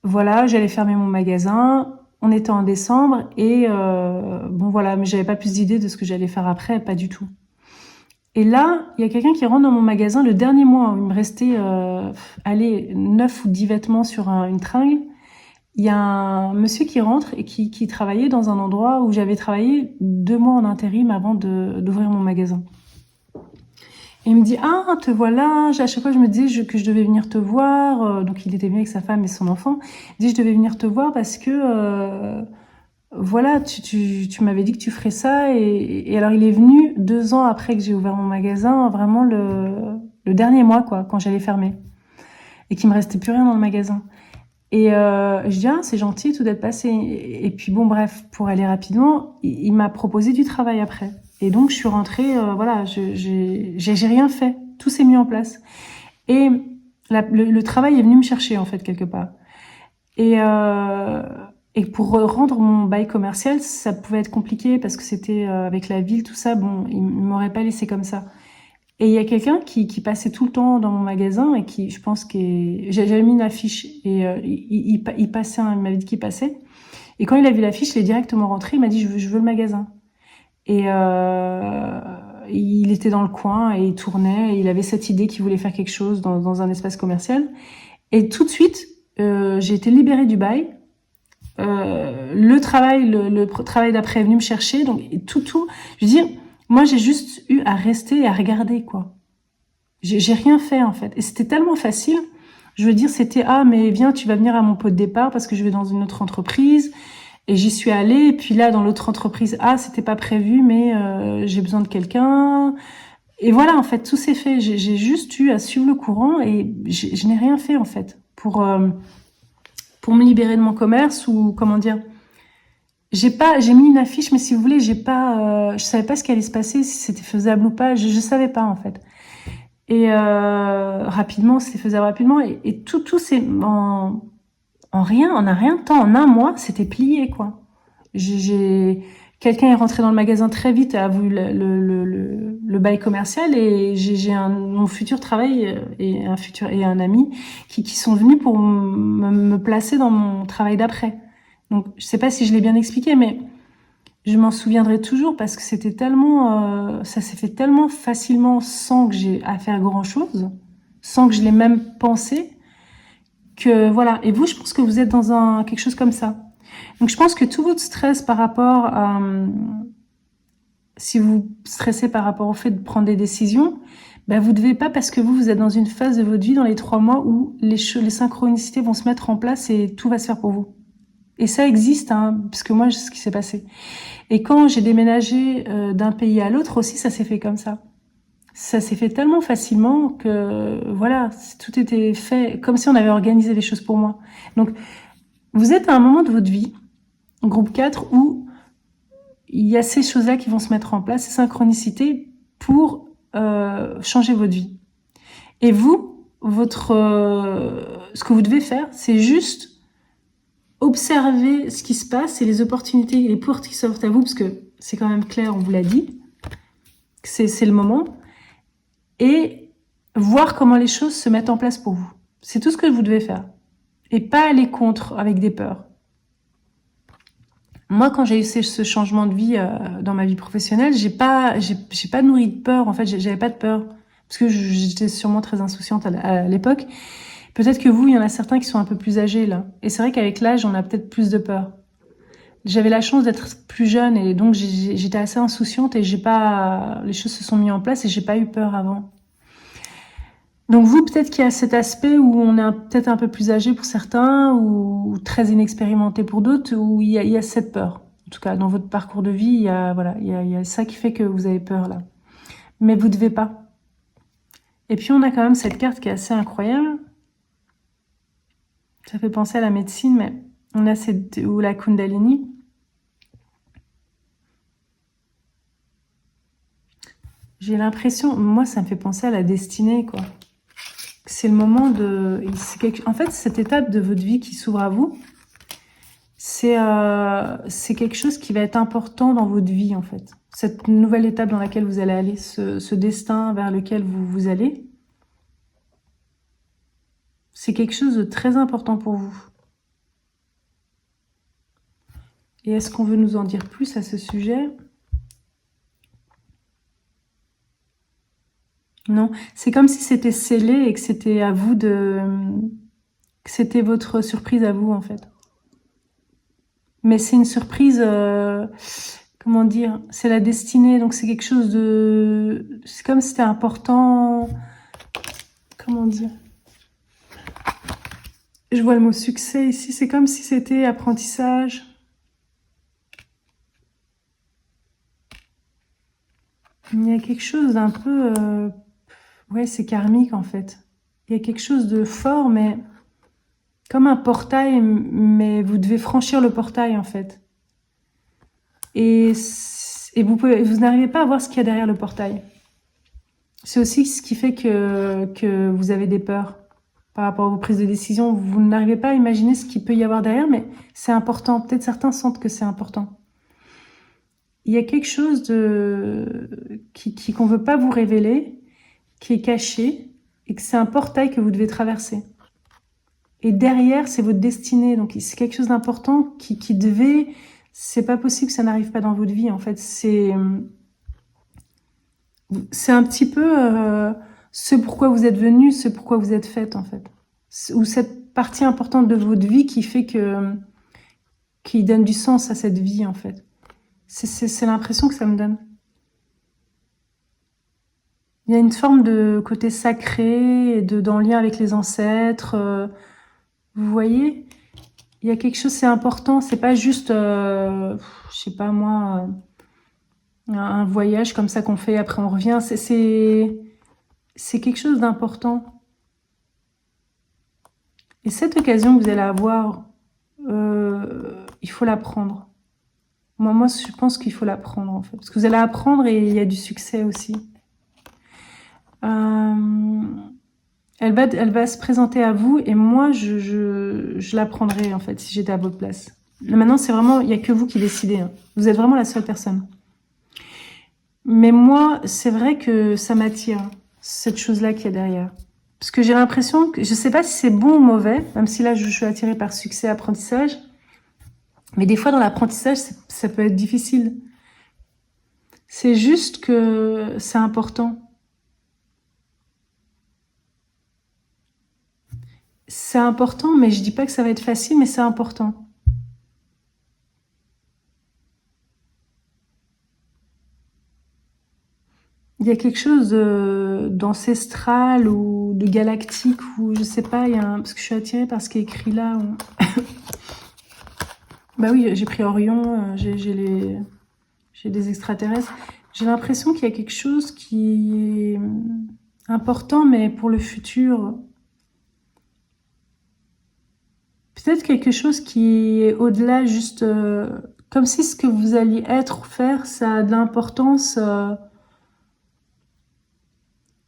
voilà, j'allais fermer mon magasin, on était en décembre et mais j'avais pas plus d'idées de ce que j'allais faire après, pas du tout. Et là, il y a quelqu'un qui rentre dans mon magasin le dernier mois, où il me restait 9 ou 10 vêtements sur une tringle. Il y a un monsieur qui rentre et qui travaillait dans un endroit où j'avais travaillé 2 mois en intérim avant d'ouvrir mon magasin. Et il me dit, te voilà. À chaque fois, je me disais que je devais venir te voir. Donc, il était venu avec sa femme et son enfant. Il dit, je devais venir te voir parce que, tu m'avais dit que tu ferais ça. Et alors, il est venu 2 ans après que j'ai ouvert mon magasin, vraiment le dernier mois, quoi, quand j'allais fermer. Et qu'il me restait plus rien dans le magasin. Et je dis, c'est gentil tout d'être passé. Et puis bon, bref, pour aller rapidement, il m'a proposé du travail après. Et donc, je suis rentrée, j'ai rien fait. Tout s'est mis en place. Et le travail est venu me chercher, en fait, quelque part. Et pour rendre mon bail commercial, ça pouvait être compliqué parce que c'était avec la ville, tout ça. Bon, il m'aurait pas laissé comme ça. Et il y a quelqu'un qui passait tout le temps dans mon magasin et qui, je pense j'avais mis une affiche et il passait, il m'avait dit qu'il passait. Et quand il a vu l'affiche, il est directement rentré, il m'a dit je veux le magasin. Et il était dans le coin et il tournait et il avait cette idée qu'il voulait faire quelque chose dans un espace commercial. Et tout de suite, j'ai été libérée du bail. Le travail d'après est venu me chercher, donc tout, je veux dire, moi, j'ai juste eu à rester et à regarder, quoi. J'ai rien fait, en fait. Et c'était tellement facile. Je veux dire, c'était, mais viens, tu vas venir à mon pot de départ parce que je vais dans une autre entreprise. Et j'y suis allée. Et puis là, dans l'autre entreprise, c'était pas prévu, mais j'ai besoin de quelqu'un. Et voilà, en fait, tout s'est fait. J'ai juste eu à suivre le courant et je n'ai rien fait, en fait, pour me libérer de mon commerce ou, comment dire... J'ai mis une affiche, mais si vous voulez, je savais pas ce qui allait se passer, si c'était faisable ou pas, je savais pas, en fait. Et, rapidement, c'était faisable rapidement, et tout c'est en rien, en un rien de temps, en un mois, c'était plié, quoi. Quelqu'un est rentré dans le magasin très vite et a voulu le bail commercial et j'ai mon futur travail et un ami qui sont venus pour me placer dans mon travail d'après. Donc, je sais pas si je l'ai bien expliqué, mais je m'en souviendrai toujours parce que c'était tellement, ça s'est fait tellement facilement sans que j'ai à faire grand chose, sans que je l'ai même pensé, que voilà. Et vous, je pense que vous êtes dans quelque chose comme ça. Donc, je pense que tout votre stress par rapport à si vous stressez par rapport au fait de prendre des décisions, ben vous devez pas, parce que vous êtes dans une phase de votre vie dans les 3 mois où les synchronicités vont se mettre en place et tout va se faire pour vous. Et ça existe, hein, parce que moi, c'est ce qui s'est passé. Et quand j'ai déménagé d'un pays à l'autre aussi, ça s'est fait comme ça. Ça s'est fait tellement facilement que, voilà, tout était fait comme si on avait organisé les choses pour moi. Donc, vous êtes à un moment de votre vie, groupe 4, où il y a ces choses-là qui vont se mettre en place, ces synchronicités, pour changer votre vie. Et vous, ce que vous devez faire, c'est juste observer ce qui se passe et les opportunités et les portes qui s'offrent à vous, parce que c'est quand même clair, on vous l'a dit, c'est le moment, et voir comment les choses se mettent en place pour vous. C'est tout ce que vous devez faire. Et pas aller contre avec des peurs. Moi, quand j'ai eu ce changement de vie dans ma vie professionnelle, j'ai pas nourri de peur. En fait, j'avais pas de peur parce que j'étais sûrement très insouciante à l'époque. Peut-être que vous, il y en a certains qui sont un peu plus âgés là. Et c'est vrai qu'avec l'âge, on a peut-être plus de peur. J'avais la chance d'être plus jeune et donc j'étais assez insouciante et les choses se sont mises en place et j'ai pas eu peur avant. Donc vous, peut-être qu'il y a cet aspect où on est peut-être un peu plus âgé pour certains ou très inexpérimenté pour d'autres, où il y a cette peur. En tout cas, dans votre parcours de vie, il y a ça qui fait que vous avez peur là. Mais vous devez pas. Et puis on a quand même cette carte qui est assez incroyable. Ça fait penser à la médecine, mais on a ou la Kundalini. J'ai l'impression, moi ça me fait penser à la destinée, quoi. C'est le moment en fait, cette étape de votre vie qui s'ouvre à vous, c'est quelque chose qui va être important dans votre vie, en fait. Cette nouvelle étape dans laquelle vous allez aller, ce destin vers lequel vous allez, c'est quelque chose de très important pour vous. Et est-ce qu'on veut nous en dire plus à ce sujet ? Non, c'est comme si c'était scellé et que c'était à vous que c'était votre surprise à vous, en fait. Mais c'est une surprise, comment dire, c'est la destinée, donc c'est quelque chose c'est comme si c'était important, comment dire, je vois le mot succès ici, c'est comme si c'était apprentissage. Il y a quelque chose d'un peu, ouais, c'est karmique en fait. Il y a quelque chose de fort, mais comme un portail, mais vous devez franchir le portail en fait. Et vous n'arrivez pas à voir ce qu'il y a derrière le portail. C'est aussi ce qui fait que vous avez des peurs par rapport à vos prises de décision. Vous n'arrivez pas à imaginer ce qu'il peut y avoir derrière, mais c'est important. Peut-être certains sentent que c'est important. Il y a quelque chose qu'on veut pas vous révéler, qui est caché, et que c'est un portail que vous devez traverser. Et derrière, c'est votre destinée. Donc, c'est quelque chose d'important qui devait... C'est pas possible que ça n'arrive pas dans votre vie, en fait. C'est un petit peu ce pourquoi vous êtes venu, ce pourquoi vous êtes faite, en fait. Ou cette partie importante de votre vie qui fait qui donne du sens à cette vie, en fait. C'est l'impression que ça me donne. Il y a une forme de côté sacré, en lien avec les ancêtres. Vous voyez, il y a quelque chose, c'est important. C'est pas juste, je sais pas moi, un voyage comme ça qu'on fait, après on revient. C'est quelque chose d'important. Et cette occasion que vous allez avoir, il faut la prendre. Moi, je pense qu'il faut l'apprendre, en fait. Parce que vous allez apprendre et il y a du succès aussi. Elle va se présenter à vous et moi, je l'apprendrai, en fait, si j'étais à votre place. Maintenant, c'est vraiment, il n'y a que vous qui décidez. Hein. Vous êtes vraiment la seule personne. Mais moi, c'est vrai que ça m'attire, cette chose-là qu'il y a derrière. Parce que j'ai l'impression que, je sais pas si c'est bon ou mauvais, même si là, je suis attirée par succès, apprentissage. Mais des fois, dans l'apprentissage, ça peut être difficile. C'est juste que c'est important. C'est important, mais je dis pas que ça va être facile, mais c'est important. il y a quelque chose d'ancestral ou de galactique, ou je sais pas, parce que je suis attirée par ce qui est écrit là. Bah oui, j'ai pris Orion, j'ai des extraterrestres. J'ai l'impression qu'il y a quelque chose qui est important, mais pour le futur. Peut-être quelque chose qui est au-delà, juste comme si ce que vous alliez être ou faire, ça a de l'importance.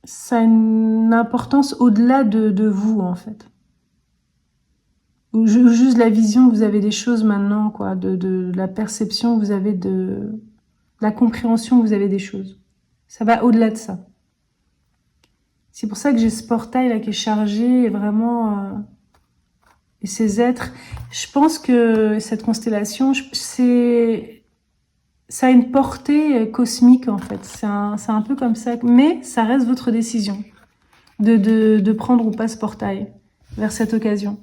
Ça a une importance au-delà de vous, en fait. Ou juste la vision que vous avez des choses maintenant, quoi, de la perception que vous avez de la compréhension que vous avez des choses. Ça va au-delà de ça. C'est pour ça que j'ai ce portail là qui est chargé et vraiment et ces êtres. Je pense que cette constellation, ça a une portée cosmique en fait. C'est un peu comme ça, mais ça reste votre décision de prendre ou pas ce portail vers cette occasion.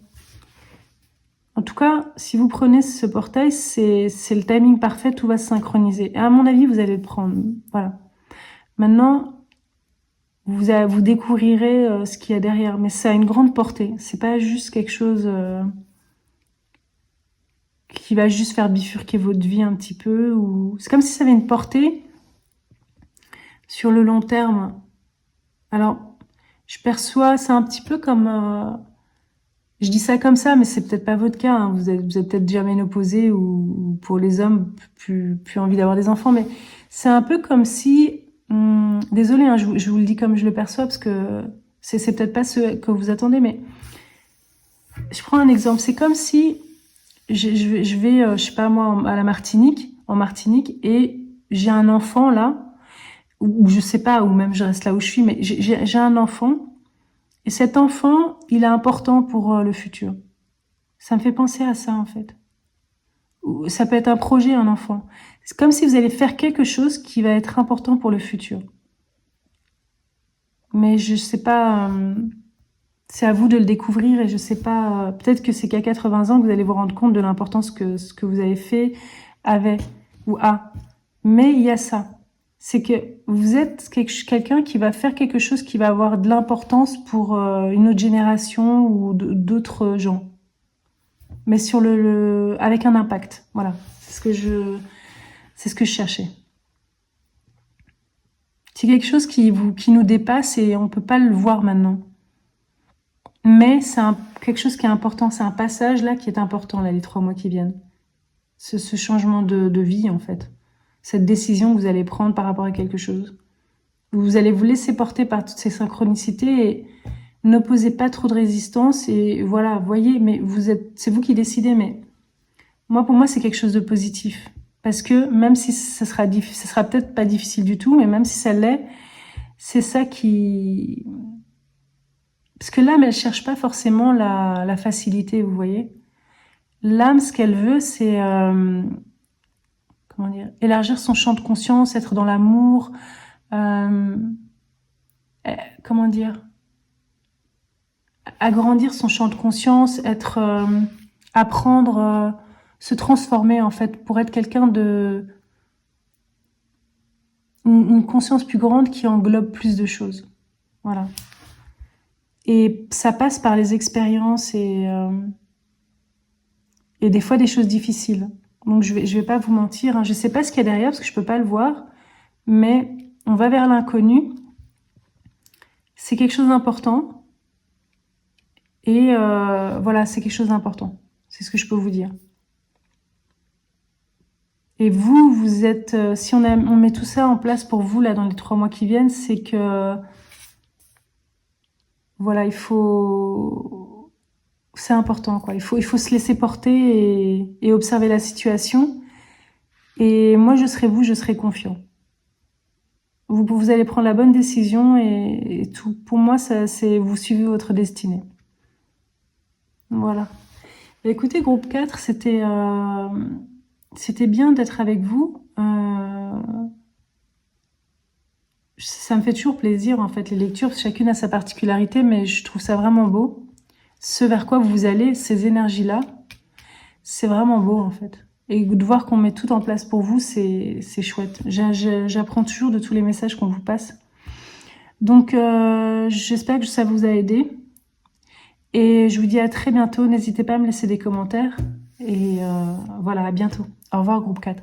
En tout cas, si vous prenez ce portail, c'est le timing parfait, tout va se synchroniser. Et à mon avis, vous allez le prendre. Voilà. Maintenant, vous découvrirez ce qu'il y a derrière, mais ça a une grande portée. C'est pas juste quelque chose qui va juste faire bifurquer votre vie un petit peu. C'est comme si ça avait une portée sur le long terme. Alors, je perçois, c'est un petit peu comme... je dis ça comme ça, mais c'est peut-être pas votre cas. Hein. Vous êtes peut-être déjà ménopausé ou pour les hommes, plus envie d'avoir des enfants. Mais c'est un peu comme si... désolée, hein, je vous le dis comme je le perçois, parce que c'est peut-être pas ce que vous attendez, mais je prends un exemple. C'est comme si je vais, je sais pas moi, à la Martinique, en Martinique, et j'ai un enfant là, ou je sais pas, ou même je reste là où je suis, mais j'ai un enfant, et cet enfant, il est important pour le futur. Ça me fait penser à ça, en fait. Ça peut être un projet, un enfant. C'est comme si vous allez faire quelque chose qui va être important pour le futur. Mais je sais pas, c'est à vous de le découvrir et je sais pas, peut-être que c'est qu'à 80 ans que vous allez vous rendre compte de l'importance que ce que vous avez fait avait ou a. Mais il y a ça. C'est que vous êtes quelqu'un qui va faire quelque chose qui va avoir de l'importance pour une autre génération ou d'autres gens. Mais sur avec un impact. Voilà. C'est ce que je cherchais. C'est quelque chose qui nous dépasse et on peut pas le voir maintenant. Mais c'est quelque chose qui est important. C'est un passage là qui est important, là, les 3 mois qui viennent. Ce changement de vie, en fait. Cette décision que vous allez prendre par rapport à quelque chose. Vous allez vous laisser porter par toutes ces synchronicités et n'opposez pas trop de résistance. Et voilà, voyez, mais c'est vous qui décidez, mais pour moi, c'est quelque chose de positif. Parce que même si ça sera peut-être pas difficile du tout, mais même si ça l'est, c'est ça qui... Parce que l'âme, elle cherche pas forcément la facilité, vous voyez. L'âme, ce qu'elle veut, c'est... comment dire, élargir son champ de conscience, être dans l'amour, comment dire, agrandir son champ de conscience, apprendre, se transformer en fait, pour être quelqu'un une conscience plus grande qui englobe plus de choses. Voilà. Et ça passe par les expériences et des fois des choses difficiles. Donc je vais pas vous mentir, hein. Je sais pas ce qu'il y a derrière parce que je peux pas le voir, mais on va vers l'inconnu. C'est quelque chose d'important. Et voilà, c'est quelque chose d'important. C'est ce que je peux vous dire. Et vous êtes... si on met tout ça en place pour vous, là, dans les 3 mois qui viennent, c'est que... Voilà, c'est important, quoi. Il faut se laisser porter et observer la situation. Et moi, je serai confiant. Vous allez prendre la bonne décision et tout. Pour moi, c'est vous suivez votre destinée. Voilà. Écoutez, groupe 4, c'était bien d'être avec vous. Ça me fait toujours plaisir, en fait, les lectures. Chacune a sa particularité, mais je trouve ça vraiment beau. Ce vers quoi vous allez, ces énergies-là, c'est vraiment beau, en fait. Et de voir qu'on met tout en place pour vous, c'est chouette. J'apprends toujours de tous les messages qu'on vous passe. Donc, j'espère que ça vous a aidé. Et je vous dis à très bientôt. N'hésitez pas à me laisser des commentaires. Et voilà, à bientôt. Au revoir, groupe 4.